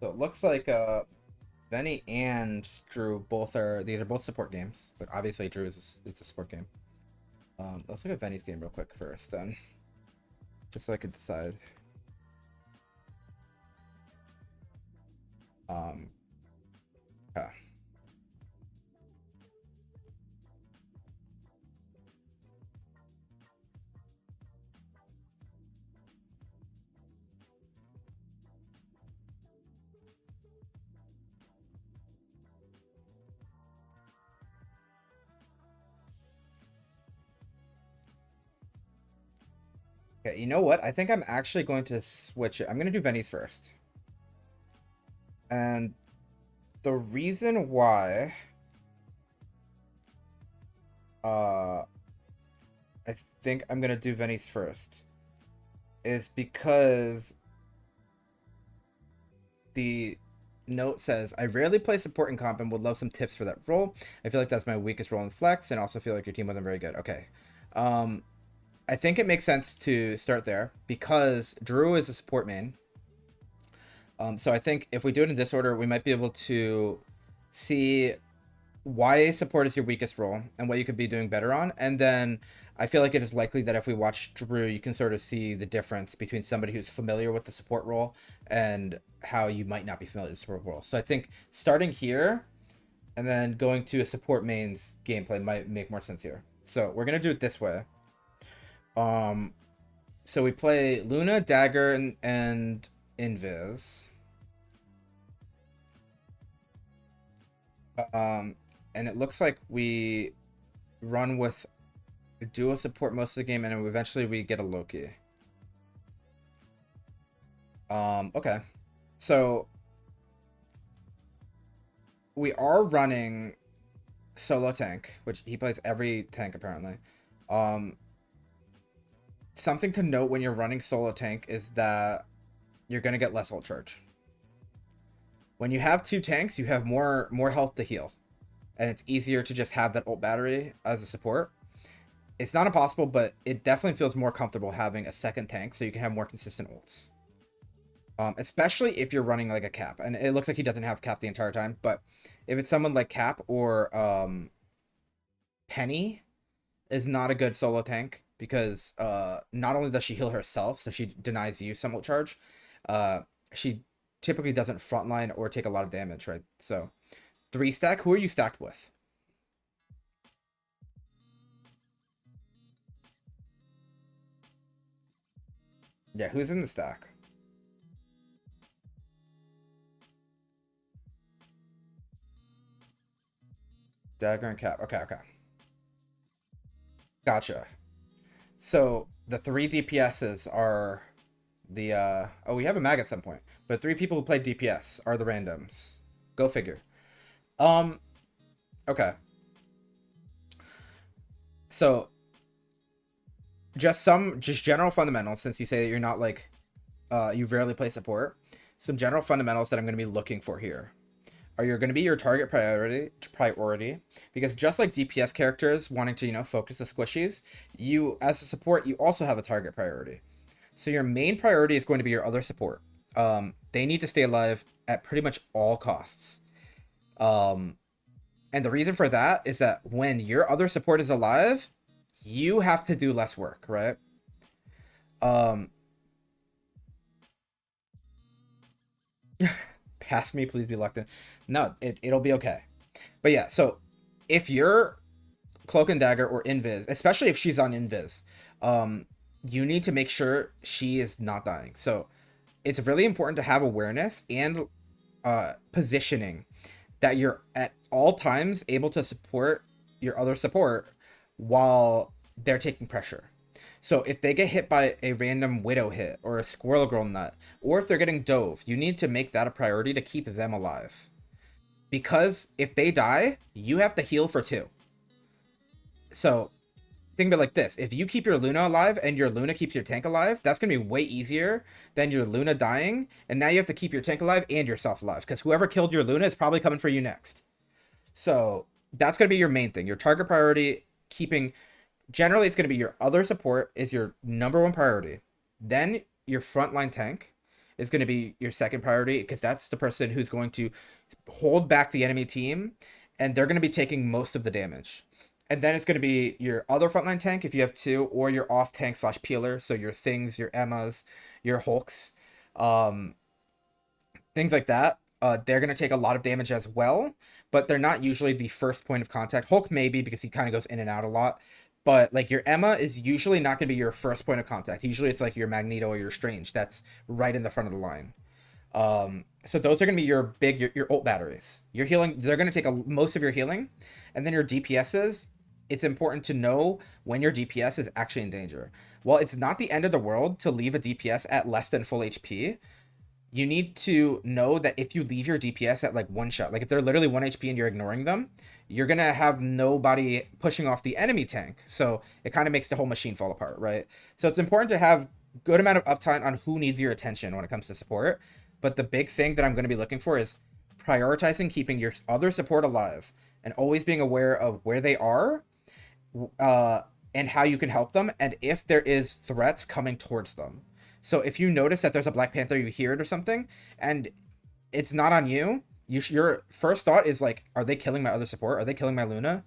S1: so it looks like Venny and Drew both are, these are both support games, but obviously Drew is it's a support game. Let's look at Venny's game real quick first, then, just so I could decide. Um, yeah. Okay, you know what? I think I'm actually going to switch it. I'm going to do Venny's first. And the reason why uh I think I'm going to do Venny's first is because the note says, I rarely play support in comp and would love some tips for that role. I feel like that's my weakest role in flex, and also feel like your team wasn't very good. Okay. Um, I think it makes sense to start there because Drew is a support main. So I think if we do it in this order, we might be able to see why support is your weakest role and what you could be doing better on. And then I feel like it is likely that if we watch Drew, you can sort of see the difference between somebody who's familiar with the support role and how you might not be familiar with the support role. So I think starting here and then going to a support main's gameplay might make more sense here. So we're gonna do it this way. Um, so we play Luna, Dagger, and Invis. Um, and it looks like we run with duo support most of the game, and then eventually we get a Loki. Okay. So we are running solo tank, which he plays every tank apparently. Um, Something to note when you're running solo tank is that you're gonna get less ult charge. When you have two tanks, you have more health to heal, and it's easier to just have that ult battery as a support. It's not impossible, but it definitely feels more comfortable having a second tank so you can have more consistent ults. Especially if you're running like a Cap, and it looks like he doesn't have Cap the entire time. But if it's someone like Cap or Penny, is not a good solo tank because not only does she heal herself, so she denies you some ult charge, she typically doesn't frontline or take a lot of damage, right? So 3 stack. Who are you stacked with? Yeah, who's in the stack? Dagger and Cap. Okay, okay, gotcha. So the three DPSs are the oh, we have a mag at some point, but 3 people who play DPS are the randoms. Go figure. Um, okay. So just general fundamentals, since you say that you're not like you rarely play support. Some general fundamentals that I'm going to be looking for here. are going to be your target priority because just like DPS characters wanting to, focus the squishies, you as a support, you also have a target priority. So your main priority is going to be your other support. They need to stay alive at pretty much all costs. Um, and the reason for that is that when your other support is alive, you have to do less work, right? Um, Pass me, please be Lectin. No, it'll be okay. But yeah, so if you're Cloak and Dagger or Invis, especially if she's on Invis, um, you need to make sure she is not dying. So it's really important to have awareness and positioning that you're at all times able to support your other support while they're taking pressure. So if they get hit by a random widow hit or a squirrel girl nut, or if they're getting dove, you need to make that a priority to keep them alive. Because if they die, you have to heal for two. So think of it like this: if you keep your Luna alive and your Luna keeps your tank alive, that's gonna be way easier than your Luna dying, and now you have to keep your tank alive and yourself alive, because whoever killed your Luna is probably coming for you next. So that's gonna be your main thing. Your target priority, keeping generally it's gonna be your other support is your number one priority. Then your frontline tank is going to be your second priority because that's the person who's going to hold back the enemy team and they're going to be taking most of the damage. And then it's going to be your other frontline tank if you have two, or your off tank slash peeler. So your things, your Emmas, your Hulks, um, things like that. They're going to take a lot of damage as well, but they're not usually the first point of contact. Hulk maybe because he kind of goes in and out a lot. But like your Emma is usually not going to be your first point of contact. Usually it's like your Magneto or your Strange that's right in the front of the line. So those are going to be your ult batteries. Your healing, they're going to take most of your healing, and then your DPSs. It's important to know when your DPS is actually in danger. While it's not the end of the world to leave a DPS at less than full HP, you need to know that if you leave your DPS at like one shot, like if they're literally 1 HP and you're ignoring them, you're going to have nobody pushing off the enemy tank. So it kind of makes the whole machine fall apart, right? So it's important to have good amount of uptime on who needs your attention when it comes to support. But the big thing that I'm going to be looking for is prioritizing keeping your other support alive and always being aware of where they are, uh, and how you can help them, and if there is threats coming towards them. So if you notice that there's a Black Panther, you hear it or something, and it's not on you, your first thought is like, are they killing my other support? Are they killing my Luna?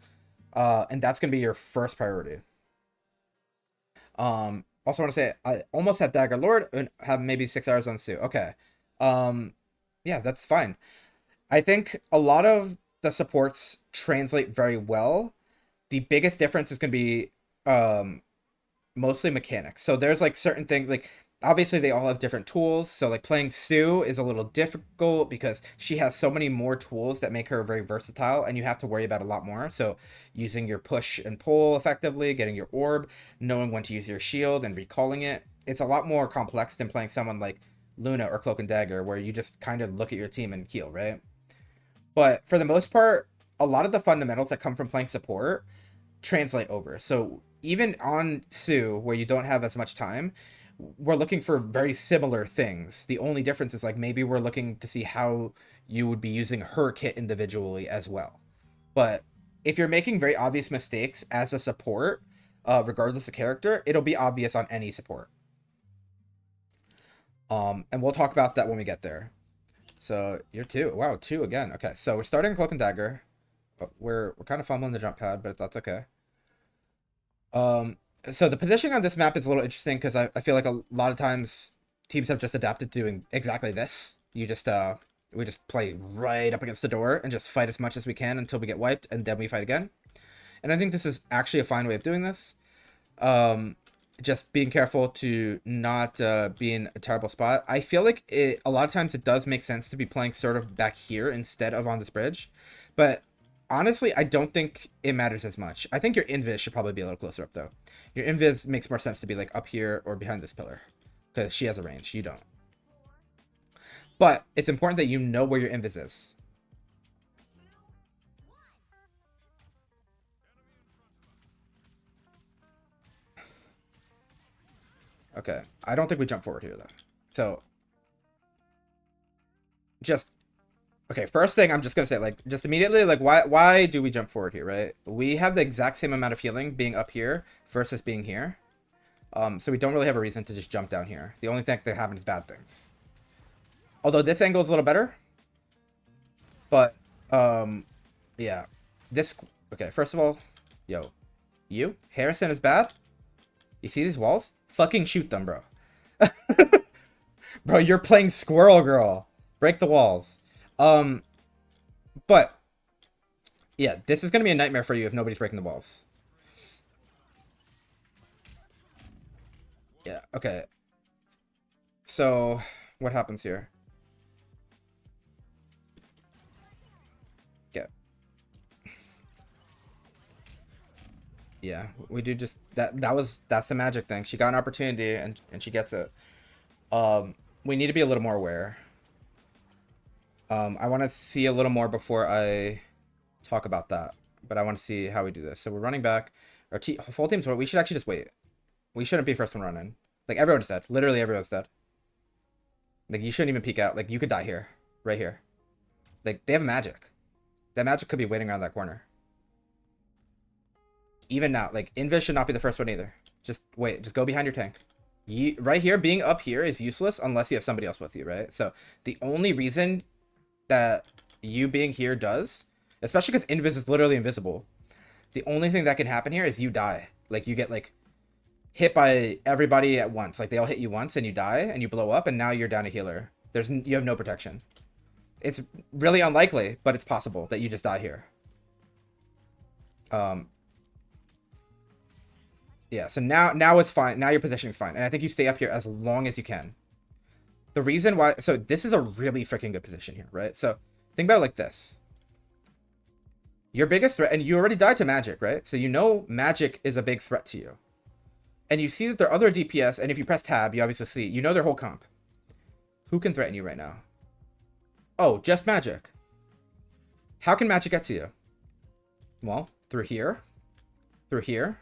S1: And that's gonna be your first priority. Also want to say I almost have Dagger Lord and have maybe 6 hours on Sue. Okay. Um, yeah, that's fine. I think a lot of the supports translate very well. The biggest difference is gonna be um mostly mechanics. So there's like certain things like obviously they all have different tools. So like playing Sue is a little difficult because she has so many more tools that make her very versatile and you have to worry about a lot more. So using your push and pull effectively, getting your orb, knowing when to use your shield and recalling it. It's a lot more complex than playing someone like Luna or Cloak and Dagger where you just kind of look at your team and heal, right? But for the most part, a lot of the fundamentals that come from playing support translate over. So even on Sue, where you don't have as much time, we're looking for very similar things. The only difference is like maybe we're looking to see how you would be using her kit individually as well. But if you're making very obvious mistakes as a support, regardless of character, it'll be obvious on any support. And we'll talk about that when we get there. So you're two. Wow, two again. Okay, so we're starting Cloak and Dagger. But we're kind of fumbling the jump pad, but that's okay. Um, so the positioning on this map is a little interesting because I feel like a lot of times teams have just adapted to doing exactly this. We just play right up against the door and just fight as much as we can until we get wiped, and then we fight again. And I think this is actually a fine way of doing this. Um, just being careful to not be in a terrible spot. I feel like a lot of times it does make sense to be playing sort of back here instead of on this bridge, but honestly, I don't think it matters as much. I think your Invis should probably be a little closer up though. Your Invis makes more sense to be like up here or behind this pillar because she has a range. You don't. But it's important that you know where your Invis is. Okay. I don't think we jump forward here though. So just Okay, first thing I'm just gonna say, like, just immediately, like, why do we jump forward here, right? We have the exact same amount of healing being up here versus being here. So we don't really have a reason to just jump down here. The only thing that happens is bad things. Although this angle is a little better. But, yeah. This, okay, first of all, yo. You? Harrison is bad? You see these walls? Fucking shoot them, bro. Bro, you're playing Squirrel Girl. Break the walls. But yeah, this is gonna be a nightmare for you if nobody's breaking the walls. Yeah, okay. So what happens here? Yeah. Yeah, we do just that's the magic thing. She got an opportunity and she gets it. We need to be a little more aware. I want to see a little more before I talk about that, but I want to see how we do this. So we're running back. Our full team's, we should actually just wait. We shouldn't be first one running. Like, everyone's dead. Literally everyone's dead. Like, you shouldn't even peek out. Like, you could die here. Right here. Like, they have magic. That magic could be waiting around that corner. Even now. Like, Invis should not be the first one either. Just wait. Just go behind your tank. Right here, being up here is useless unless you have somebody else with you, right? So, the only reason that you being here does, especially because Invis is literally invisible, the only thing that can happen here is you die. Like, you get, like, hit by everybody at once. Like, they all hit you once and you die and you blow up and now you're down a healer. You have no protection. It's really unlikely, but it's possible that you just die here. Yeah, so now it's fine. Now your positioning's fine. And I think you stay up here as long as you can. The reason why, so this is a really freaking good position here, right? So think about it like this. Your biggest threat, and you already died to Magik, right? So you know Magik is a big threat to you. And you see that there are other DPS, and if you press tab, you obviously see, you know their whole comp. Who can threaten you right now? Oh, just Magik. How can Magik get to you? Well, through here. Through here.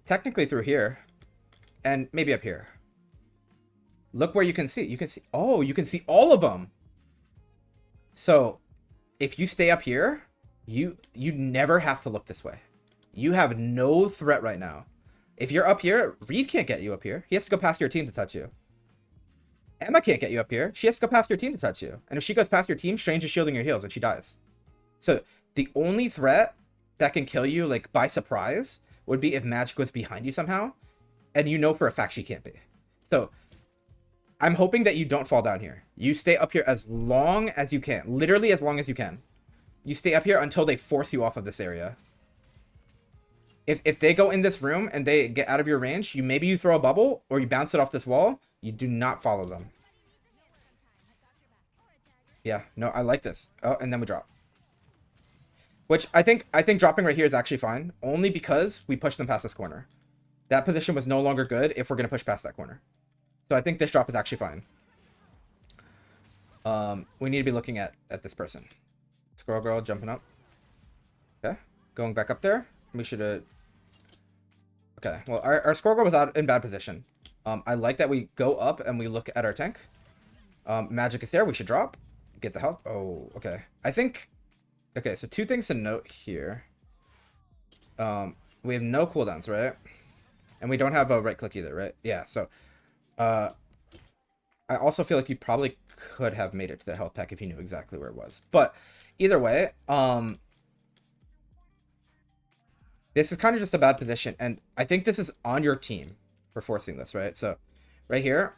S1: Technically through here. And maybe up here. Look where you can see. You can see, oh, you can see all of them. So, if you stay up here, you never have to look this way. You have no threat right now. If you're up here, Reed can't get you up here. He has to go past your team to touch you. Emma can't get you up here. She has to go past your team to touch you. And if she goes past your team, Strange is shielding your heals and she dies. So the only threat that can kill you, like, by surprise would be if Magik was behind you somehow. And you know for a fact she can't be. So I'm hoping that you don't fall down here. You stay up here as long as you can. Literally as long as you can. You stay up here until they force you off of this area. If they go in this room and they get out of your range, maybe you throw a bubble or you bounce it off this wall. You do not follow them. Yeah, no, I like this. Oh, and then we drop. Which I think dropping right here is actually fine. Only because we pushed them past this corner. That position was no longer good if we're going to push past that corner. So I think this drop is actually fine. We need to be looking at this person. Squirrel Girl jumping up. Okay, going back up there. We should have... Okay, well, our Squirrel Girl was out in bad position. I like that we go up and we look at our tank. Magik is there. We should drop. Get the help. Oh, okay. I think... Okay, so two things to note here. We have no cooldowns, right? And we don't have a right click either, right? Yeah, so... I also feel like you probably could have made it to the health pack if you knew exactly where it was. But either way, this is kind of just a bad position. And I think this is on your team for forcing this, right? So right here,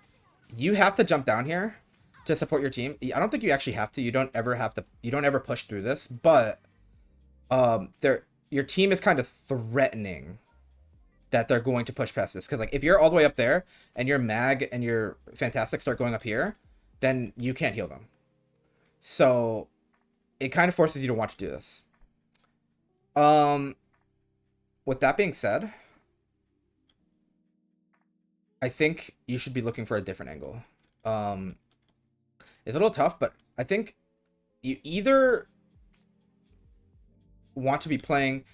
S1: you have to jump down here to support your team. I don't think you actually have to. You don't ever push through this. But your team is kind of threatening that they're going to push past this. Because, like, if you're all the way up there and your Mag and your Fantastic start going up here, then you can't heal them. So it kind of forces you to want to do this. With that being said, I think you should be looking for a different angle. It's a little tough, but I think you either want to be playing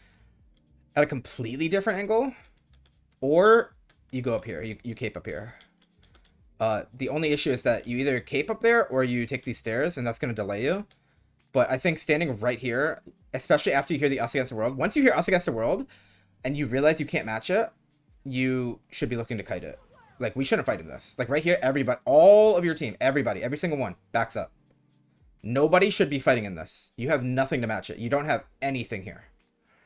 S1: at a completely different angle, or you go up here, you cape up here. The only issue is that you either cape up there or you take these stairs, and that's going to delay you. But I think standing right here, especially after you hear the Us Against the World, once you hear Us Against the World and you realize you can't match it, you should be looking to kite it. Like, we shouldn't fight in this. Like, right here, everybody, all of your team, everybody, every single one, backs up. Nobody should be fighting in this. You have nothing to match it. You don't have anything here.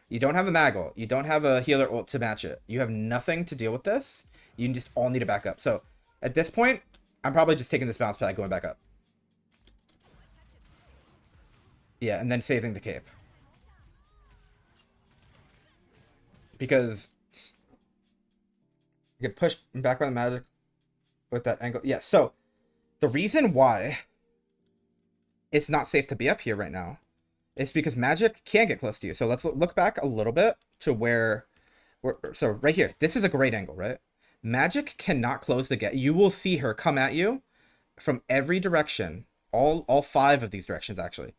S1: You don't have a mag ult. You don't have a healer ult to match it. You have nothing to deal with this. You just all need to back up. So, at this point, I'm probably just taking this bounce pad going back up. Yeah, and then saving the cape. Because you get pushed back by the Magik with that angle. Yeah, so the reason why it's not safe to be up here right now is because Magik can get close to you. So let's look back a little bit to where so right here, this is a great angle, right? Magik cannot close the gap. You will see her come at you from every direction, all 5 of these directions actually.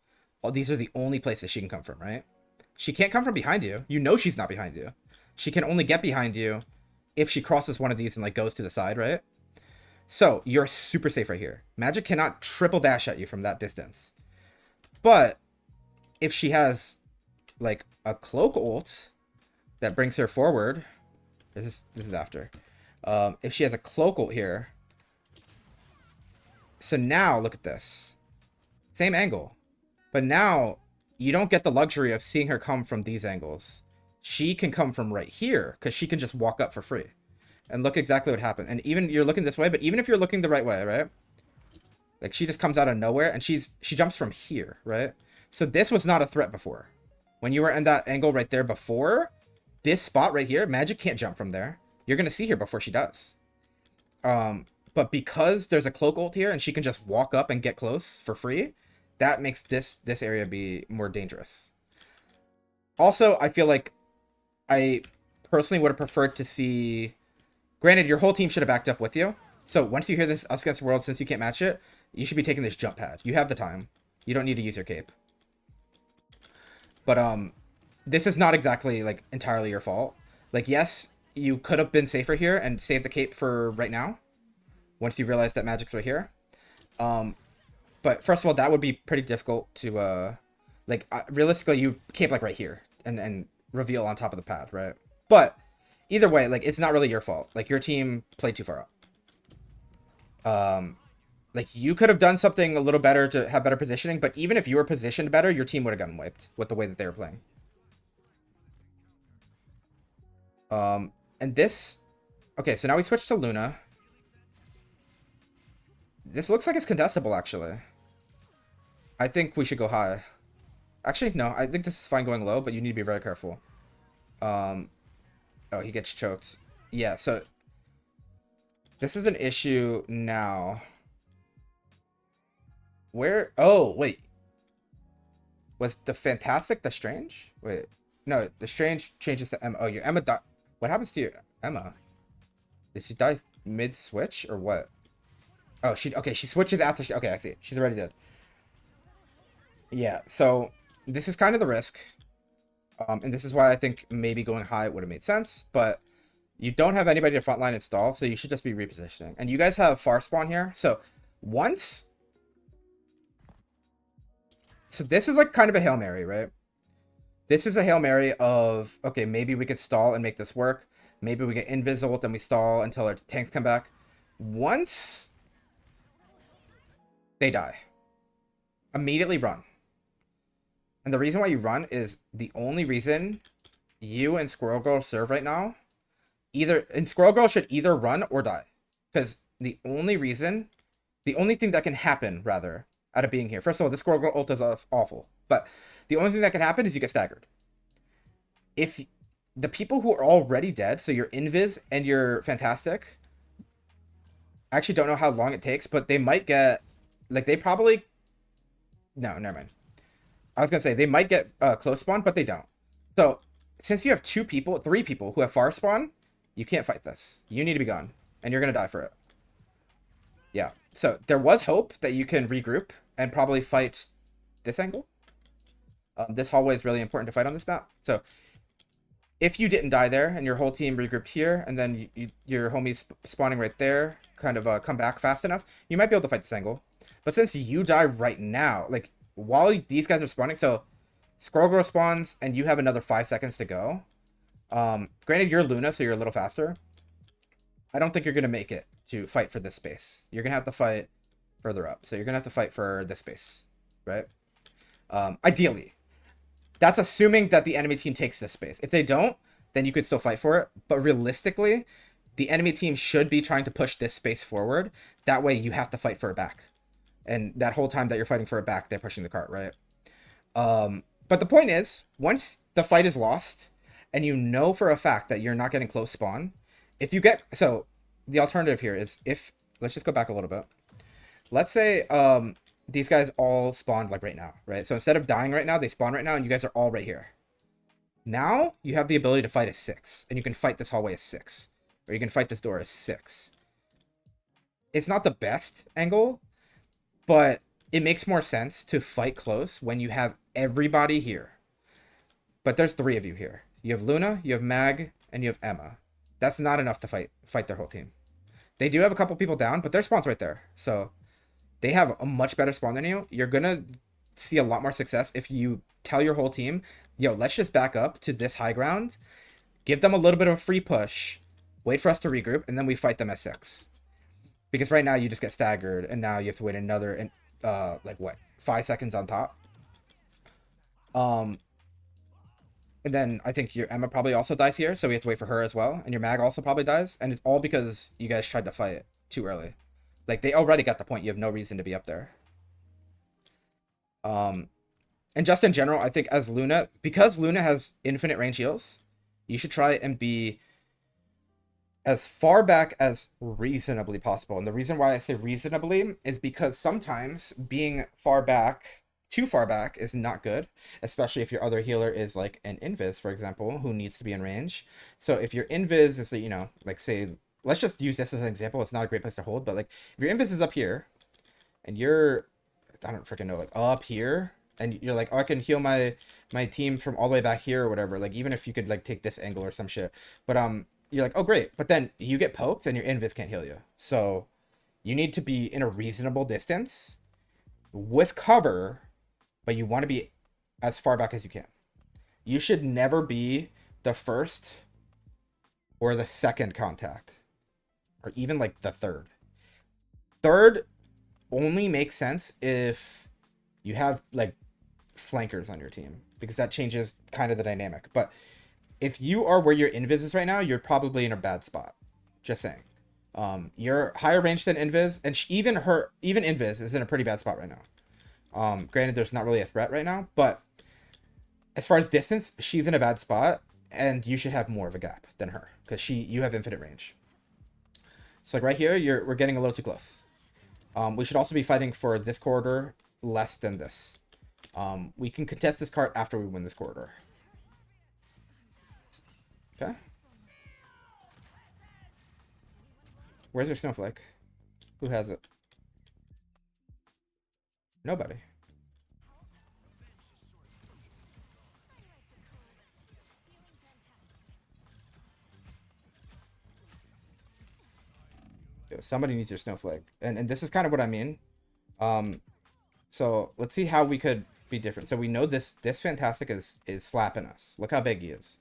S1: These are the only places she can come from, right? She can't come from behind you. You know she's not behind you. She can only get behind you if she crosses one of these and like goes to the side, right? So you're super safe right here. Magik cannot triple dash at you from that distance. But if she has like a cloak ult that brings her forward, this is after. If she has a cloak ult here, so now look at this, same angle. But now, you don't get the luxury of seeing her come from these angles. She can come from right here, because she can just walk up for free. And look exactly what happened. And even, you're looking this way, but even if you're looking the right way, right? Like, she just comes out of nowhere, and she jumps from here, right? So this was not a threat before. When you were in that angle right there before, this spot right here, Magik can't jump from there. You're going to see her before she does. But because there's a cloak ult here, and she can just walk up and get close for free, that makes this area be more dangerous. Also, I feel like I personally would have preferred to see... Granted, your whole team should have backed up with you. So once you hear this Us Against the World, since you can't match it, you should be taking this jump pad. You have the time. You don't need to use your cape. But this is not exactly like entirely your fault. Like, yes, you could have been safer here and saved the cape for right now. Once you realize that Magik's right here. But first of all, that would be pretty difficult to, realistically, you cape, like, right here and reveal on top of the pad, right? But either way, like, it's not really your fault. Like, your team played too far up. Like, you could have done something a little better to have better positioning, but even if you were positioned better, your team would have gotten wiped with the way that they were playing. And this... Okay, so now we switch to Luna. This looks like it's contestable, actually. I think we should go high. Actually, no. I think this is fine going low, but you need to be very careful. Oh, he gets choked. Yeah, so... This is an issue now. Where... Oh, wait. Was the Fantastic the Strange? Wait. No, the Strange changes to Emma. Oh, your Emma died. What happens to your Emma? Did she die mid-switch, or what? Oh, okay, she switches after she... Okay, I see. She's already dead. Yeah, so this is kind of the risk. And this is why I think maybe going high would have made sense. But you don't have anybody to frontline install, so you should just be repositioning. And you guys have far spawn here. So once... So this is like kind of a Hail Mary, right? This is a Hail Mary of, okay, maybe we could stall and make this work. Maybe we get invisible, then we stall until our tanks come back. Once they die, immediately run. And the reason why you run is the only reason you and Squirrel Girl serve right now. Squirrel Girl should either run or die. Because the only thing that can happen, rather, out of being here. First of all, the Squirrel Girl ult is awful. But the only thing that can happen is you get staggered. If the people who are already dead, so your Invis and your Fantastic, I actually don't know how long it takes, but they might get, like, they probably, no, never mind. I was going to say, they might get close spawn, but they don't. So, since you have 3 people who have far spawn, you can't fight this. You need to be gone, and you're going to die for it. Yeah, so there was hope that you can regroup and probably fight this angle. This hallway is really important to fight on this map. So, if you didn't die there and your whole team regrouped here, and then your homies spawning right there, kind of come back fast enough, you might be able to fight this angle. But since you die right now, like, while these guys are spawning, so Squirrel Girl spawns and you have another 5 seconds to go. Granted, you're Luna, so you're a little faster. I don't think you're going to make it to fight for this space. You're going to have to fight further up. So you're going to have to fight for this space, right? Ideally. That's assuming that the enemy team takes this space. If they don't, then you could still fight for it. But realistically, the enemy team should be trying to push this space forward. That way you have to fight for it back. And that whole time that you're fighting for it back, they're pushing the cart, right? But the point is, once the fight is lost, and you know for a fact that you're not getting close spawn, if you get... So, the alternative here is if... Let's just go back a little bit. Let's say these guys all spawned like right now, right? So instead of dying right now, they spawn right now, and you guys are all right here. Now, you have the ability to fight as 6, and you can fight this hallway as 6. Or you can fight this door as 6. It's not the best angle, but it makes more sense to fight close when you have everybody here. But there's 3 of you here. You have Luna, you have Mag, and you have Emma. That's not enough to fight their whole team. They do have a couple people down, but their spawn's right there. So they have a much better spawn than you. You're going to see a lot more success if you tell your whole team, yo, let's just back up to this high ground, give them a little bit of a free push, wait for us to regroup, and then we fight them as 6. Because right now you just get staggered, and now you have to wait another, 5 seconds on top. And then I think your Emma probably also dies here, so we have to wait for her as well. And your Mag also probably dies, and it's all because you guys tried to fight too early. Like, they already got the point. You have no reason to be up there. And just in general, I think as Luna, because Luna has infinite range heals, you should try and be as far back as reasonably possible. And the reason why I say reasonably is because sometimes being far back, too far back, is not good, especially if your other healer is like an Invis, for example, who needs to be in range. So if your Invis is, you know, like say, let's just use this as an example. It's not a great place to hold, but like if your Invis is up here and you're, I don't freaking know, like up here, and you're like, oh, I can heal my team from all the way back here or whatever. Like even if you could like take this angle or some shit, but you're like, oh great, but then you get poked and your Invis can't heal you. So you need to be in a reasonable distance with cover, but you want to be as far back as you can. You should never be the first or the second contact, or even like the third. Third only makes sense if you have like flankers on your team, because that changes kind of the dynamic. But if you are where your Invis is right now, you're probably in a bad spot. Just saying. You're higher range than Invis, and even Invis is in a pretty bad spot right now. Granted, there's not really a threat right now, but as far as distance, she's in a bad spot, and you should have more of a gap than her, because you have infinite range. So like right here, we're getting a little too close. We should also be fighting for this corridor less than this. We can contest this cart after we win this corridor. Okay. Where's your snowflake? Who has it? Nobody. Yo, somebody needs your snowflake. And this is kind of what I mean. So let's see how we could be different. So we know this Fantastic is slapping us. Look how big he is.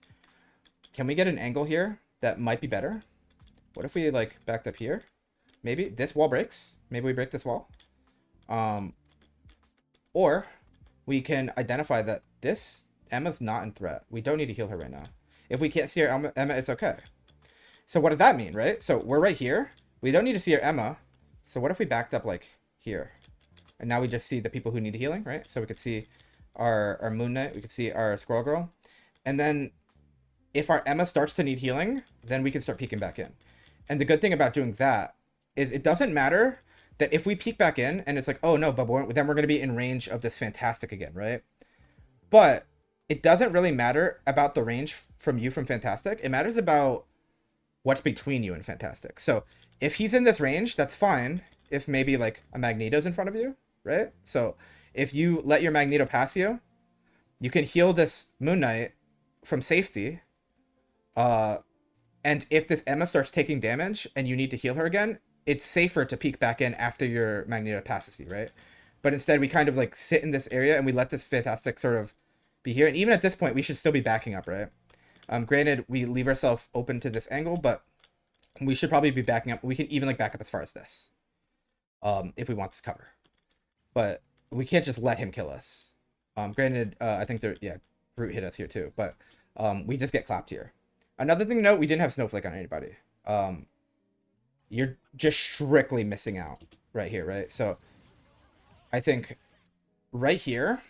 S1: Can we get an angle here that might be better? What if we like backed up here? Maybe this wall breaks. Maybe we break this wall. Or we can identify that this Emma's not in threat. We don't need to heal her right now. If we can't see our Emma, it's okay. So what does that mean, right? So we're right here. We don't need to see our Emma. So what if we backed up like here? And now we just see the people who need healing, right? So we could see our Moon Knight. We could see our Squirrel Girl. And then if our Emma starts to need healing, then we can start peeking back in. And the good thing about doing that is it doesn't matter that if we peek back in and it's like, oh no, but then we're going to be in range of this Fantastic again, right? But it doesn't really matter about the range from Fantastic. It matters about what's between you and Fantastic. So if he's in this range, that's fine. If maybe like a Magneto's in front of you, right? So if you let your Magneto pass you, you can heal this Moon Knight from safety. And if this Emma starts taking damage and you need to heal her again, it's safer to peek back in after your Magneto passes you, right? But instead, we kind of like sit in this area and we let this Fantastic sort of be here. And even at this point, we should still be backing up, right? Granted, we leave ourselves open to this angle, but we should probably be backing up. We can even like back up as far as this, if we want this cover. But we can't just let him kill us. Granted, I think Groot hit us here too, but we just get clapped here. Another thing to note, we didn't have Snowflake on anybody. You're just strictly missing out right here, right? So I think right here.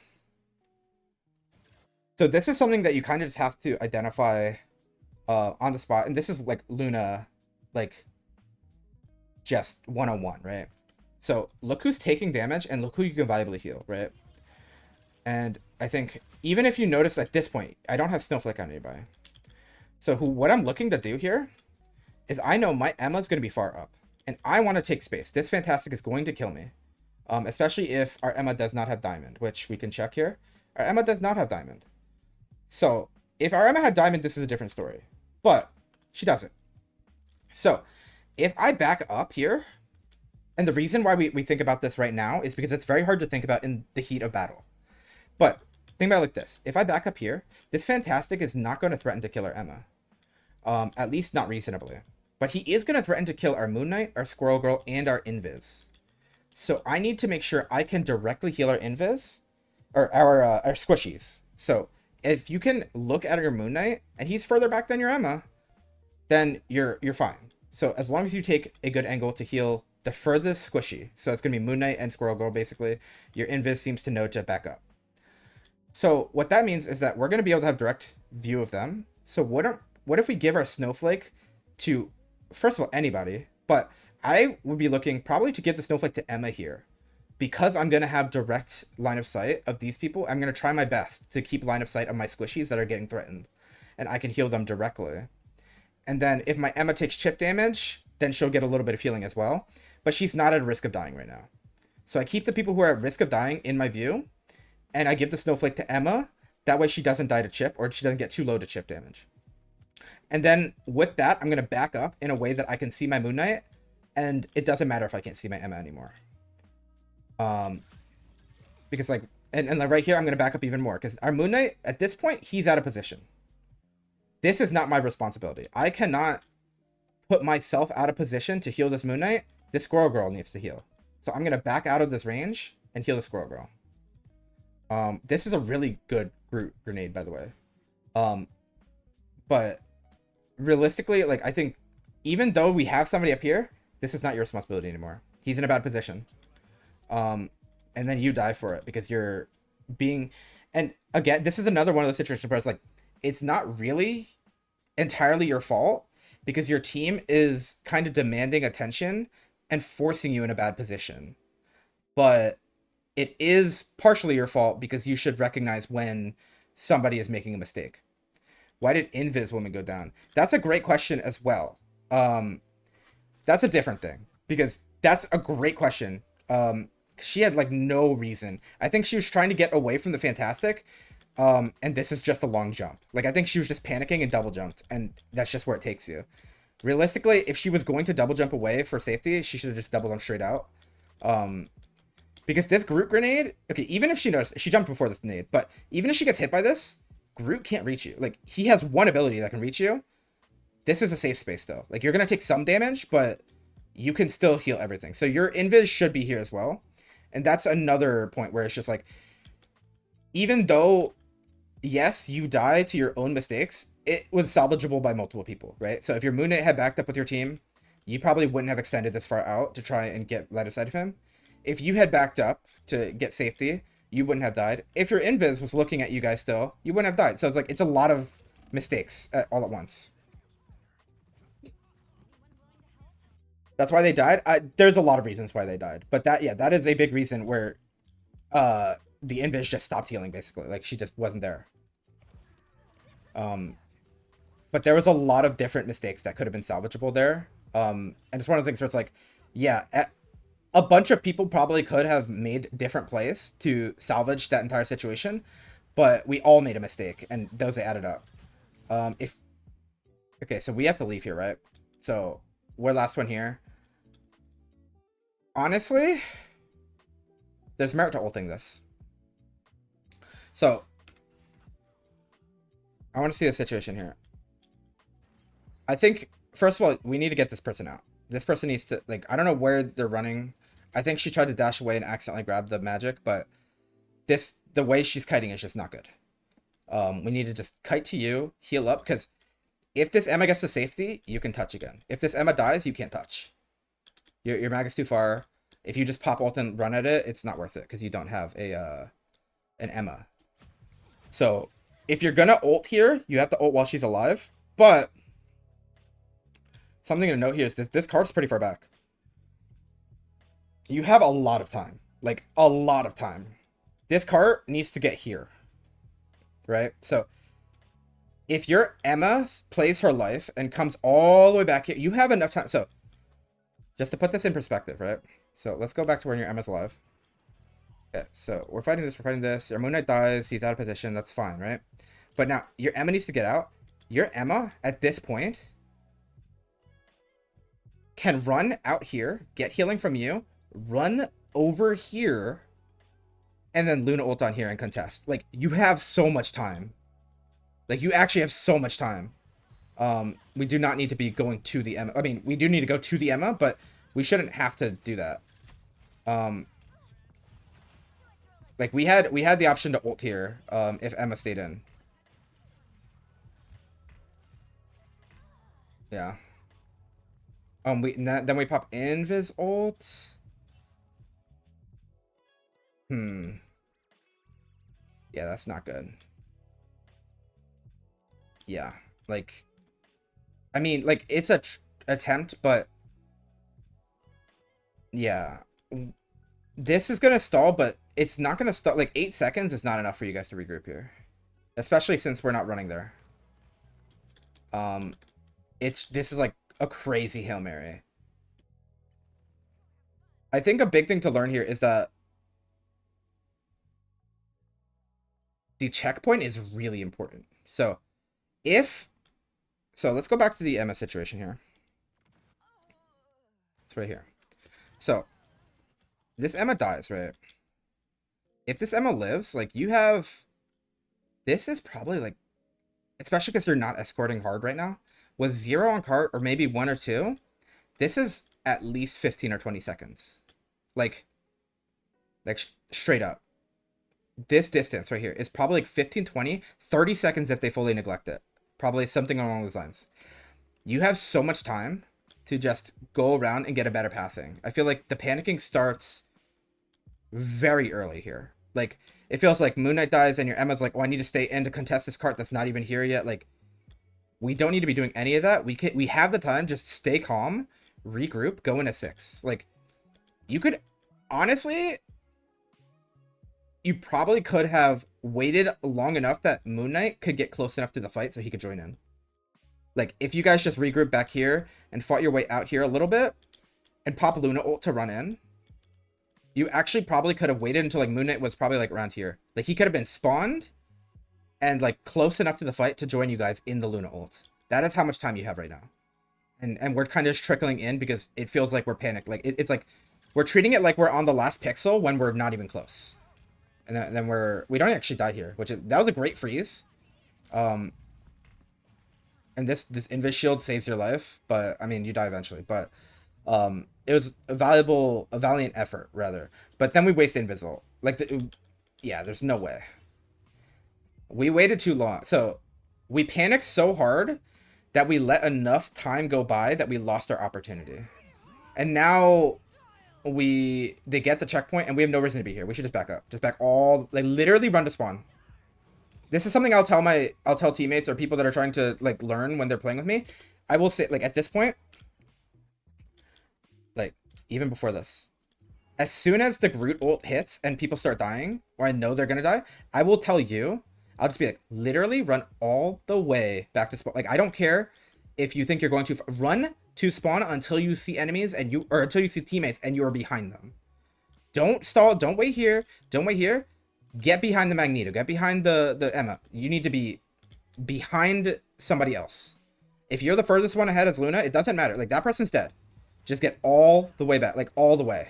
S1: So this is something that you kind of just have to identify on the spot. And this is like Luna, like just one-on-one, right? So look who's taking damage and look who you can viably heal, right? And I think even if you notice at this point, I don't have Snowflake on anybody. So what I'm looking to do here is I know my Emma's going to be far up. And I want to take space. This Fantastic is going to kill me. Especially if our Emma does not have Diamond, which we can check here. Our Emma does not have Diamond. So if our Emma had Diamond, this is a different story. But she doesn't. So if I back up here, and the reason why we think about this right now is because it's very hard to think about in the heat of battle. But think about it like this. If I back up here, this Fantastic is not going to threaten to kill our Emma. At least not reasonably. But he is going to threaten to kill our Moon Knight, our Squirrel Girl, and our Invis. So I need to make sure I can directly heal our Invis, or our squishies. So if you can look at your Moon Knight, and he's further back than your Emma, then you're fine. So as long as you take a good angle to heal the furthest squishy, so it's going to be Moon Knight and Squirrel Girl basically, your Invis seems to know to back up. So what that means is that we're going to be able to have direct view of them. So what if we give our Snowflake to, first of all, anybody, but I would be looking probably to give the Snowflake to Emma here. Because I'm going to have direct line of sight of these people, I'm going to try my best to keep line of sight of my squishies that are getting threatened. And I can heal them directly. And then if my Emma takes chip damage, then she'll get a little bit of healing as well. But she's not at risk of dying right now. So I keep the people who are at risk of dying in my view. And I give the Snowflake to Emma. That way she doesn't die to chip, or she doesn't get too low to chip damage. And then with that, I'm going to back up in a way that I can see my Moon Knight. And it doesn't matter if I can't see my Emma anymore. Because like, and like right here, I'm going to back up even more. Because our Moon Knight, at this point, he's out of position. This is not my responsibility. I cannot put myself out of position to heal this Moon Knight. This Squirrel Girl needs to heal. So I'm going to back out of this range and heal the Squirrel Girl. This is a really good grenade, by the way. But realistically, like, I think even though we have somebody up here, this is not your responsibility anymore. He's in a bad position. And then you die for it because you're being, and again, this is another one of those situations where it's like, it's not really entirely your fault because your team is kind of demanding attention and forcing you in a bad position. But it is partially your fault because you should recognize when somebody is making a mistake. Why did Invis woman go down? That's a great question as well. That's a different thing because that's a great question. She had like no reason. I think she was trying to get away from the Fantastic. And this is just a long jump. Like, I think she was just panicking and double jumped, and that's just where it takes you. Realistically, if she was going to double jump away for safety, she should have just double jumped straight out. Because this Groot grenade, okay, even if she knows, she jumped before this grenade, but even if she gets hit by this, Groot can't reach you. Like, he has one ability that can reach you. This is a safe space, though. Like, you're going to take some damage, but you can still heal everything. So your Invis should be here as well. And that's another point where it's just like, even though, yes, you die to your own mistakes, it was salvageable by multiple people, right? So if your Moon Knight had backed up with your team, you probably wouldn't have extended this far out to try and get line of sight of him. If you had backed up to get safety, you wouldn't have died. If your Invis was looking at you guys still, you wouldn't have died. So it's like, it's a lot of mistakes all at once. That's why they died. There's a lot of reasons why they died. But that is a big reason where the Invis just stopped healing, basically. Like, she just wasn't there. But there was a lot of different mistakes that could have been salvageable there. And it's one of the things where it's like, yeah, a bunch of people probably could have made different plays to salvage that entire situation, but we all made a mistake, and those added up. Okay, so we have to leave here, right? So we're last one here. Honestly, there's merit to ulting this. So I want to see the situation here. I think, first of all, we need to get this person out. This person needs to, like, I don't know where they're running. I think she tried to dash away and accidentally grab the Magik, but the way she's kiting is just not good. We need to just kite to you, heal up, because if this Emma gets to safety, you can touch again. If this Emma dies, you can't touch. Your mag is too far. If you just pop ult and run at it, it's not worth it, because you don't have an Emma. So, if you're gonna ult here, you have to ult while she's alive, but something to note here is this card's pretty far back. You have a lot of time. Like, a lot of time. This card needs to get here. Right? So, if your Emma plays her life and comes all the way back here, you have enough time. So, just to put this in perspective, right? So, let's go back to when your Emma's alive. Okay, so we're fighting this. Your Moon Knight dies. He's out of position. That's fine, right? But now, your Emma needs to get out. Your Emma, at this point, can run out here, get healing from you, run over here, and then Luna ult on here and contest. Like, you have so much time. Like, you actually have so much time. We do not need to be going to the Emma. I mean, we do need to go to the Emma, but we shouldn't have to do that. Like, we had the option to ult here, if Emma stayed in. Yeah. Then we pop Invis ult. Yeah, that's not good. Yeah, like, I mean, like, it's a attempt, but yeah, this is gonna stall, but it's not gonna stall. Like, 8 seconds is not enough for you guys to regroup here, especially since we're not running there. This is like a crazy Hail Mary. I think a big thing to learn here is that the checkpoint is really important. So let's go back to the Emma situation here. It's right here. So this Emma dies, right? If this Emma lives, like, you have, this is probably like, especially because you're not escorting hard right now, with 0 on cart or maybe 1 or 2, this is at least 15 or 20 seconds. Like straight up. This distance right here is probably like 15, 20, 30 seconds if they fully neglect it. Probably something along those lines. You have so much time to just go around and get a better pathing. I feel like the panicking starts very early here. Like, it feels like Moon Knight dies and your Emma's like, oh, I need to stay in to contest this cart that's not even here yet. Like, we don't need to be doing any of that. We have the time. Just stay calm, regroup, go into 6. Like, you could, honestly, you probably could have waited long enough that Moon Knight could get close enough to the fight so he could join in. Like, if you guys just regroup back here and fought your way out here a little bit and pop Luna ult to run in, you actually probably could have waited until, like, Moon Knight was probably, like, around here. Like, he could have been spawned and, like, close enough to the fight to join you guys in the Luna ult. That is how much time you have right now. And we're kind of just trickling in because it feels like we're panicked. Like, it's like we're treating it like we're on the last pixel when we're not even close. And then we don't actually die here, that was a great freeze. And this Invis shield saves your life, but I mean, you die eventually, but it was a valiant effort rather. But then we waste Invis. Like, yeah, there's no way. We waited too long. So we panicked so hard that we let enough time go by that we lost our opportunity. And now they get the checkpoint and we have no reason to be here. We should just back up. Just back like, literally run to spawn. This is something I'll tell teammates or people that are trying to, like, learn when they're playing with me. I will say, like, at this point, like, even before this, as soon as the Groot ult hits and people start dying, or I know they're gonna die, I will tell you, I'll just be like, literally run all the way back to spawn. Like, I don't care if you think you're going to run to spawn until you see enemies or until you see teammates and you are behind them. Don't stall. Don't wait here. Don't wait here. Get behind the Magneto. Get behind the Emma. You need to be behind somebody else. If you're the furthest one ahead as Luna, it doesn't matter. Like, that person's dead. Just get all the way back. Like, all the way.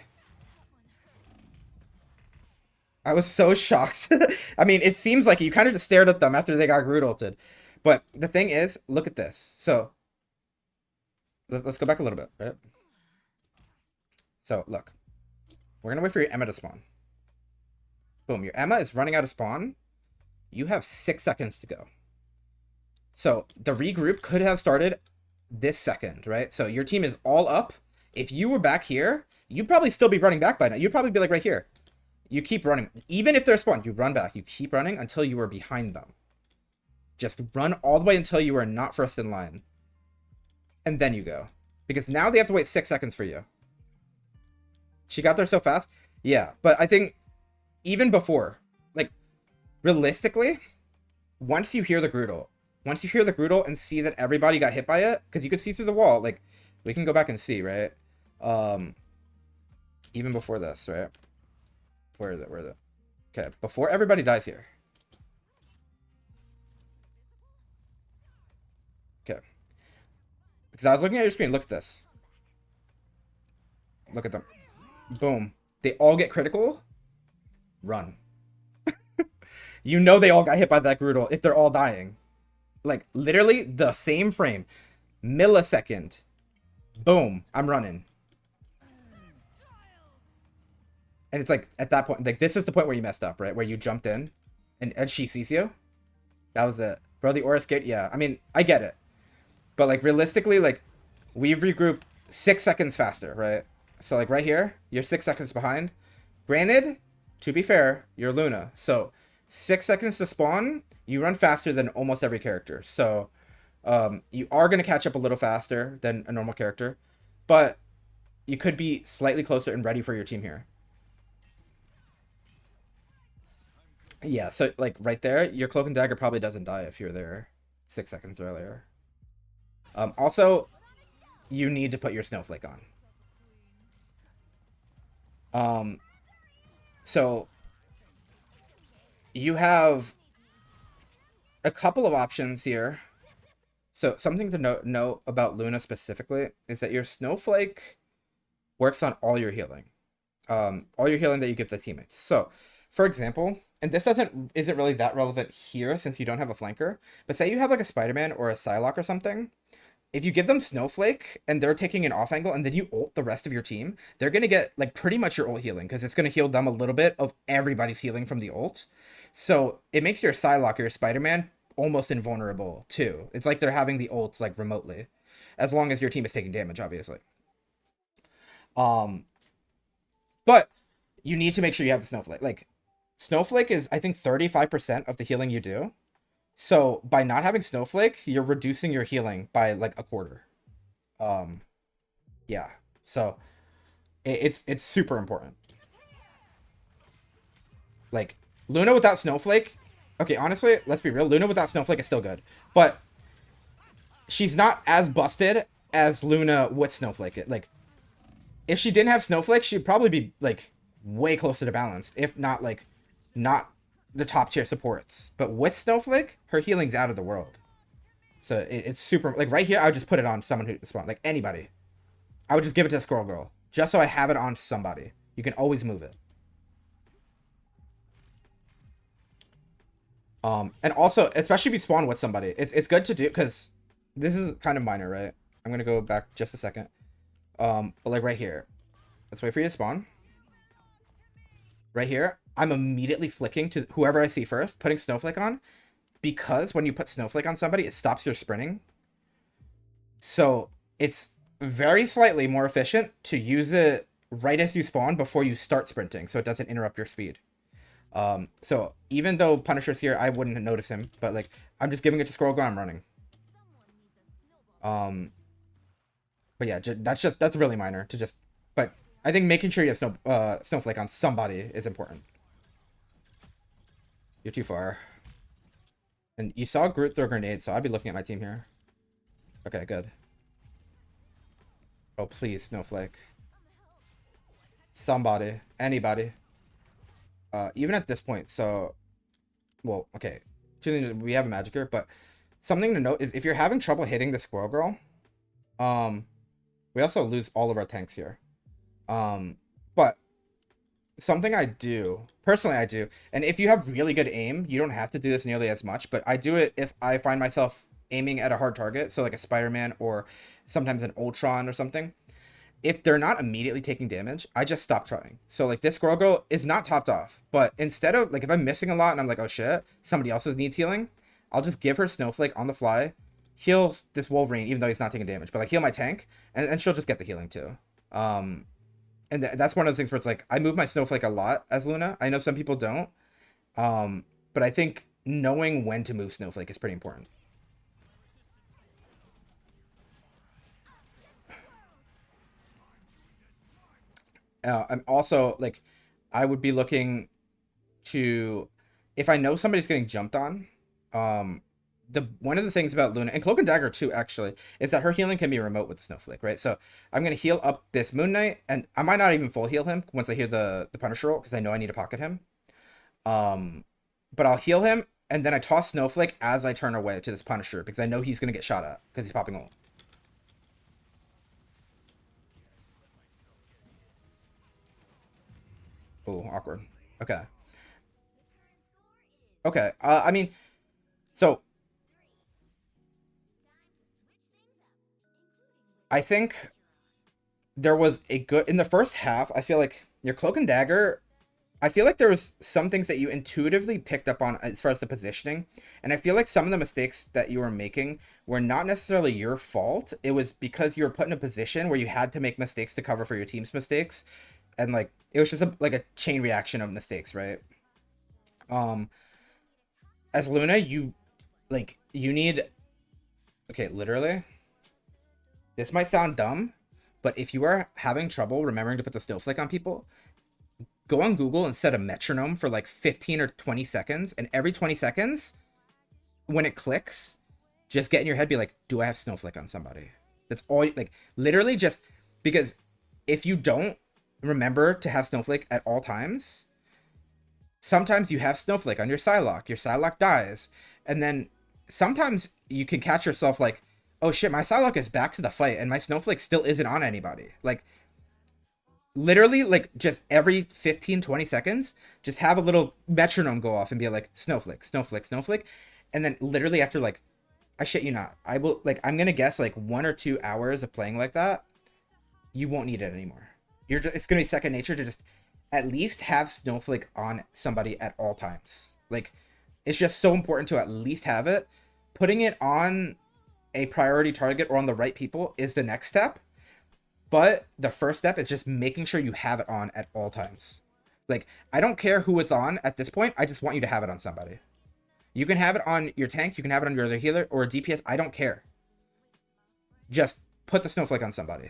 S1: I was so shocked. I mean, it seems like you kind of just stared at them after they got Groot ulted. But the thing is, look at this. So let's go back a little bit, right? So look, we're gonna wait for your Emma to spawn. Boom, your Emma is running out of spawn. You have 6 seconds to go. So the regroup could have started this second, right? So your team is all up. If you were back here, you'd probably still be running back by now. You'd probably be like right here. You keep running. Even if they're spawned, you run back. You keep running until you are behind them. Just run all the way until you are not first in line. And then you go. Because now they have to wait 6 seconds for you. She got there so fast? Yeah, but I think even before, like, realistically, once you hear the Groodle, and see that everybody got hit by it, because you could see through the wall, like, we can go back and see, right? Even before this, right? Where is it? Okay, before everybody dies here. Okay. Because I was looking at your screen. Look at this. Look at them. Boom. They all get critical. Run. You know they all got hit by that Groodle if they're all dying. Like, literally the same frame. Millisecond. Boom. I'm running. And it's like, at that point, like, this is the point where you messed up, right? Where you jumped in and she sees you. That was it. Bro, the aura scared. Yeah, I mean, I get it. But, like, realistically, like, we've regrouped 6 seconds faster, right? So, like, right here, you're 6 seconds behind. Granted, to be fair, you're Luna. So, 6 seconds to spawn, you run faster than almost every character. So, you are going to catch up a little faster than a normal character. But you could be slightly closer and ready for your team here. Yeah, so, like, right there, your Cloak and Dagger probably doesn't die if you're there 6 seconds earlier. Also, you need to put your Snowflake on. So you have a couple of options here. So something to know about Luna specifically is that your Snowflake works on all your healing. All your healing that you give the teammates. So, for example, and this isn't really that relevant here since you don't have a flanker, but say you have like a Spider-Man or a Psylocke or something. If you give them Snowflake and they're taking an off angle and then you ult the rest of your team, they're going to get like pretty much your ult healing because it's going to heal them a little bit of everybody's healing from the ult. So it makes your Psylocke or your Spider-Man almost invulnerable too. It's like they're having the ults like remotely, as long as your team is taking damage, obviously. But you need to make sure you have the Snowflake. Like, Snowflake is, I think, 35% of the healing you do. So by not having Snowflake, you're reducing your healing by like a quarter. Yeah. So it's super important. Like, Luna without Snowflake. Okay, honestly, let's be real. Luna without Snowflake is still good, but she's not as busted as Luna with Snowflake. Like, if she didn't have Snowflake, she'd probably be like way closer to balanced, if not like not the top tier supports. But with Snowflake, her healing's out of the world. So it's super, like right here, I would just put it on someone who spawn, like anybody. I would just give it to Squirrel Girl, just so I have it on somebody. You can always move it. And also, especially if you spawn with somebody, it's good to do, because this is kind of minor, right? I'm gonna go back just a second. But like right here, let's wait for you to spawn. Right here, I'm immediately flicking to whoever I see first, putting Snowflake on, because when you put Snowflake on somebody, it stops your sprinting. So it's very slightly more efficient to use it right as you spawn before you start sprinting, so it doesn't interrupt your speed. So even though Punisher's here, I wouldn't notice him, but like I'm just giving it to Squirrel Girl, I'm running. But yeah, that's really minor to just, but I think making sure you have Snowflake on somebody is important. You're too far. And you saw Groot throw a grenade, so I'd be looking at my team here. Okay, good. Oh, please, Snowflake. Somebody. Anybody. Even at this point, so... Well, okay. We have a Magiker, but something to note is if you're having trouble hitting the Squirrel Girl, we also lose all of our tanks here. But something I do personally, I do, and if you have really good aim, you don't have to do this nearly as much, but I do it if I find myself aiming at a hard target, so like a Spider-Man or sometimes an Ultron or something. If they're not immediately taking damage, I just stop trying. So like this Squirrel Girl is not topped off, but instead of like if I'm missing a lot and I'm like, oh shit, somebody else needs healing, I'll just give her Snowflake on the fly, heal this Wolverine even though he's not taking damage, but like heal my tank, and she'll just get the healing too. Um, and that's one of the things where it's like I move my Snowflake a lot as Luna. I know some people don't, but I think knowing when to move Snowflake is pretty important. I'm also like, I would be looking to, if I know somebody's getting jumped on, um, the one of the things about Luna and Cloak and Dagger too, actually, is that her healing can be remote with the Snowflake, right? So I'm gonna heal up this Moon Knight, and I might not even full heal him once I hear the Punisher roll because I know I need to pocket him. Um, but I'll heal him, and then I toss Snowflake as I turn away to this Punisher because I know he's gonna get shot at because he's popping ult. Oh, awkward. Okay. Okay. I mean, so I think there was a good in the first half. I feel like your Cloak and Dagger. I feel like there was some things that you intuitively picked up on as far as the positioning, and I feel like some of the mistakes that you were making were not necessarily your fault. It was because you were put in a position where you had to make mistakes to cover for your team's mistakes, and like it was just like a chain reaction of mistakes, right? Um, as Luna, you need, okay, literally. This might sound dumb, but if you are having trouble remembering to put the snowflake on people, go on Google and set a metronome for like 15 or 20 seconds. And every 20 seconds, when it clicks, just get in your head, be like, do I have snowflake on somebody? That's all, like, literally just because if you don't remember to have snowflake at all times, sometimes you have snowflake on your Psylocke dies, and then sometimes you can catch yourself like, oh shit, my Psylocke is back to the fight and my snowflake still isn't on anybody. Like literally like just every 15, 20 seconds, just have a little metronome go off and be like snowflake, snowflake, snowflake. And then literally after like, I shit you not, I will like, I'm gonna guess like 1 or 2 hours of playing like that, you won't need it anymore. You're just, it's gonna be second nature to just at least have snowflake on somebody at all times. Like it's just so important to at least have it. Putting it on a priority target or on the right people is the next step, but the first step is just making sure you have it on at all times. Like I don't care who it's on at this point, I just want you to have it on somebody. You can have it on your tank, you can have it on your other healer or a DPS, I don't care. Just put the snowflake on somebody.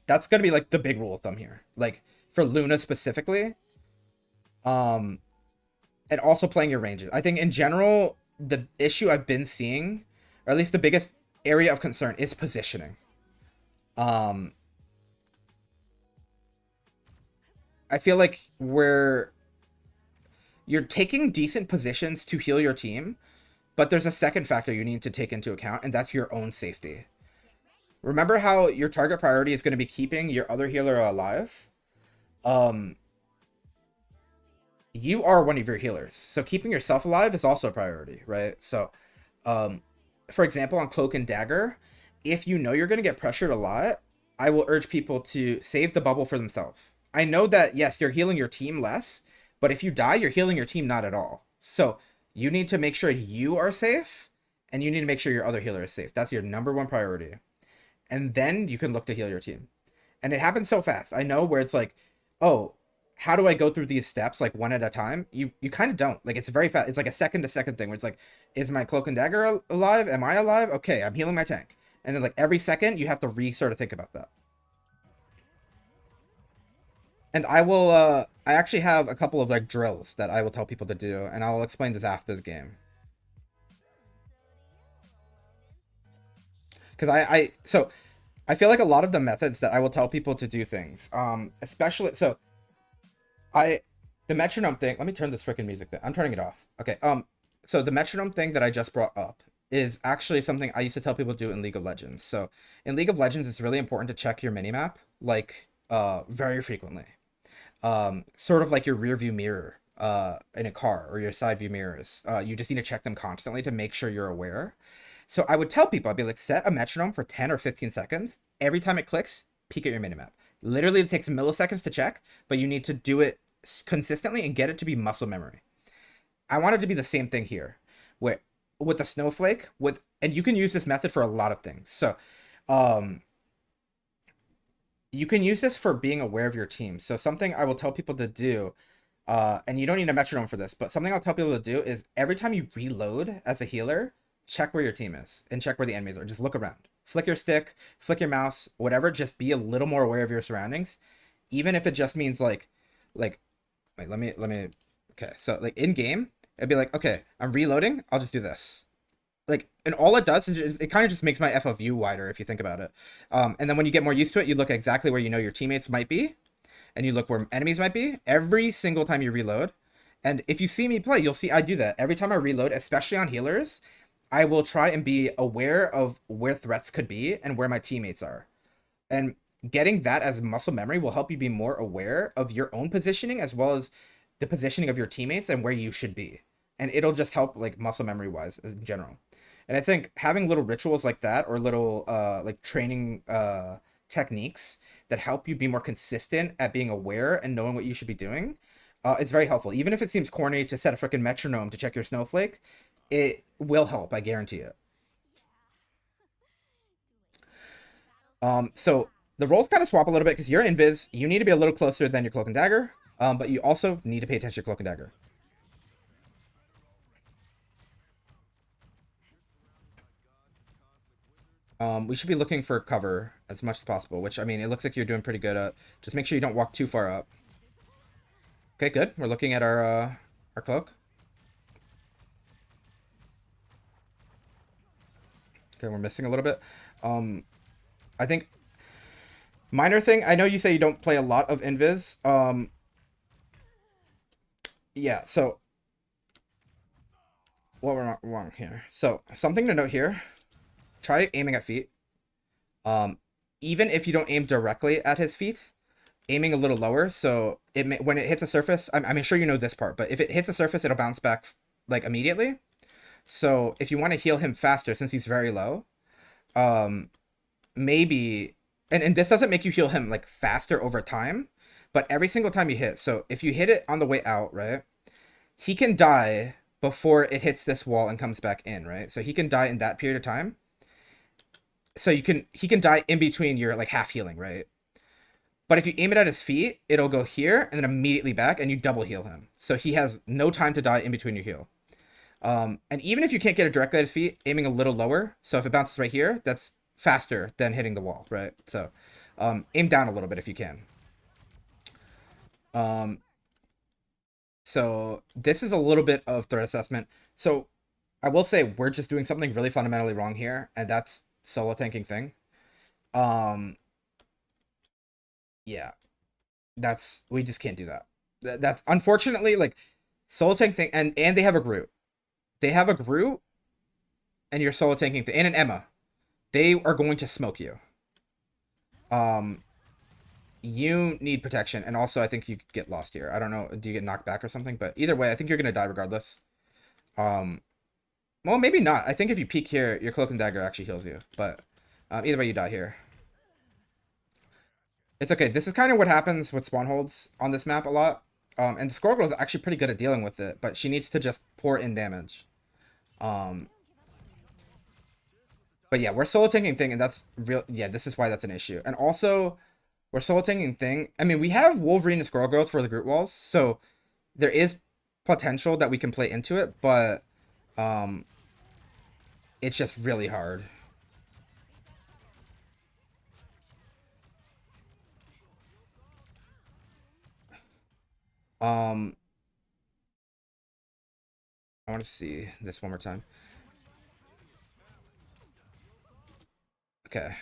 S1: That's gonna be like the big rule of thumb here. Like for Luna specifically, um, and also playing your ranges. I think in general, the issue I've been seeing, or at least the biggest area of concern, is positioning. Um, I feel like where you're taking decent positions to heal your team, but there's a second factor you need to take into account, and that's your own safety. Remember how your target priority is going to be keeping your other healer alive? Um, you are one of your healers, so keeping yourself alive is also a priority, right? So, um, for example, on Cloak and Dagger, if you know you're going to get pressured a lot, I will urge people to save the bubble for themselves. I know that, yes, you're healing your team less, but if you die, you're healing your team not at all. So you need to make sure you are safe, and you need to make sure your other healer is safe. That's your number one priority. And then you can look to heal your team. And it happens so fast. I know where it's like, oh, how do I go through these steps like one at a time? You kind of don't. Like it's very fast. It's like a second to second thing where it's like, is my cloak and dagger alive? Am I alive? Okay, I'm healing my tank. And then like every second you have to sort of think about that. And I actually have a couple of like drills that I will tell people to do, and I'll explain this after the game. Because so I feel like a lot of the methods that I will tell people to do things, especially so I the metronome thing. Let me turn this freaking music thing. I'm turning it off. Okay. So the metronome thing that I just brought up is actually something I used to tell people to do in League of Legends. So in League of Legends, it's really important to check your minimap. Like very frequently. Sort of like your rear view mirror in a car or your side view mirrors. You just need to check them constantly to make sure you're aware. So I would tell people, I'd be like, set a metronome for 10 or 15 seconds. Every time it clicks, peek at your minimap. Literally, it takes milliseconds to check, but you need to do it consistently and get it to be muscle memory. I want it to be the same thing here, where with the snowflake, and you can use this method for a lot of things. So, um, you can use this for being aware of your team. So something I will tell people to do, and you don't need a metronome for this, but something I'll tell people to do is every time you reload as a healer, check where your team is and check where the enemies are. Just look around. Flick your stick, flick your mouse, whatever. Just be a little more aware of your surroundings, even if it just means like, wait, let me. Okay, so like in game, it'd be like, okay, I'm reloading. I'll just do this. Like, and all it does is it kind of just makes my FOV wider if you think about it. And then when you get more used to it, you look exactly where you know your teammates might be, and you look where enemies might be every single time you reload. And if you see me play, you'll see I do that every time I reload, especially on healers. I will try and be aware of where threats could be and where my teammates are. And getting that as muscle memory will help you be more aware of your own positioning as well as the positioning of your teammates and where you should be. And it'll just help like muscle memory wise in general. And I think having little rituals like that or little like training techniques that help you be more consistent at being aware and knowing what you should be doing is very helpful. Even if it seems corny to set a freaking metronome to check your snowflake, it will help, I guarantee it. So the roles kind of swap a little bit because you're Invis. You need to be a little closer than your Cloak and Dagger, but you also need to pay attention to Cloak and Dagger. We should be looking for cover as much as possible, which, I mean, it looks like you're doing pretty good at. Just make sure you don't walk too far up. Okay, good. We're looking at our cloak. Okay, we're missing a little bit. I think minor thing. I know you say you don't play a lot of Invis. Yeah. So what we're not wrong here. So something to note here. Try aiming at feet. Um, Even if you don't aim directly at his feet, aiming a little lower. So when it hits a surface, I'm sure you know this part, but if it hits a surface, it'll bounce back like immediately. So if you want to heal him faster, since he's very low, um, maybe, and this doesn't make you heal him like faster over time, but every single time you hit. So if you hit it on the way out, right, he can die before it hits this wall and comes back in, right? So he can die in that period of time. So he can die in between your like half healing, right? But if you aim it at his feet, it'll go here and then immediately back, and you double heal him. So he has no time to die in between your heal. And even if you can't get it directly at his feet, aiming a little lower. So if it bounces right here, that's faster than hitting the wall, right? So aim down a little bit if you can. Um, so this is a little bit of threat assessment. So I will say we're just doing something really fundamentally wrong here, and that's solo tanking thing. Um, yeah, we just can't do that. That's unfortunately like solo tank thing, and they have a Groot. They have a Groot, and you're solo tanking thing, and an Emma. They are going to smoke you. Um, you need protection, and also I think you get lost here. I don't know, do you get knocked back or something? But either way, I think you're gonna die regardless. Um, well, maybe not. I think if you peek here, your Cloak and Dagger actually heals you. But either way, you die here. It's okay. This is kind of what happens with spawn holds on this map a lot. And the Squirrel Girl is actually pretty good at dealing with it, but she needs to just pour in damage. Um, but yeah, we're solo tanking thing, and that's real. Yeah, this is why that's an issue. And also, we're solo tanking thing. I mean, we have Wolverine and Squirrel Growth for the Groot walls, so there is potential that we can play into it, but um, it's just really hard. Um, I want to see this one more time. Okay.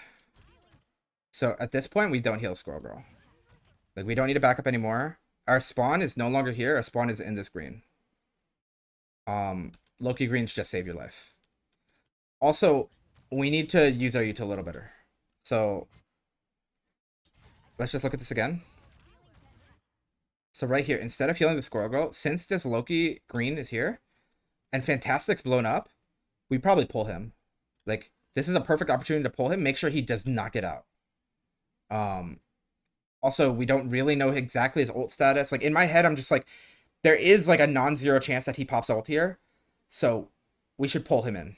S1: So at this point, we don't heal Squirrel Girl. Like, we don't need to back up anymore. Our spawn is no longer here. Our spawn is in this green. Loki greens just save your life. Also, we need to use our util a little better. So let's just look at this again. So right here, instead of healing the Squirrel Girl, since this Loki green is here and Fantastic's blown up, we probably pull him. Like, this is a perfect opportunity to pull him. Make sure he does not get out. Also, we don't really know exactly his ult status. Like, in my head, I'm just like, there is like a non-zero chance that he pops ult here. So we should pull him in.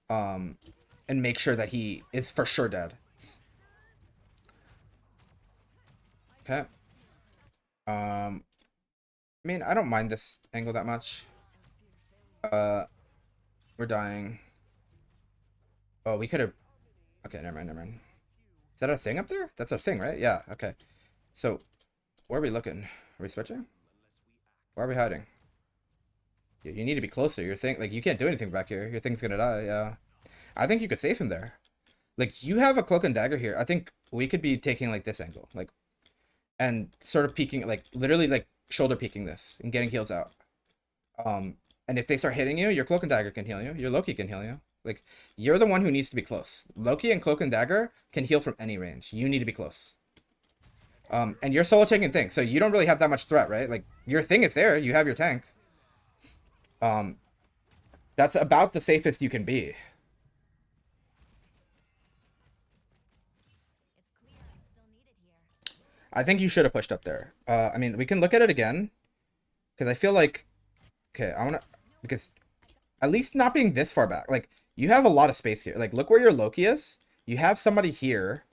S1: And make sure that he is for sure dead. Okay. I mean, I don't mind this angle that much. We're dying. Oh, we could have... Okay, never mind, never mind. Is that a thing up there? That's a thing, right? Yeah, okay. So, where are we looking? Are we switching? Why are we hiding? You need to be closer. Your thing... Like, you can't do anything back here. Your thing's gonna die, yeah. I think you could save him there. Like, you have a cloak and dagger here. I think we could be taking, like, this angle. Like, and sort of peeking, like, literally, like, shoulder peeking this and getting heals out. And if they start hitting you, your cloak and dagger can heal you. Your Loki can heal you. Like, you're the one who needs to be close. Loki and cloak and dagger can heal from any range. You need to be close. And you're solo taking thing, so you don't really have that much threat, right? Like, your thing is there. You have your tank. That's about the safest you can be. I think you should have pushed up there. I mean, we can look at it again. Because I feel like... Okay, I want to... Because at least not being this far back. Like, you have a lot of space here. Like, look where your Loki is. You have somebody here.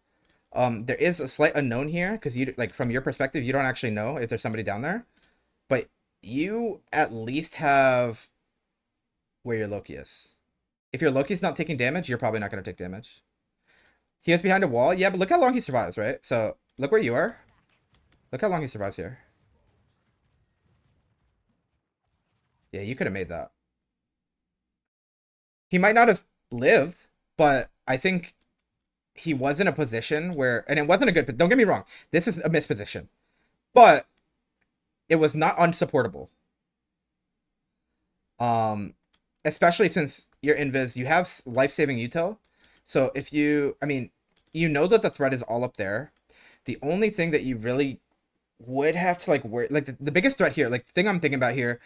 S1: There is a slight unknown here. Because, you like, from your perspective, you don't actually know if there's somebody down there. But you at least have where your Loki is. If your Loki's not taking damage, you're probably not going to take damage. He is behind a wall. Yeah, but look how long he survives, right? So, look where you are. Look how long he survives here. Yeah, you could have made that. He might not have lived, but I think he was in a position where, and it wasn't a good, don't get me wrong, this is a misposition, but it was not unsupportable. Especially since you're Invis, you have life-saving util. So if you, I mean, you know that the threat is all up there. The only thing that you really would have to like worry, like the biggest threat here, like the thing I'm thinking about here,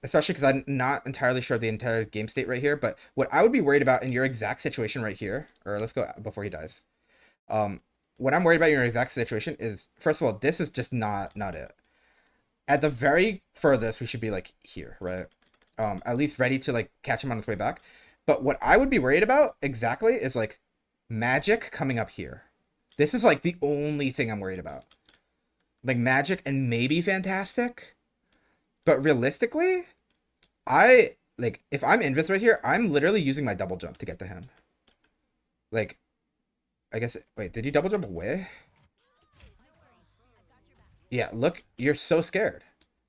S1: especially because I'm not entirely sure of the entire game state right here, but what I would be worried about in your exact situation right here, or let's go before he dies. What I'm worried about in your exact situation is, first of all, this is just not it. At the very furthest, we should be like here, right? At least ready to like catch him on his way back. But what I would be worried about exactly is like Magik coming up here. This is like the only thing I'm worried about. Like Magik and maybe Fantastic. But realistically, I like if I'm Invis right here, I'm literally using my double jump to get to him. Like, I guess, wait, did he double jump away? Yeah, look, you're so scared.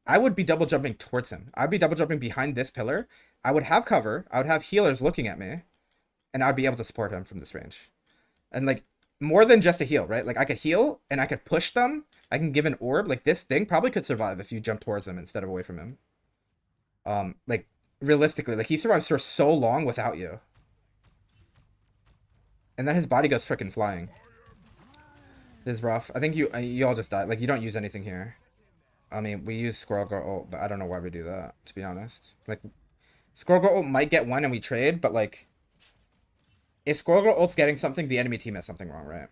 S1: I would be double jumping towards him. I'd be double jumping behind this pillar. I would have cover. I would have healers looking at me. And I'd be able to support him from this range. And like, more than just a heal, right? Like, I could heal and I could push them. I can give an orb. Like, this thing probably could survive if you jump towards him instead of away from him. Like, realistically, like, he survives for so long without you. And then his body goes freaking flying. This is rough. I think you all just died. Like, you don't use anything here. I mean, we use Squirrel Girl ult, but I don't know why we do that, to be honest. Like, Squirrel Girl ult might get one and we trade, but like, if Squirrel Girl ult's getting something, the enemy team has something wrong, right?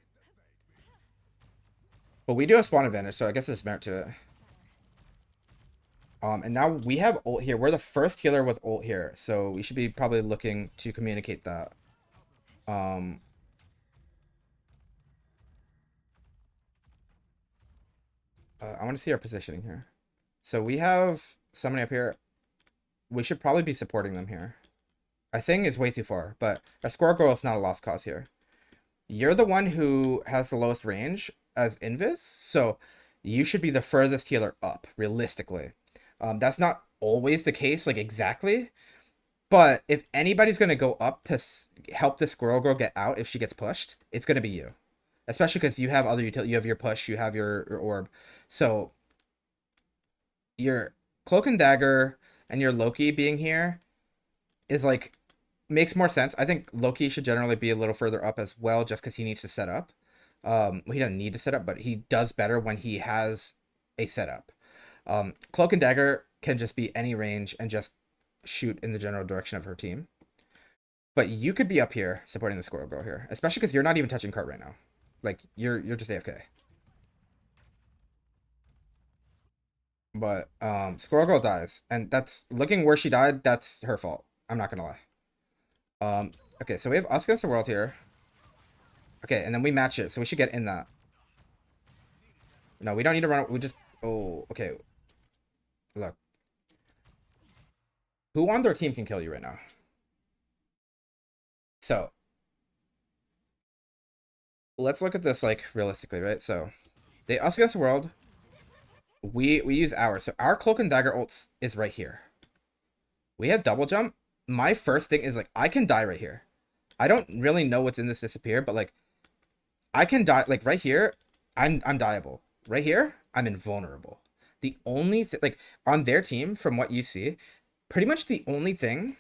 S1: But we do have spawn advantage, so I guess there's merit to it. And now we have ult here. We're the first healer with ult here, so we should be probably looking to communicate that. I want to see our positioning here. So we have somebody up here. We should probably be supporting them here. Our thing is way too far, but our Squirrel Girl is not a lost cause here. You're the one who has the lowest range as Invis, so you should be the furthest healer up, realistically. That's not always the case, like exactly, but if anybody's going to go up to help the Squirrel Girl get out if she gets pushed, it's going to be you. Especially because you have other utility, you have your push, you have your orb. So your Cloak and Dagger and your Loki being here is like, makes more sense. I think Loki should generally be a little further up as well, just because he needs to set up. Well, he doesn't need to set up, but he does better when he has a setup. Cloak and Dagger can just be any range and just shoot in the general direction of her team. But you could be up here supporting the Squirrel Girl here, especially because you're not even touching cart right now. Like you're just AFK. But Squirrel Girl dies, and that's looking where she died. That's her fault. I'm not gonna lie. Okay, so we have us against the world here. Okay, and then we match it, so we should get in that. No, we don't need to run. We just. Oh, okay. Look, who on their team can kill you right now? So let's look at this like realistically, right? So they us against the world. We use ours. So our cloak and dagger ults is right here. We have double jump. My first thing is like I can die right here. I don't really know what's in this disappear, but like I can die like right here. I'm dieable. Right here, I'm invulnerable. The only like on their team, from what you see, pretty much the only thing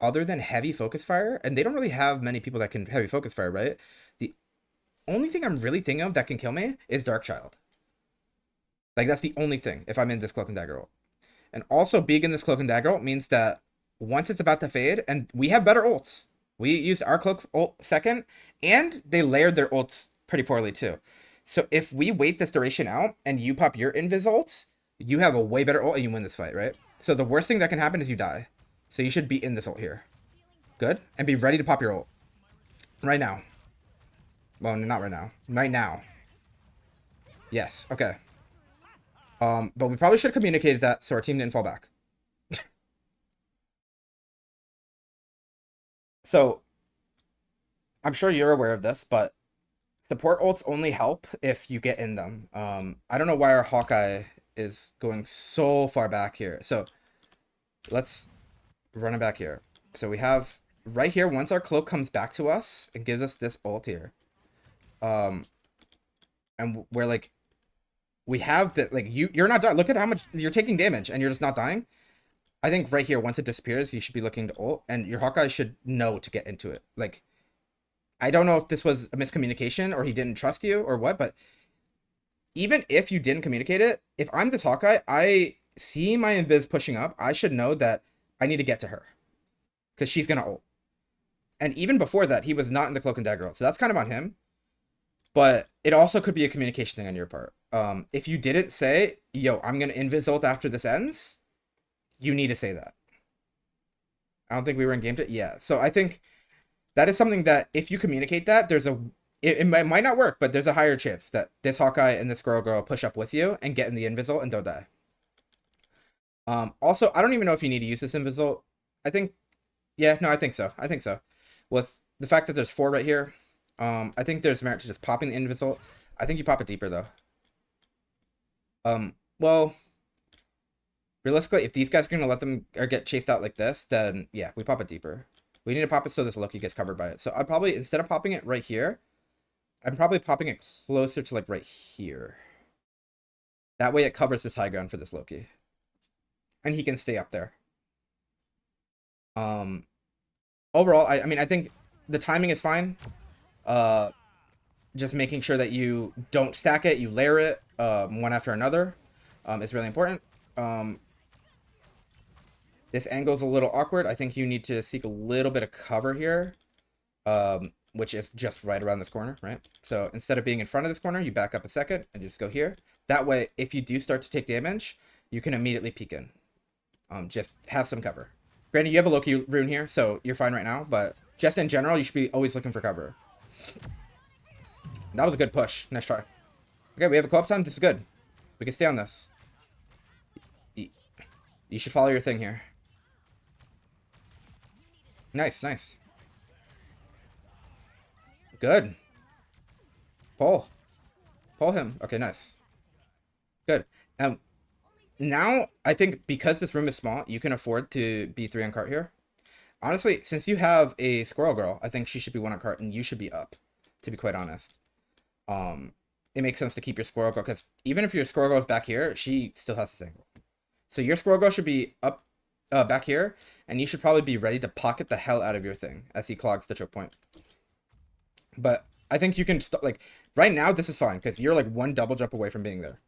S1: other than heavy focus fire, and they don't really have many people that can heavy focus fire, right? The only thing I'm really thinking of that can kill me is Darkchild. Like that's the only thing if I'm in this cloak and dagger ult. And also being in this cloak and dagger ult means that once it's about to fade, and we have better ults. We used our cloak ult second, and they layered their ults pretty poorly too. So if we wait this duration out and you pop your invis ults, you have a way better ult and you win this fight, right? So the worst thing that can happen is you die. So you should be in this ult here. Good. And be ready to pop your ult. Right now. Well, not right now. Right now. Yes. Okay. But we probably should have communicated that so our team didn't fall back. So I'm sure you're aware of this, but support ults only help if you get in them. I don't know why our Hawkeye is going so far back here. So let's run it back here. So we have right here, once our cloak comes back to us, it gives us this ult here. And we're like, we have that, like, you're not dying. Look at how much you're taking damage and you're just not dying. I think right here, once it disappears, you should be looking to ult, and your Hawkeye should know to get into it. Like, I don't know if this was a miscommunication or he didn't trust you or what, but even if you didn't communicate it, if I'm this Hawkeye, I see my Invis pushing up, I should know that I need to get to her because she's going to ult. And even before that, he was not in the cloak and dagger ult, so that's kind of on him. But it also could be a communication thing on your part. If you didn't say, yo, I'm going to Invis ult after this ends, you need to say that. I don't think we were in game to, yeah. So I think that is something that if you communicate that, there's a, it might not work, but there's a higher chance that this Hawkeye and this girl push up with you and get in the Invis ult and don't die. Also, I don't even know if you need to use this Invis ult. I think, yeah, no, I think so. I think so. With the fact that there's 4 right here, I think there's merit to just popping the Invis ult. I think you pop it deeper though. Well, realistically, if these guys are gonna let them or get chased out like this, then yeah, we pop it deeper. We need to pop it so this Loki gets covered by it. So I probably, instead of popping it right here, I'm probably popping it closer to like right here. That way it covers this high ground for this Loki. And he can stay up there. Overall, I mean, I think the timing is fine. Just making sure that you don't stack it, you layer it one after another is really important. This angle is a little awkward. I think you need to seek a little bit of cover here, which is just right around this corner, right? So instead of being in front of this corner, you back up a second and just go here. That way, if you do start to take damage, you can immediately peek in. Just have some cover. Granted, you have a Loki rune here, so you're fine right now, but just in general, you should be always looking for cover. That was a good push. Nice try. Okay, we have a co-op time. This is good. We can stay on this. You should follow your thing here. Nice, nice. Good. Pull. Pull him. Okay, nice. Good. Now, I think because this room is small, you can afford to be 3 on cart here. Honestly, since you have a Squirrel Girl, I think she should be 1 on cart and you should be up, to be quite honest. It makes sense to keep your Squirrel Girl, because even if your Squirrel Girl is back here, she still has this angle. So your Squirrel Girl should be up back here, and you should probably be ready to pocket the hell out of your thing as he clogs the choke point. But I think you can like right now this is fine because you're like one double jump away from being there.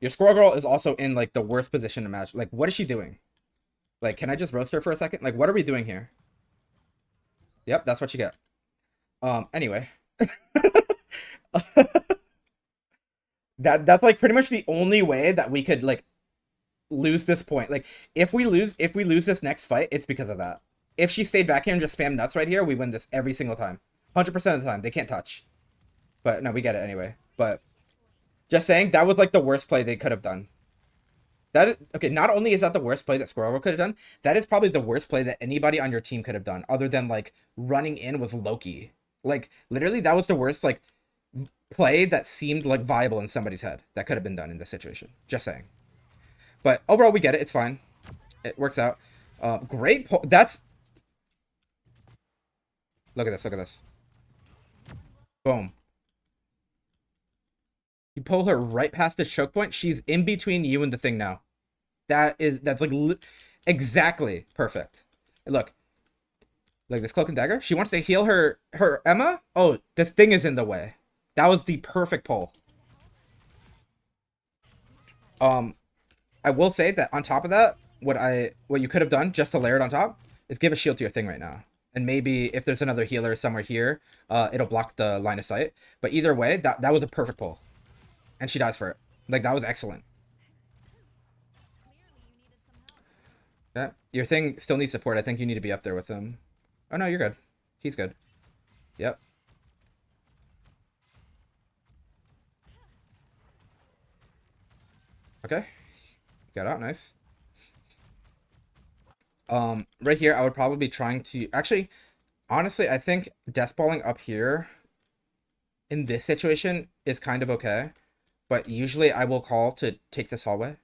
S1: Your squirrel girl is also in like the worst position to match. Like, what is she doing? Like, can I just roast her for a second? Like, what are we doing here? Yep, that's what you get. Anyway. That's like pretty much the only way that we could like lose this point. Like if we lose this next fight, it's because of that. If she stayed back here and just spammed nuts right here, we win this every single time. 100% of the time. They can't touch. But no, we get it anyway. But just saying, that was like the worst play they could have done. That is okay, not only is that the worst play that Squirrel could have done, that is probably the worst play that anybody on your team could have done, other than like running in with Loki. Like literally that was the worst like play that seemed like viable in somebody's head that could have been done in this situation. Just saying. But overall, we get it. It's fine. It works out. Great. That's. Look at this. Look at this. Boom. You pull her right past the choke point. She's in between you and the thing now. That's like exactly perfect. Look. Like this cloak and dagger. She wants to heal her Emma. Oh, this thing is in the way. That was the perfect pull. I will say that on top of that, what you could have done just to layer it on top is give a shield to your thing right now. And maybe if there's another healer somewhere here, it'll block the line of sight. But either way, that was a perfect pull. And she dies for it. Like, that was excellent. Yeah, your thing still needs support. I think you need to be up there with him. Oh, no, you're good. He's good. Yep. Okay. Got out. Nice. Right here, I would probably be trying to... Actually, honestly, I think deathballing up here in this situation is kind of okay. But usually I will call to take this hallway.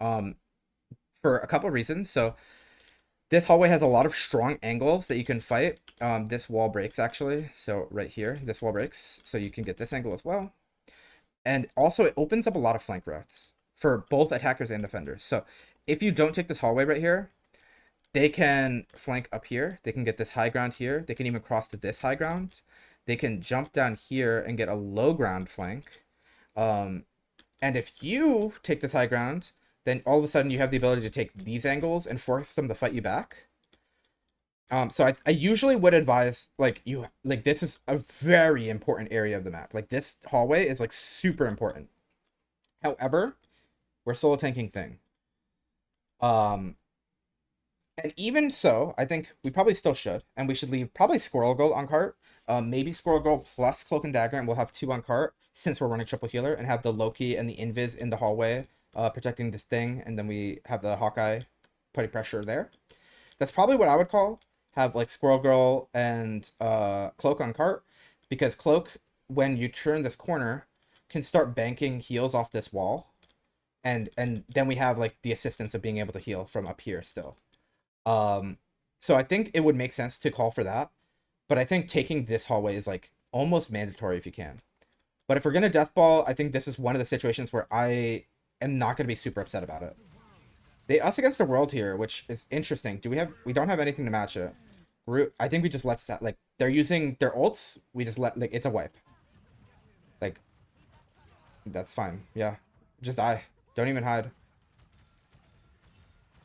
S1: For a couple of reasons. So this hallway has a lot of strong angles that you can fight. This wall breaks actually. So right here, this wall breaks. So you can get this angle as well. And also it opens up a lot of flank routes for both attackers and defenders. So if you don't take this hallway right here, they can flank up here. They can get this high ground here. They can even cross to this high ground. They can jump down here and get a low ground flank. And if you take this high ground, then all of a sudden you have the ability to take these angles and force them to fight you back. So I usually would advise, like, this is a very important area of the map. Like, this hallway is, like, super important. However, we're solo tanking thing. And even so, I think we probably still should. And we should leave probably Squirrel Girl on cart. Maybe Squirrel Girl plus Cloak and Dagger, and we'll have 2 on cart since we're running triple healer, and have the Loki and the Invis in the hallway protecting this thing, and then we have the Hawkeye putting pressure there. That's probably what I would call. Have like Squirrel Girl and Cloak on cart, because Cloak, when you turn this corner, can start banking heals off this wall, and then we have like the assistance of being able to heal from up here still. So I think it would make sense to call for that, but I think taking this hallway is like almost mandatory if you can. But if we're gonna deathball, I think this is one of the situations where I am not gonna be super upset about it. They us against the world here, which is interesting. We don't have anything to match it. I think we just let like they're using their ults. We just let like it's a wipe. Like that's fine. Yeah, just die. Don't even hide.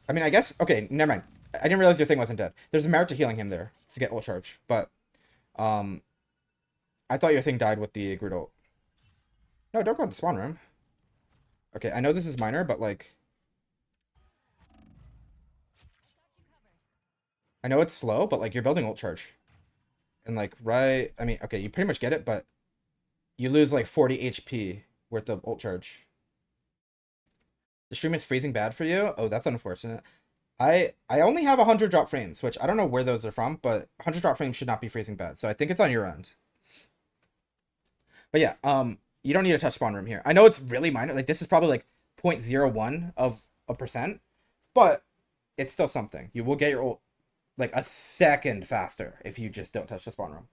S1: I mean, I guess okay. Never mind. I didn't realize your thing wasn't dead. There's a merit to healing him there to get ult charge, but I thought your thing died with the Groot ult. No, don't go to the spawn room. Okay, I know this is minor, but like I know it's slow, but like you're building ult charge. And like right, I mean, okay, you pretty much get it, but you lose like 40 HP worth of ult charge. The stream is freezing bad for you? Oh, that's unfortunate. I only have 100 drop frames, which I don't know where those are from, but 100 drop frames should not be freezing bad. So I think it's on your end. But yeah, you don't need to touch spawn room here. I know it's really minor. Like this is probably like 0.01 of a percent, but it's still something. You will get your ult like a second faster if you just don't touch the spawn room.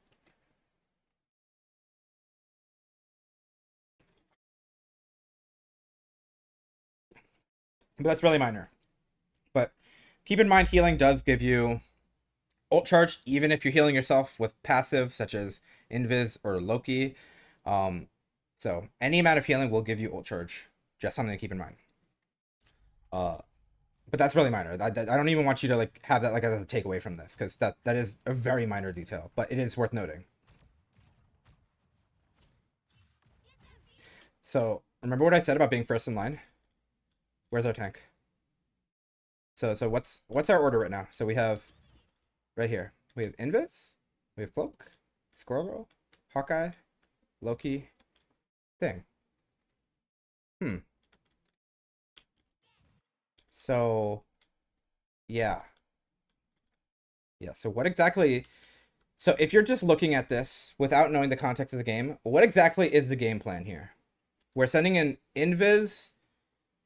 S1: But that's really minor. But keep in mind, healing does give you ult charge even if you're healing yourself with passive such as Invis or Loki. So any amount of healing will give you ult charge. Just something to keep in mind. But that's really minor. I don't even want you to like have that like as a takeaway from this, because that is a very minor detail, but it is worth noting. So remember what I said about being first in line? Where's our tank? So what's our order right now? So we have right here. We have Invis, we have Cloak, Squirrel Girl, Hawkeye, Loki, Thing. So yeah. Yeah, so what exactly, so if you're just looking at this without knowing the context of the game, what exactly is the game plan here? We're sending in Invis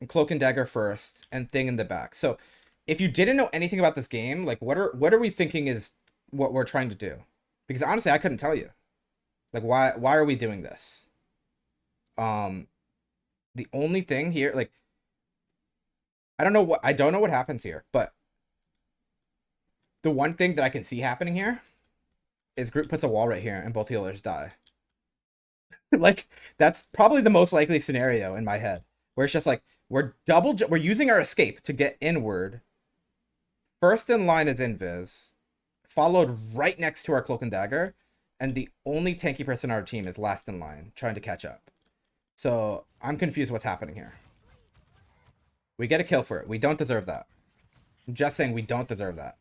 S1: and Cloak and Dagger first and Thing in the back. So if you didn't know anything about this game, like what are we thinking is what we're trying to do? Because honestly, I couldn't tell you. Like why are we doing this? The only thing here, like I don't know what happens here, but the one thing that I can see happening here is group puts a wall right here and both healers die. Like that's probably the most likely scenario in my head, where it's just like we're using our escape to get inward. First in line is Invis, followed right next to our Cloak and Dagger, and the only tanky person on our team is last in line, trying to catch up. So I'm confused what's happening here. We get a kill for it. We don't deserve that. I'm just saying we don't deserve that.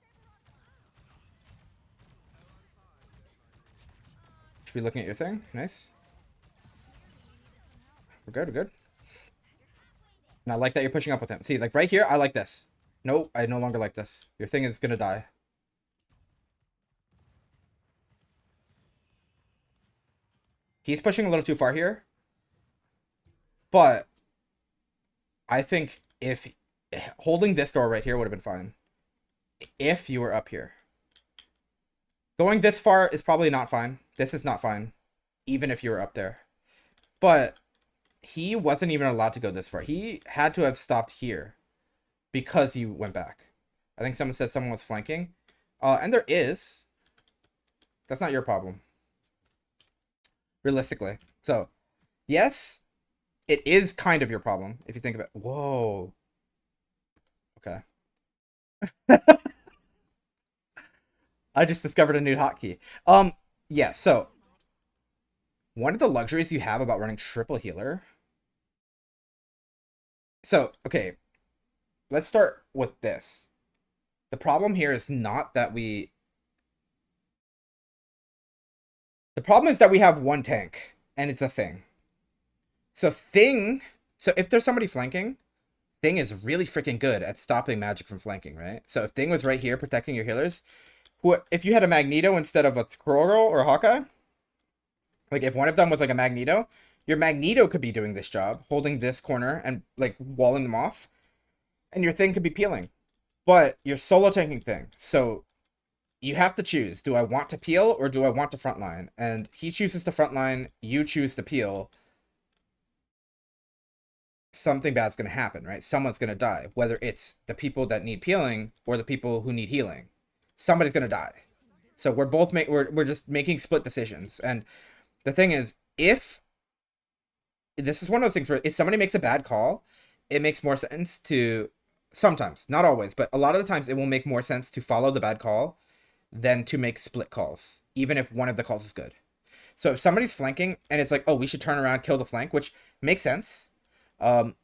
S1: Should be looking at your thing. Nice. We're good, we're good. And I like that you're pushing up with him. See, like right here, I like this. Nope, I no longer like this. Your thing is gonna die. He's pushing a little too far here. But I think if holding this door right here would have been fine. If you were up here. Going this far is probably not fine. This is not fine. Even if you were up there. But he wasn't even allowed to go this far. He had to have stopped here because he went back. I think someone said someone was flanking. And there is. That's not your problem. Realistically. So, yes, it is kind of your problem if you think about it. Whoa. Okay. I just discovered a new hotkey. Yeah, so one of the luxuries you have about running triple healer. So, okay, let's start with this. The problem here is not that we... The problem is that we have one tank, and it's a Thing. So if there's somebody flanking, Thing is really freaking good at stopping Magik from flanking, right? So if Thing was right here protecting your healers, if you had a Magneto instead of a Squirrel Girl or a Hawkeye, like if one of them was like a Magneto, your Magneto could be doing this job, holding this corner and like walling them off, and your Thing could be peeling. But you're solo tanking Thing, so you have to choose. Do I want to peel or do I want to frontline? And he chooses to frontline, you choose to peel. Something bad's going to happen, right? Someone's going to die, whether it's the people that need peeling or the people who need healing. Somebody's going to die. So we're both we're just making split decisions. And the thing is, if this is one of those things where if somebody makes a bad call, it makes more sense to sometimes, not always, but a lot of the times it will make more sense to follow the bad call than to make split calls, even if one of the calls is good. So if somebody's flanking and it's like, oh, we should turn around, kill the flank, which makes sense. In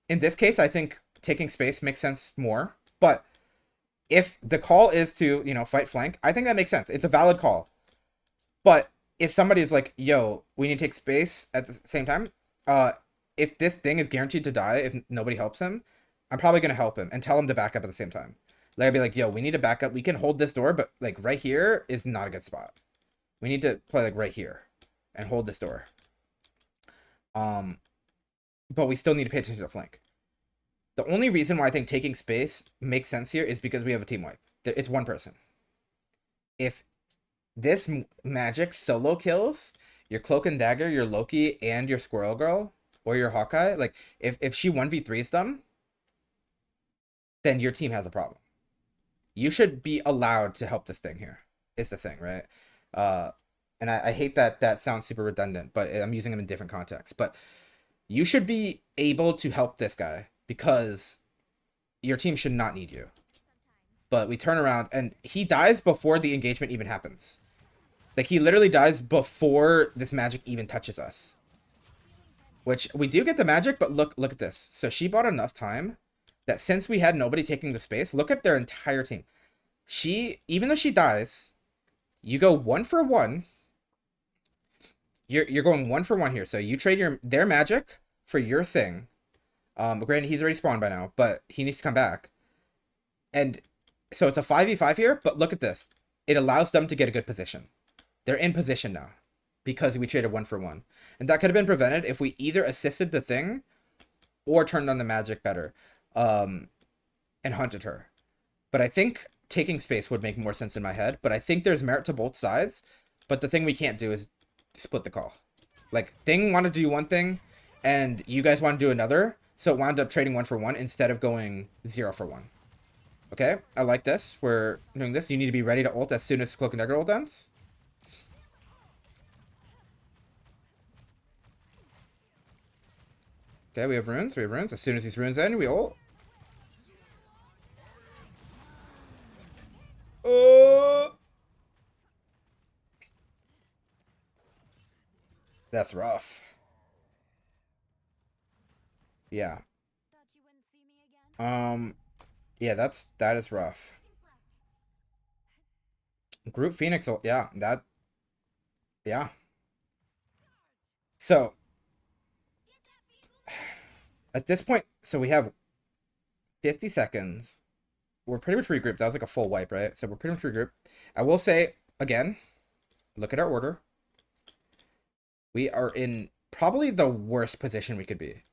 S1: this case, I think taking space makes sense more. But if the call is to, you know, fight flank, I think that makes sense. It's a valid call. But if somebody is like, yo, we need to take space at the same time, if this Thing is guaranteed to die if nobody helps him, I'm probably going to help him and tell him to back up at the same time. Like, I'd be like, yo, we need to back up. We can hold this door, but like right here is not a good spot. We need to play like right here and hold this door. But we still need to pay attention to the flank. The only reason why I think taking space makes sense here is because we have a team wipe. It's one person. If this Magik solo kills your Cloak and Dagger, your Loki, and your Squirrel Girl, or your Hawkeye, like, if she 1v3s them, then your team has a problem. You should be allowed to help this thing here. Is the thing, right? Uh, and I hate that that sounds super redundant, but I'm using them in different contexts. But you should be able to help this guy because your team should not need you. But we turn around and he dies before the engagement even happens. Like, he literally dies before this Magik even touches us. Which, we do get the Magik, but look at this. So she bought enough time that since we had nobody taking the space, look at their entire team. She, even though she dies, you go 1-for-1. You're going 1-for-1 here. So you trade their Magik for your thing. Granted, he's already spawned by now, but he needs to come back. And so it's a 5v5 here, but look at this. It allows them to get a good position. They're in position now because we traded 1-for-1. And that could have been prevented if we either assisted the thing or turned on the Magik better and hunted her. But I think taking space would make more sense in my head. But I think there's merit to both sides. But the thing we can't do is split the call. Like, thing wanted to do one thing and you guys want to do another. So it wound up trading 1-for-1 instead of going 0-for-1. Okay, I like this. We're doing this. You need to be ready to ult as soon as Cloak and Dagger ult ends. Okay, we have runes. We have runes. As soon as these runes end, we ult. Oh! That's rough. Yeah. Yeah, that is rough. Group Phoenix ult. Yeah, yeah. So at this point, so we have 50 seconds. We're pretty much regrouped. That was like a full wipe, right? So we're pretty much regrouped. I will say, again, look at our order. We are in probably the worst position we could be.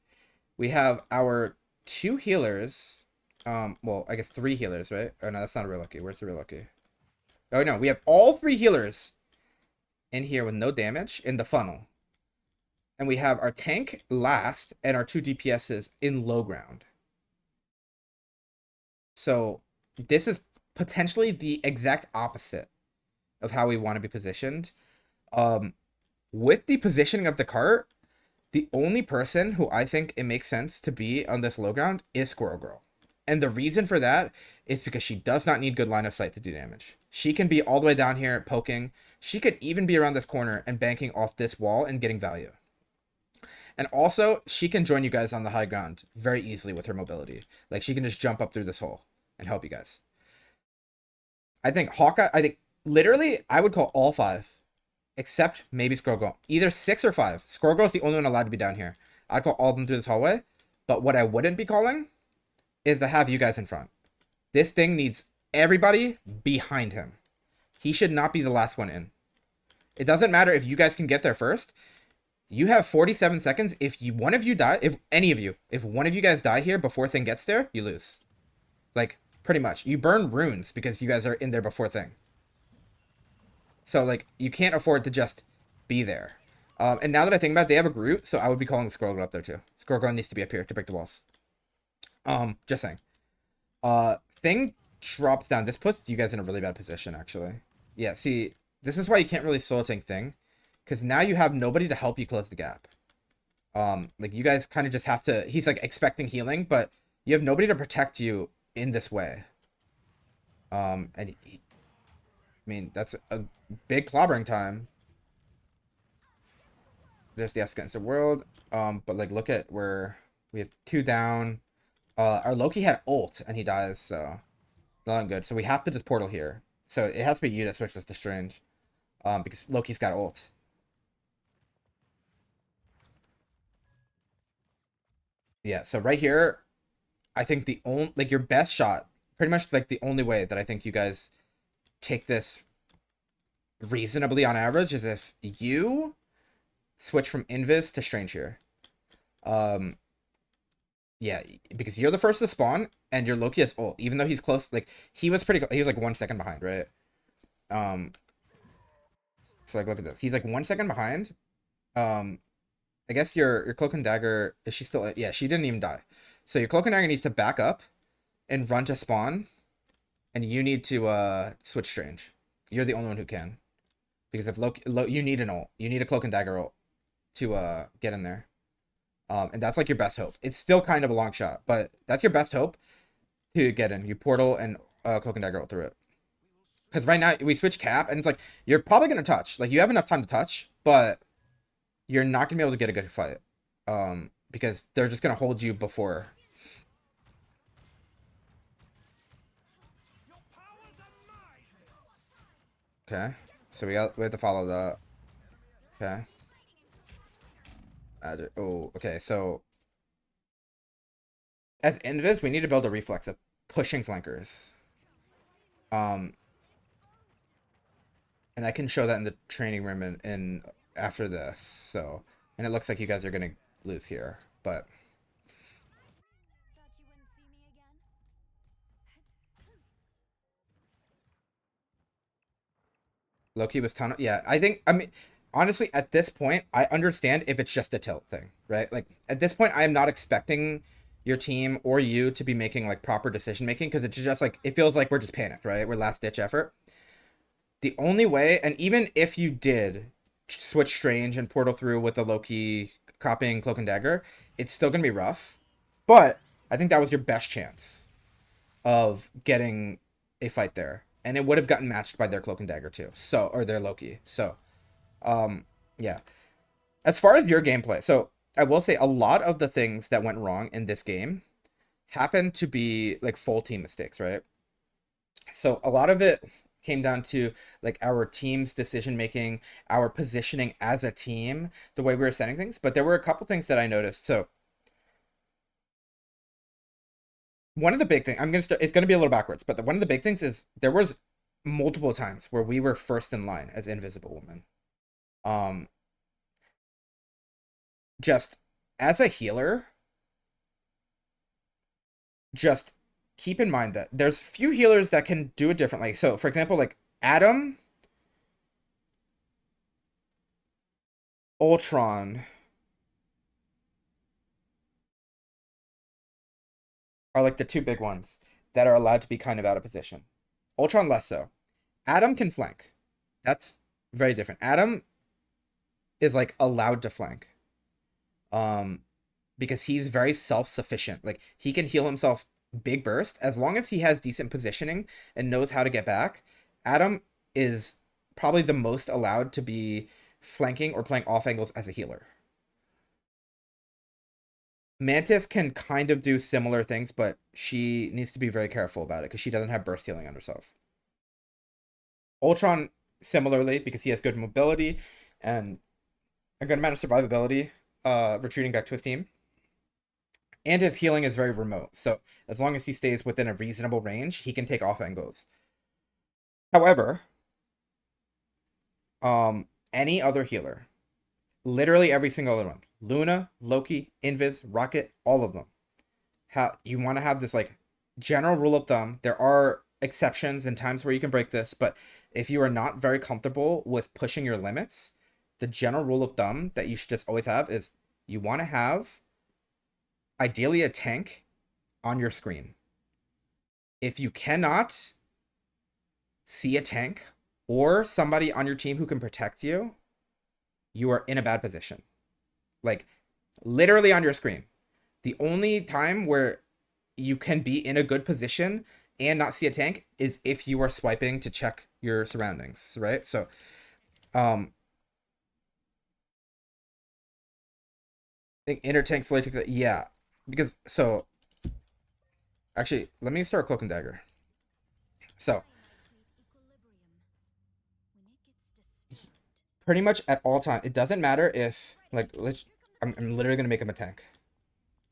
S1: We have our 2 healers. Well, I guess 3 healers, right? Oh, no, that's not a real lucky. Where's the real lucky? Oh, no, we have all 3 healers in here with no damage in the funnel. And we have our tank last and our 2 DPSs in low ground. So this is potentially the exact opposite of how we want to be positioned. With the positioning of the cart, the only person who I think it makes sense to be on this low ground is Squirrel Girl. And the reason for that is because she does not need good line of sight to do damage. She can be all the way down here poking. She could even be around this corner and banking off this wall and getting value. And also, she can join you guys on the high ground very easily with her mobility. Like, she can just jump up through this hole and help you guys. I think literally, I would call all 5. Except maybe Squirrel Girl. Either 6 or 5. Squirrel Girl is the only one allowed to be down here. I'd call all of them through this hallway. But what I wouldn't be calling is to have you guys in front. This thing needs everybody behind him. He should not be the last one in. It doesn't matter if you guys can get there first. You have 47 seconds. If one of you die, if one of you guys die here before thing gets there, you lose. Like, pretty much. You burn runes because you guys are in there before thing. So, like, you can't afford to just be there. And now that I think about it, they have a Groot, so I would be calling the Squirrel Girl up there, too. Squirrel Girl needs to be up here to break the walls. Just saying. Thing drops down. This puts you guys in a really bad position, actually. Yeah, see, this is why you can't really solo tank Thing. Because now you have nobody to help you close the gap. Like, you guys kind of just have to... He's, like, expecting healing, but you have nobody to protect you in this way. And... I mean, that's a big clobbering time. There's the Against the World. But, like, look at where we have 2 down. Our Loki had ult, and he dies, so... Not good. So we have to just portal here. So it has to be you that switches to Strange. Because Loki's got ult. Yeah, so right here, I think the only... Like, your best shot, pretty much, like, the only way that I think you guys take this reasonably on average is if you switch from Invis to Strange here. Yeah, because you're the first to spawn, and your Loki has ult, even though he's close. Like, he was like 1 second behind, right? So, like, look at this. He's like 1 second behind. I guess your Cloak and Dagger, is she still... Yeah, she didn't even die. So your Cloak and Dagger needs to back up and run to spawn and you need to switch strange. You're the only one who can, because if you need an ult, you need a cloak and dagger ult to get in there. And that's like your best hope. It's still kind of a long shot, but that's your best hope to get in. You portal and cloak and dagger ult through it. Because right now we switch cap, and it's like you're probably gonna touch. Like you have enough time to touch, but you're not gonna be able to get a good fight. Because they're just gonna hold you before. Okay, so we have to follow that. Okay. Oh, okay. So as Invis, we need to build a reflex of pushing flankers. Um, and I can show that in the training room in after this. So, and it looks like you guys are gonna lose here, but Loki was ton. Yeah, I mean, honestly, at this point, I understand if it's just a tilt thing, right? Like at this point, I am not expecting your team or you to be making like proper decision making because it's just like it feels like we're just panicked, right? We're last ditch effort. The only way, and even if you did switch Strange and Portal through with the Loki copying Cloak and Dagger, it's still gonna be rough. But I think that was your best chance of getting a fight there, and it would have gotten matched by their Cloak and Dagger too. So, or their Loki. So, yeah. As far as your gameplay, so I will say a lot of the things that went wrong in this game happened to be like full team mistakes, right? So a lot of it came down to like our team's decision making, our positioning as a team, the way we were setting things. But there were a couple things that I noticed. So one of the big things I'm gonna start. It's gonna be a little backwards, but one of the big things is there was multiple times where we were first in line as Invisible Woman. Um, just as a healer, just keep in mind that there's few healers that can do it differently. So, for example, like Adam, Ultron are like the two big ones that are allowed to be kind of out of position. Ultron less so. Adam can flank. That's very different. Adam is like allowed to flank. Um because he's very self-sufficient. Like he can heal himself big burst as long as he has decent positioning and knows how to get back. Adam is probably the most allowed to be flanking or playing off angles as a healer. Mantis can kind of do similar things, but she needs to be very careful about it because she doesn't have burst healing on herself. Ultron, similarly, because he has good mobility and a good amount of survivability, retreating back to his team. And his healing is very remote. So as long as he stays within a reasonable range, he can take off angles. However, any other healer, literally every single other one, Luna, Loki, Invis, Rocket, all of them, you want to have this like general rule of thumb. There are exceptions and times where you can break this, but if you are not very comfortable with pushing your limits, the general rule of thumb that you should just always have is you want to have ideally a tank on your screen. If you cannot see a tank or somebody on your team who can protect you, you are in a bad position. Like literally on your screen. The only time where you can be in a good position and not see a tank is if you are swiping to check your surroundings, right? So, I think inner tank latex, yeah, because so actually, let me start Cloak and Dagger. So, pretty much at all time, it doesn't matter if like I'm literally gonna make him a tank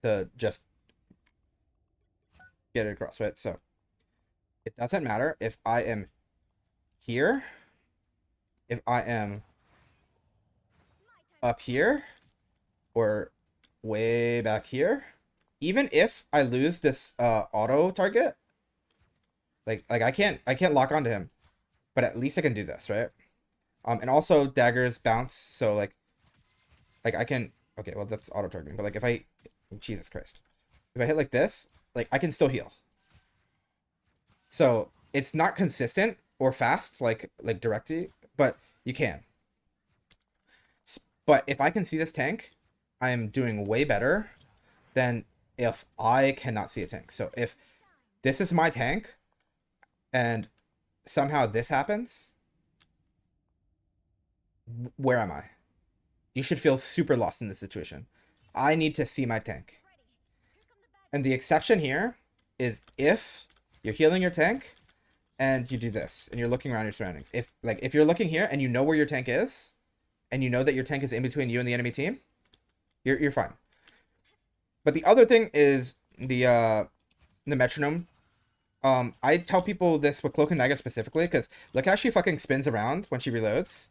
S1: to just get it across, right? So it doesn't matter if I am here, if I am up here, or way back here. Even if I lose this auto target, like I can't lock onto him, but at least I can do this, right? And also daggers bounce, so like I can, okay, well that's auto targeting, but like if I, Jesus Christ, if I hit like this, like I can still heal. So It's not consistent or fast like directly, but you can. But if I can see this tank, I'm doing way better than if I cannot see a tank. So if this is my tank and somehow this happens, where am I? You should feel super lost in this situation. I need to see my tank. And the exception here is if you're healing your tank and you do this and you're looking around your surroundings. If you're looking here and you know where your tank is and you know that your tank is in between you and the enemy team, you're fine. But the other thing is the metronome. I tell people this with Cloak and Dagger specifically because look how she fucking spins around when she reloads.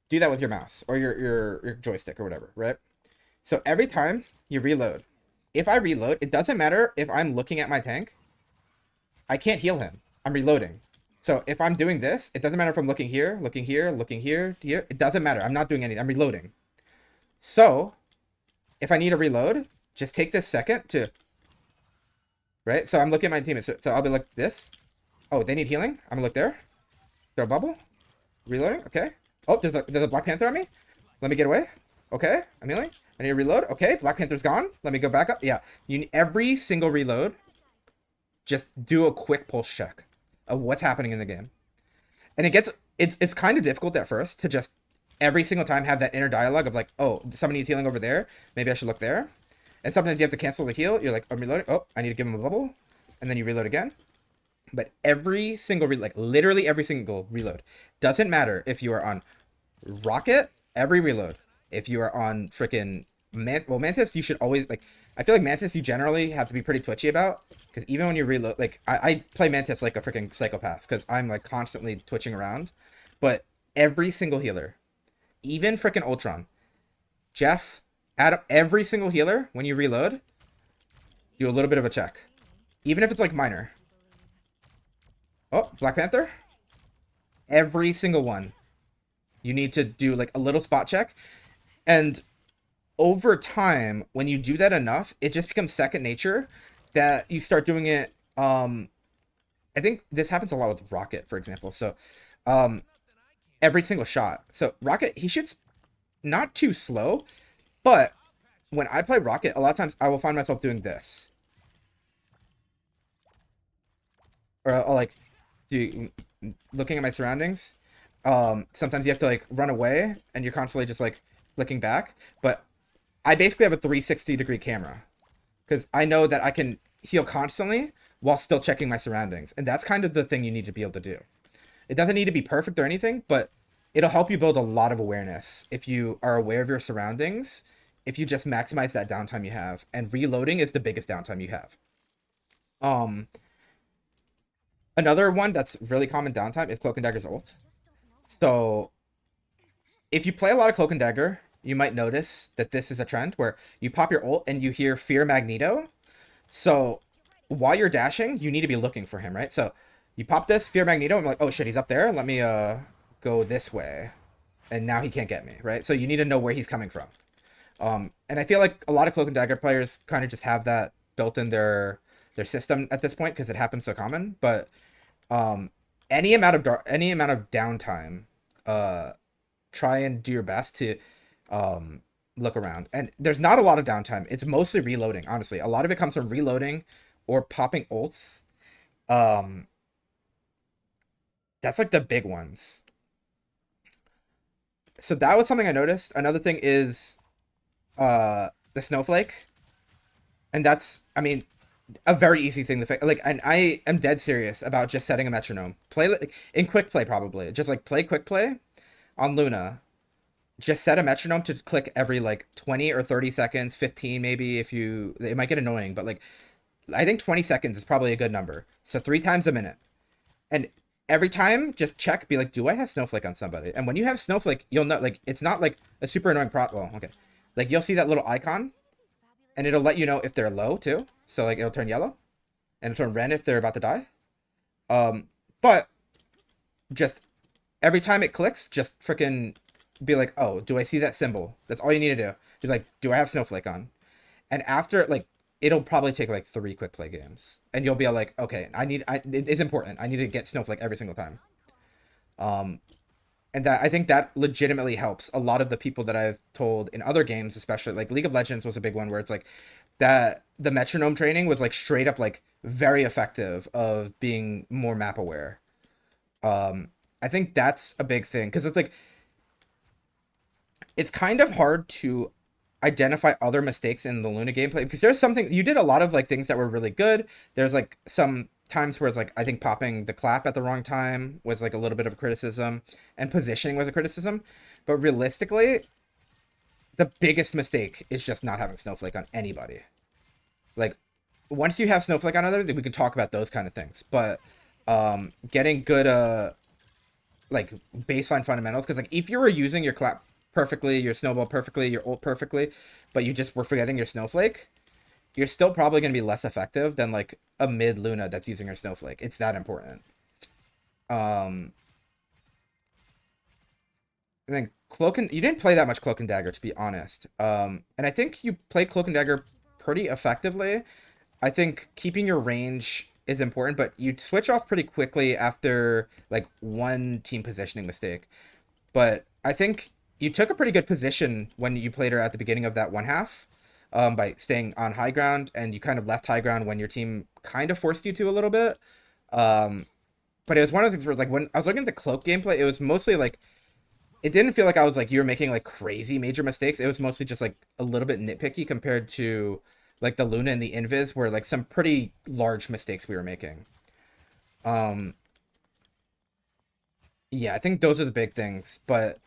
S1: Do that with your mouse or your joystick or whatever, right? So every time you reload, if I reload, it doesn't matter if I'm looking at my tank. I can't heal him. I'm reloading. So if I'm doing this, it doesn't matter if I'm looking here, looking here, looking here, here. It doesn't matter. I'm not doing anything. I'm reloading. So if I need to reload, just take this second to... Right? So I'm looking at my teammates. So I'll be like this. Oh, they need healing. I'm gonna look there. Throw a bubble. Reloading. Okay. Oh, there's a Black Panther on me. Let me get away. Okay. I'm healing. I need to reload. Okay. Black Panther's gone. Let me go back up. Yeah. You need every single reload. Just do a quick pulse check of what's happening in the game. And it's kind of difficult at first to just every single time have that inner dialogue of like, oh, somebody needs healing over there. Maybe I should look there. And sometimes you have to cancel the heal. You're like, I'm reloading. Oh, I need to give him a bubble. And then you reload again. But every single like literally every single reload. Doesn't matter if you are on Rocket, every reload. If you are on freaking Mantis, you should always like, I feel like Mantis you generally have to be pretty twitchy about. Because even when you reload, like, I play Mantis like a freaking psychopath. Because I'm like constantly twitching around. But every single healer, even freaking Ultron, Jeff, Adam, every single healer, when you reload, do a little bit of a check. Even if it's like minor. Oh, Black Panther. Every single one. You need to do like a little spot check. And over time, when you do that enough, it just becomes second nature that you start doing it. I think this happens a lot with Rocket, for example. So every single shot. So Rocket, he shoots not too slow, but when I play Rocket, a lot of times I will find myself doing this. Or I'll like looking at my surroundings. Sometimes you have to like run away and you're constantly just like looking back. But I basically have a 360-degree camera because I know that I can heal constantly while still checking my surroundings. And that's kind of the thing you need to be able to do. It doesn't need to be perfect or anything, but it'll help you build a lot of awareness if you are aware of your surroundings, if you just maximize that downtime you have. And reloading is the biggest downtime you have. Another one that's really common downtime is Cloak and Dagger's ult. So if you play a lot of Cloak and Dagger, you might notice that this is a trend where you pop your ult and you hear Fear Magneto. So while you're dashing, you need to be looking for him, right? So you pop this Fear Magneto and I'm like, oh shit, he's up there. Let me go this way. And now he can't get me, right? So you need to know where he's coming from. And I feel like a lot of Cloak and Dagger players kind of just have that built in their system at this point because it happens so common. But any amount of downtime, try and do your best to look around. And there's not a lot of downtime. It's mostly reloading, honestly. A lot of it comes from reloading or popping ults. That's like the big ones. So that was something I noticed. Another thing is the snowflake. And that's, I mean, a very easy thing to fix. Like, and I am dead serious about just setting a metronome. Play in quick play, probably. Just like play quick play on Luna. Just set a metronome to click every like 20 or 30 seconds, 15 maybe. If you, it might get annoying, but like I think 20 seconds is probably a good number. So 3 times a minute. And every time, just check, be like, do I have snowflake on somebody? And when you have snowflake, you'll know, like, it's not like a super annoying well, okay. Like, you'll see that little icon, and it'll let you know if they're low, too. So, like, it'll turn yellow, and it'll turn red if they're about to die. But, just, every time it clicks, just freaking be like, oh, do I see that symbol? That's all you need to do. Be like, do I have snowflake on? And after, like, it'll probably take like 3 quick play games, and you'll be like, okay, it's important. I need to get Snowflake every single time. Um, and that I think that legitimately helps a lot of the people that I've told in other games, especially like League of Legends was a big one where it's like that the metronome training was like straight up like very effective of being more map aware. I think that's a big thing because it's like it's kind of hard to identify other mistakes in the Luna gameplay because there's something you did a lot of like things that were really good. There's like some times where it's like I think popping the clap at the wrong time was like a little bit of a criticism and positioning was a criticism. But realistically, the biggest mistake is just not having Snowflake on anybody. Like once you have Snowflake on other, we can talk about those kind of things. But getting good like baseline fundamentals because like if you were using your clap perfectly, your snowball perfectly, your ult perfectly, but you just were forgetting your Snowflake, you're still probably going to be less effective than like a mid Luna that's using her Snowflake. It's that important. Um, and then you didn't play that much Cloak and Dagger to be honest. And I think you played Cloak and Dagger pretty effectively. I think keeping your range is important, but you switch off pretty quickly after like one team positioning mistake. But I think you took a pretty good position when you played her at the beginning of that one half, by staying on high ground, and you kind of left high ground when your team kind of forced you to a little bit. Um, but it was one of the things where it's like when I was looking at the cloak gameplay, it was mostly like it didn't feel like I was like you were making like crazy major mistakes. It was mostly just like a little bit nitpicky compared to like the Luna and the Invis, were like some pretty large mistakes we were making. Um, yeah, I think those are the big things, but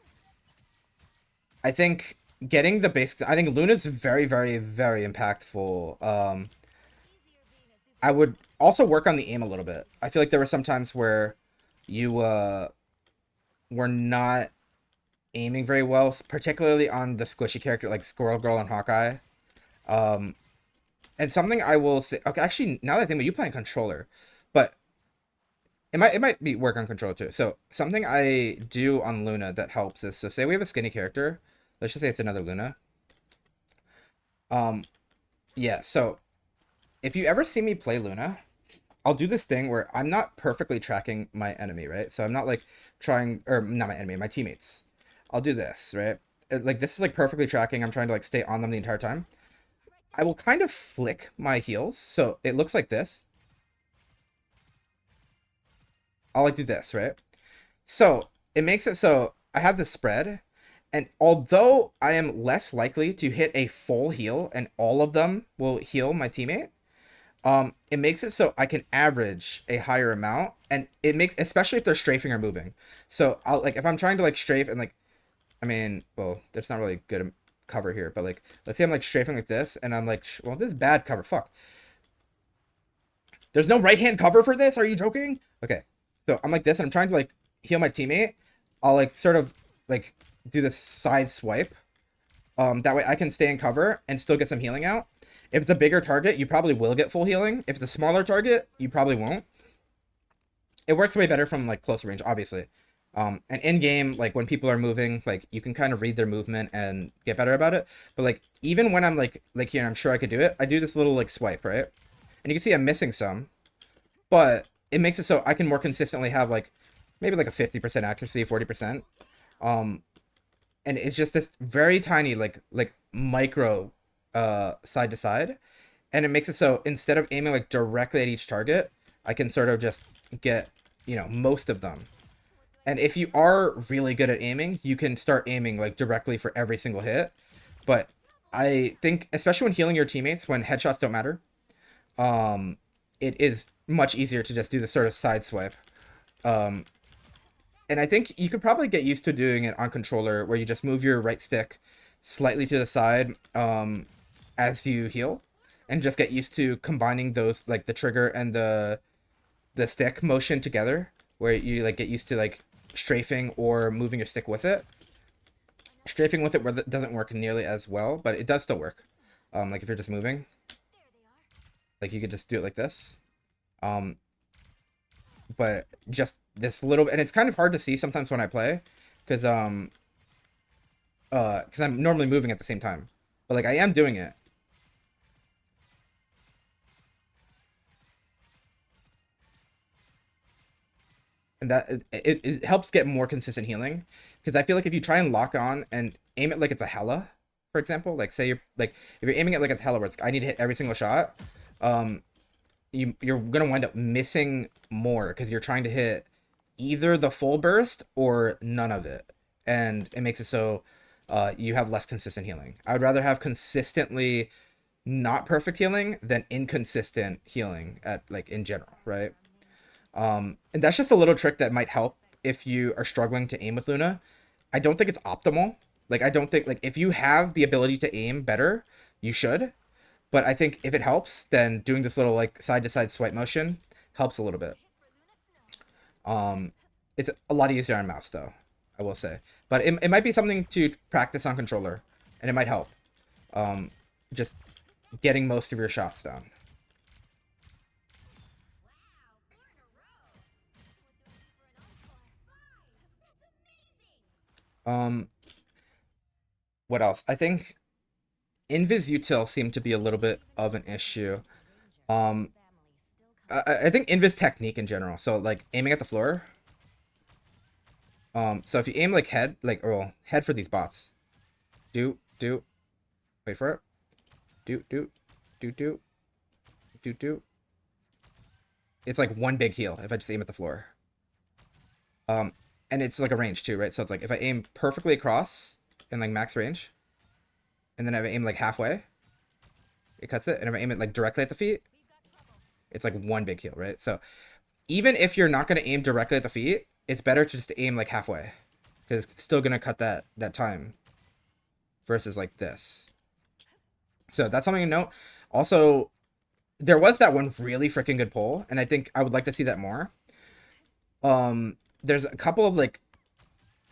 S1: I think getting the basics. I think Luna's very, very, very impactful. I would also work on the aim a little bit. I feel like there were some times where you were not aiming very well, particularly on the squishy character like Squirrel Girl and Hawkeye. Um, and something I will say, okay, actually, now that I think about you playing controller, but it might be work on controller too. So something I do on Luna that helps is so say we have a skinny character. Let's just say it's another Luna. Um, yeah. So if you ever see me play Luna, I'll do this thing where I'm not perfectly tracking my enemy, right? So I'm not like trying, or not my enemy, my teammates. I'll do this, right? Like this is like perfectly tracking. I'm trying to like stay on them the entire time. I will kind of flick my heels, so it looks like this. I'll like do this, right? So it makes it so I have the spread, and although I am less likely to hit a full heal and all of them will heal my teammate, it makes it so I can average a higher amount, and it makes, especially if they're strafing or moving. So I'll like if I'm trying to like strafe and like, I mean, well, that's not really good cover here, but like let's say I'm like strafing like this, and I'm like, well, this is bad cover. Fuck. There's no right hand cover for this. Are you joking? Okay, so I'm like this, and I'm trying to like heal my teammate. I'll like sort of like do this side swipe. That way I can stay in cover and still get some healing out. If it's a bigger target, you probably will get full healing. If it's a smaller target, you probably won't. It works way better from like closer range, obviously. And in game, like when people are moving, like you can kind of read their movement and get better about it. But like even when I'm like here, and I'm sure I could do it. I do this little like swipe, right? And you can see I'm missing some, but it makes it so I can more consistently have like maybe like a 50% accuracy, 40%. Um, and it's just this very tiny like micro side to side, and it makes it so instead of aiming like directly at each target, I can sort of just get, you know, most of them. And if you are really good at aiming, you can start aiming like directly for every single hit. But I think especially when healing your teammates when headshots don't matter, um it is much easier to just do the sort of side swipe. um and I think you could probably get used to doing it on controller where you just move your right stick slightly to the side as you heal, and just get used to combining those like the trigger and the stick motion together, where you like get used to like strafing or moving your stick with it. Strafing with it where that doesn't work nearly as well, but it does still work. Like if you're just moving, like you could just do it like this. Um, but just this little, and it's kind of hard to see sometimes when I play, because because I'm normally moving at the same time, but like I am doing it. and that it helps get more consistent healing. Because I feel like if you try and lock on and aim it like it's a Hela, for example, like say you're like if you're aiming it like it's Hela, where it's I need to hit every single shot, um, you're gonna wind up missing more because you're trying to hit either the full burst or none of it, and it makes it so you have less consistent healing. I would rather have consistently not perfect healing than inconsistent healing at like in general, right? And that's just a little trick that might help if you are struggling to aim with Luna. I don't think it's optimal. Like I don't think like if you have the ability to aim better, you should. But I think if it helps, then doing this little like side to side swipe motion helps a little bit. Um, it's a lot easier on mouse though, I will say. But it might be something to practice on controller, and it might help. Just getting most of your shots down. Um, what else? I think Invis util seemed to be a little bit of an issue. Um, I think Invis technique in general. So like aiming at the floor. So if you aim like head, like or head for these bots, do wait for it, do do do do do do. It's like one big heal if I just aim at the floor. And it's like a range too, right? So it's like if I aim perfectly across in like max range, and then if I aim like halfway, it cuts it. And if I aim it like directly at the feet, it's like one big heal, right? So even if you're not going to aim directly at the feet, it's better to just aim like halfway, because it's still going to cut that time versus like this. So that's something to note. Also, there was that one really freaking good pull, and I think I would like to see that more. There's a couple of like,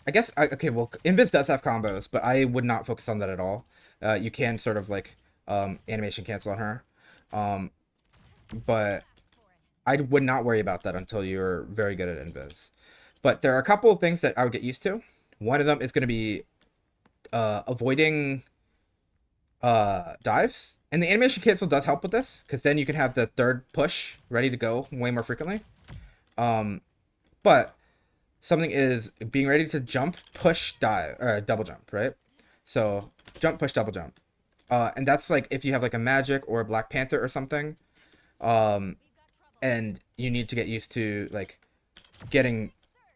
S1: I guess, okay, well, Invis does have combos, but I would not focus on that at all. You can sort of like animation cancel on her, but I would not worry about that until you're very good at Invis. But there are a couple of things that I would get used to. One of them is going to be avoiding dives. And the animation cancel does help with this, because then you can have the third push ready to go way more frequently. But something is being ready to jump, push, dive, or double jump, right? So jump, push, double jump. And that's like if you have like a Magik or a Black Panther or something. And you need to get used to like getting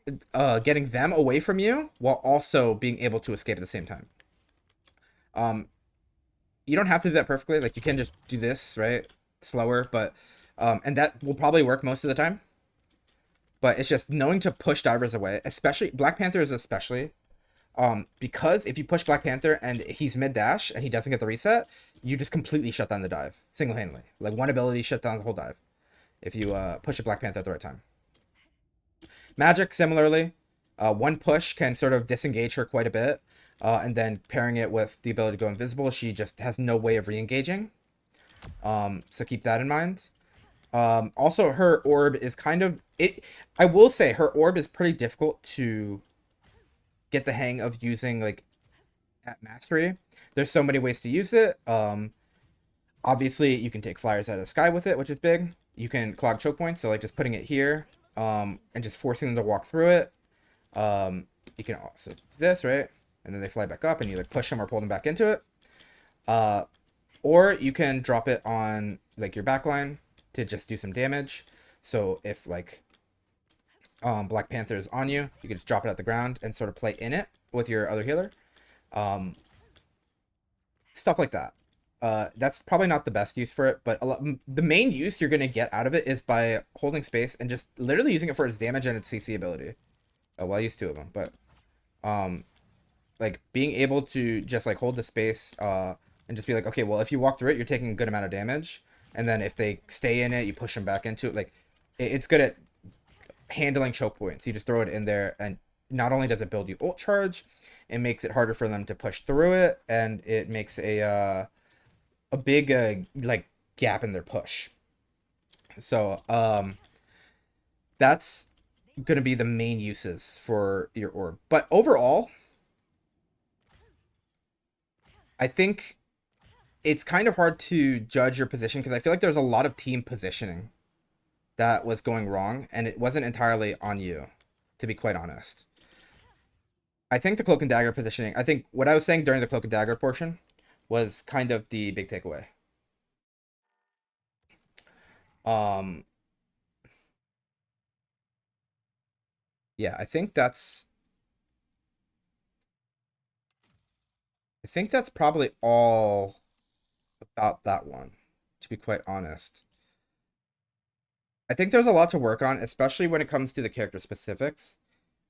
S1: them away from you while also being able to escape at the same time. You don't have to do that perfectly. Like you can just do this, right? Slower, but and that will probably work most of the time. But it's just knowing to push divers away, especially Black Panthers, especially because if you push Black Panther and he's mid dash and he doesn't get the reset, you just completely shut down the dive single handedly. Like one ability shut down the whole dive if you push a Black Panther at the right time. Magik, similarly, one push can sort of disengage her quite a bit, and then pairing it with the ability to go invisible, she just has no way of re-engaging. So keep that in mind. Also, her orb is kind of it. I will say her orb is pretty difficult to get the hang of using like at mastery. There's so many ways to use it. Obviously, you can take flyers out of the sky with it, which is big. You can clog choke points, so like just putting it here, and just forcing them to walk through it. You can also do this, right? And then they fly back up, and you like push them or pull them back into it. Or you can drop it on like your backline to just do some damage. So if like Black Panther is on you, you can just drop it at the ground and sort of play in it with your other healer. Stuff like that. That's probably not the best use for it, but the main use you're going to get out of it is by holding space and just literally using it for its damage and its CC ability. Well, I used two of them, but like being able to just like hold the space and just be like, okay, well, if you walk through it, you're taking a good amount of damage, and then if they stay in it, you push them back into it. Like it's good at handling choke points. You just throw it in there, and not only does it build you ult charge, it makes it harder for them to push through it, and it makes a big like gap in their push. So that's gonna be the main uses for your orb. But overall, I think it's kind of hard to judge your position, because I feel like there's a lot of team positioning that was going wrong, and it wasn't entirely on you. to be quite honest. I think the cloak and dagger positioning, I think what I was saying during the cloak and dagger portion was kind of the big takeaway. Um, yeah, I think that's probably all about that one, to be quite honest. I think there's a lot to work on, especially when it comes to the character specifics,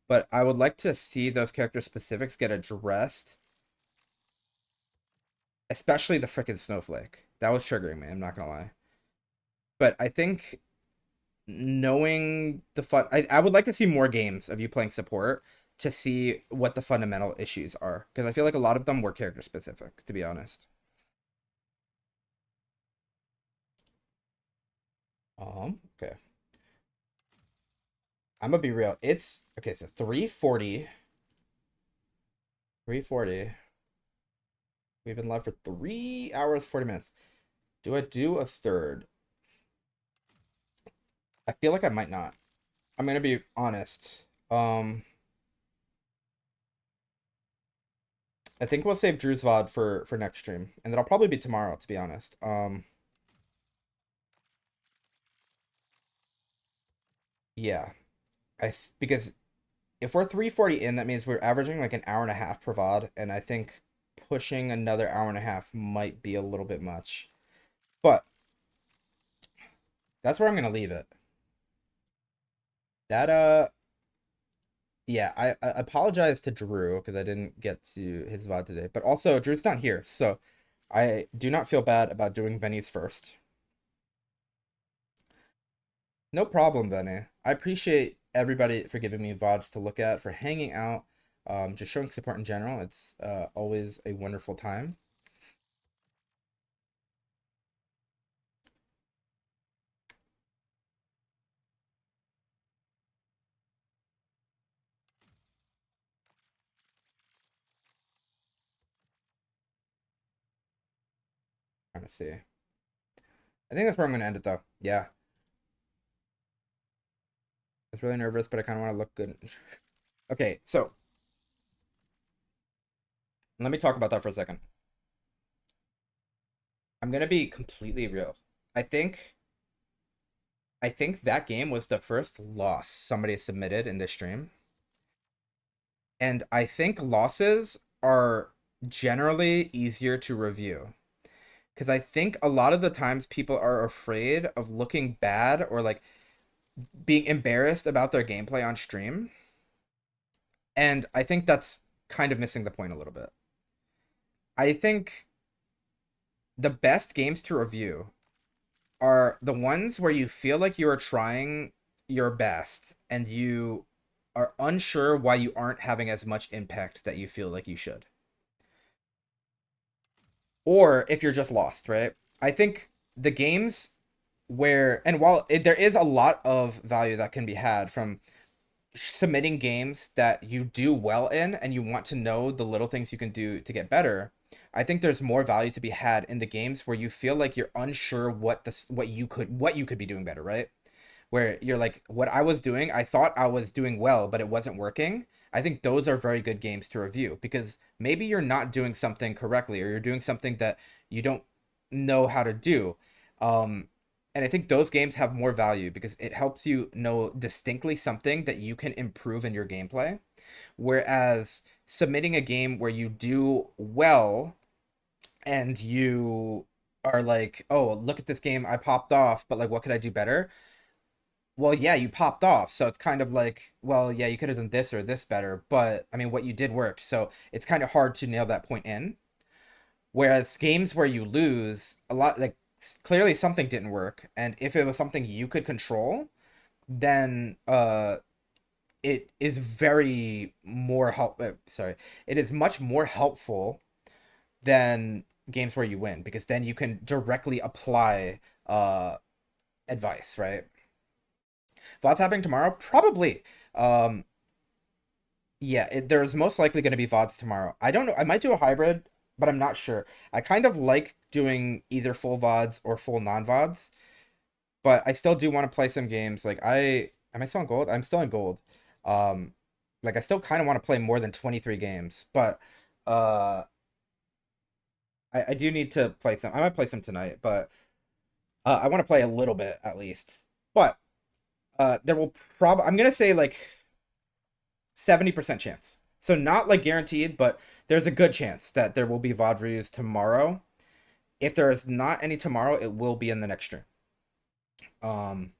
S1: but I would like to see those character specifics get addressed, especially the frickin' snowflake. That was triggering me, I'm not gonna lie. But I think knowing the fun, I would like to see more games of you playing support to see what the fundamental issues are, because I feel like a lot of them were character specific, to be honest. Okay. I'm gonna be real. It's okay, so 340. 340. We've been live for 3 hours, 40 minutes. Do I do a third? I feel like I might not. I'm gonna be honest. I think we'll save Drew's VOD for next stream. And that'll probably be tomorrow, to be honest. Yeah. Because if we're 340 in, that means we're averaging like an hour and a half per VOD, and I think pushing another hour and a half might be a little bit much. But that's where I'm gonna leave it. That yeah, I apologize to Drew because I didn't get to his VOD today. But also Drew's not here, so I do not feel bad about doing Venny's first. No problem, Venny. I appreciate everybody for giving me VODs to look at, for hanging out, just showing support in general. It's always a wonderful time. Trying to see. I think that's where I'm gonna end it though. Yeah. I was really nervous, but I kind of want to look good. Okay, so let me talk about that for a second. I'm gonna be completely real. I think I think that game was the first loss somebody submitted in this stream. And I think losses are generally easier to review. Because I think a lot of the times people are afraid of looking bad or like being embarrassed about their gameplay on stream. And I think that's kind of missing the point a little bit. I think the best games to review are the ones where you feel like you are trying your best and you are unsure why you aren't having as much impact that you feel like you should. Or if you're just lost, right? I think the games where, and while there is a lot of value that can be had from submitting games that you do well in and you want to know the little things you can do to get better, I think there's more value to be had in the games where you feel like you're unsure what you could be doing better, right? Where you're like, what I was doing, I thought I was doing well, but it wasn't working. I think those are very good games to review because maybe you're not doing something correctly or you're doing something that you don't know how to do. Um, and I think those games have more value because it helps you know distinctly something that you can improve in your gameplay. Whereas submitting a game where you do well and you are like, oh, look at this game, I popped off, but like, what could I do better? Well, yeah, you popped off, so it's kind of like, well, yeah, you could have done this or this better, but I mean, what you did worked, so it's kind of hard to nail that point in. Whereas games where you lose, a lot like clearly something didn't work, and if it was something you could control, then it is very more sorry, it is much more helpful than games where you win because then you can directly apply advice, right? VOD's happening tomorrow? Probably. Um, yeah, there's most likely going to be VODs tomorrow. I don't know. I might do a hybrid, but I'm not sure. I kind of like doing either full VODs or full non-VODs, but I still do want to play some games. Like am I still in gold? I'm still in gold. Um, like I still kind of want to play more than 23 games, but uh, I do need to play some. I might play some tonight, but I want to play a little bit at least. But there will probably I'm gonna say like 70% chance. So not like guaranteed, but there's a good chance that there will be VOD reviews tomorrow. If there is not any tomorrow, it will be in the next stream. Um,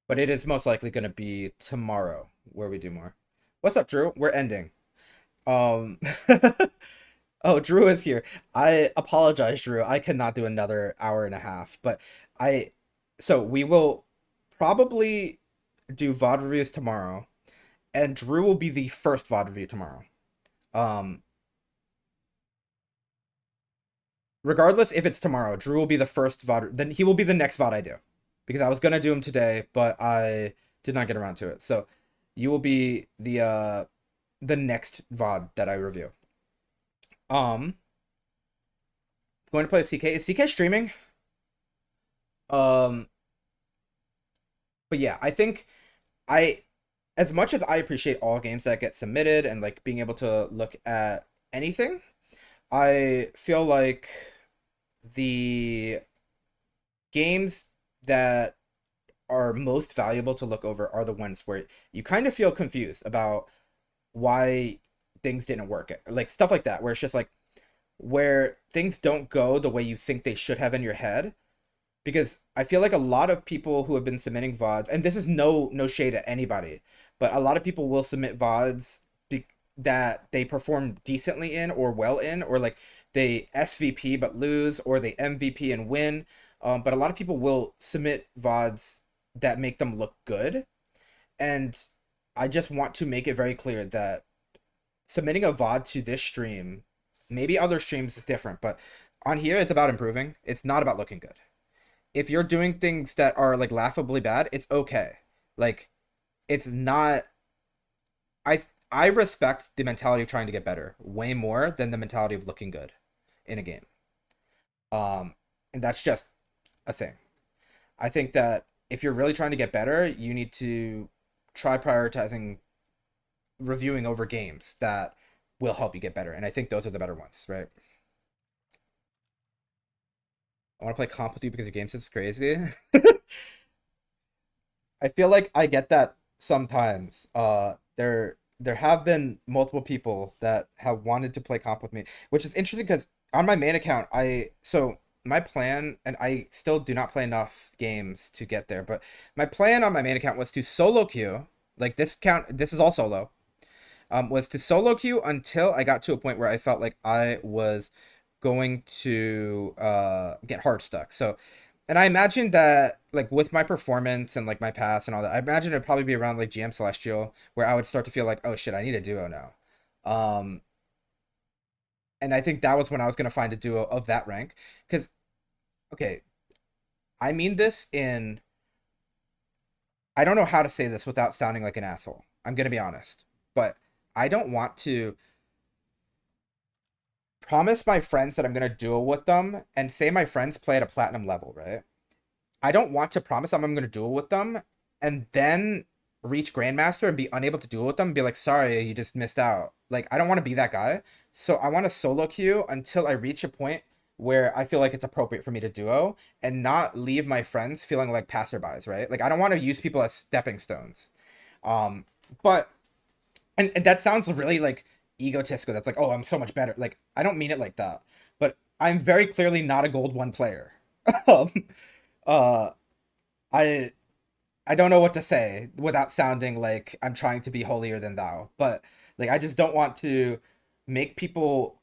S1: but it is most likely going to be tomorrow where we do more. What's up, Drew? We're ending. Um, oh, Drew is here. I apologize, Drew. I cannot do another hour and a half, but I, so we will probably do VOD reviews tomorrow, and Drew will be the first VOD review tomorrow. Um, Regardless if it's tomorrow, Drew will be the first VOD. Then he will be the next VOD I do, because I was gonna do him today, but I did not get around to it. So you will be the next VOD that I review. Um, Going to play with CK. Is CK streaming? Um, but yeah, I think I, as much as I appreciate all games that get submitted and like being able to look at anything, I feel like the games that are most valuable to look over are the ones where you kind of feel confused about why things didn't work. Like stuff like that, where it's just like where things don't go the way you think they should have in your head. Because I feel like a lot of people who have been submitting VODs, and this is no shade at anybody, but a lot of people will submit VODs that they perform decently in or well in, or like they SVP but lose, or they MVP and win. But a lot of people will submit VODs that make them look good. And I just want to make it very clear that submitting a VOD to this stream, maybe other streams is different, but on here it's about improving. It's not about looking good. If you're doing things that are like laughably bad, it's okay. Like it's not I respect the mentality of trying to get better way more than the mentality of looking good in a game. Um and that's just a thing. I think that if you're really trying to get better, you need to try prioritizing reviewing over games that will help you get better. And I think those are the better ones, right? I want to play comp with you because your game is crazy. I feel like I get that sometimes. There have been multiple people that have wanted to play comp with me, which is interesting because on my main account, my plan, and I still do not play enough games to get there, but my plan on my main account was to solo queue, like this count, this is all solo, was to solo queue until I got to a point where I felt like I was going to get hard stuck. So, and I imagine that like with my performance and like my pass and all that, I imagine it'd probably be around like GM Celestial where I would start to feel like, oh shit, I need a duo now. Um, and I think that was when I was gonna find a duo of that rank. Because okay, I mean this in I don't know how to say this without sounding like an asshole. I'm gonna be honest, but I don't want to promise my friends that I'm gonna duo with them and say my friends play at a platinum level, right? I don't want to promise them I'm gonna duel with them and then reach Grandmaster and be unable to duel with them and be like, sorry, you just missed out. Like, I don't want to be that guy. So I want to solo queue until I reach a point where I feel like it's appropriate for me to duo and not leave my friends feeling like passerbys, right? Like I don't want to use people as stepping stones. Um, but and that sounds really like egotistical. That's like, oh, I'm so much better. Like, I don't mean it like that. But I'm very clearly not a gold one player. um, uh, I I don't know what to say without sounding like I'm trying to be holier than thou. But like I just don't want to make people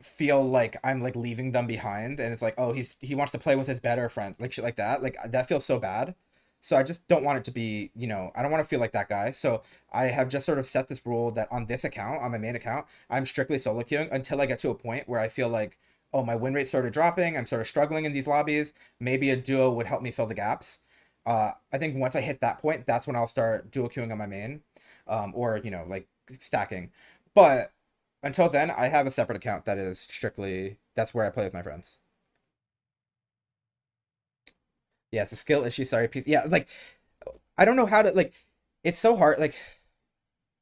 S1: feel like I'm like leaving them behind and it's like, oh, he wants to play with his better friends, like shit like that. Like that feels so bad. So I just don't want it to be, I don't want to feel like that guy. So I have just sort of set this rule that on this account, on my main account, I'm strictly solo queuing until I get to a point where I feel like, oh, my win rate started dropping. I'm sort of struggling in these lobbies. Maybe a duo would help me fill the gaps. I think once I hit that point, that's when I'll start duo queuing on my main, or like stacking. But until then, I have a separate account that is strictly that's where I play with my friends. Yeah, it's a skill issue. Sorry, PC. Yeah, like I don't know how to like. It's so hard. Like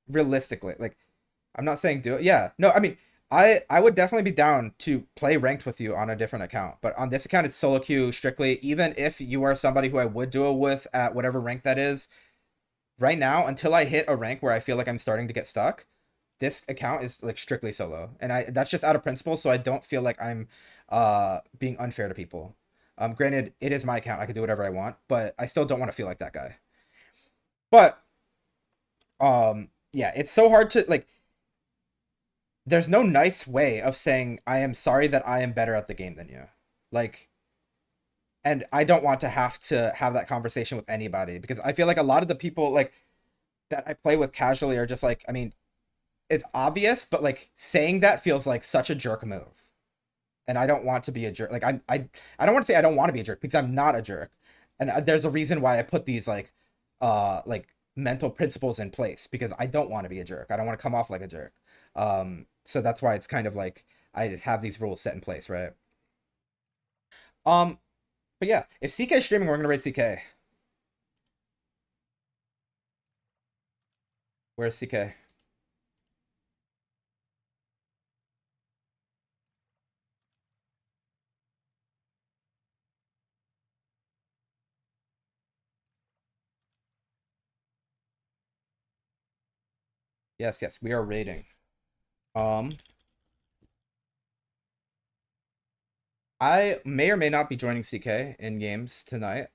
S1: realistically, like I'm not saying do it. Yeah, no, I mean, I would definitely be down to play ranked with you on a different account, but on this account it's solo queue strictly. Even if you are somebody who I would duel with at whatever rank that is, right now until I hit a rank where I feel like I'm starting to get stuck, this account is like strictly solo, and I that's just out of principle, so I don't feel like I'm being unfair to people. Granted, it is my account; I can do whatever I want, but I still don't want to feel like that guy. But yeah, it's so hard to like. There's no nice way of saying I am sorry that I am better at the game than you. Like, and I don't want to have that conversation with anybody because I feel like a lot of the people like that I play with casually are just like, I mean, it's obvious, but like saying that feels like such a jerk move. And I don't want to be a jerk. Like I don't want to say I don't want to be a jerk because I'm not a jerk. And there's a reason why I put these like mental principles in place because I don't want to be a jerk. I don't want to come off like a jerk. So that's why it's kind of like I just have these rules set in place, right? Um, but yeah, if CK is streaming, we're gonna raid CK. Where's CK? Yes, yes, we are raiding. Um, I may or may not be joining CK in games tonight.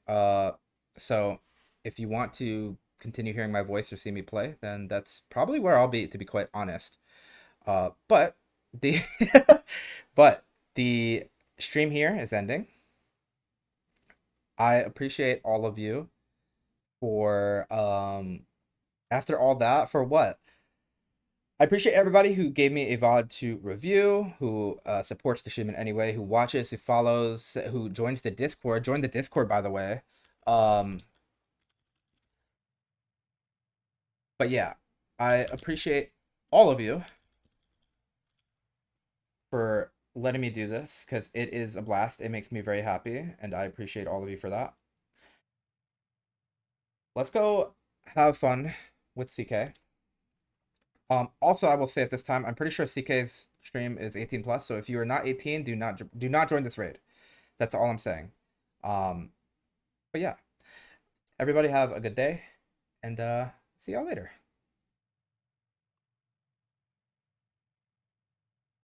S1: So if you want to continue hearing my voice or see me play, then that's probably where I'll be, to be quite honest. But the but the stream here is ending. I appreciate all of you for after all that for what? I appreciate everybody who gave me a VOD to review, who supports the stream in any way, who watches, who follows, who joins the Discord. Join the Discord, by the way. Um, but yeah, I appreciate all of you for letting me do this because it is a blast. It makes me very happy, and I appreciate all of you for that. Let's go have fun with CK. Also, I will say at this time, I'm pretty sure CK's stream is 18 plus. So if you are not 18, do not join this raid. That's all I'm saying. Um, but yeah, everybody have a good day, and see y'all later.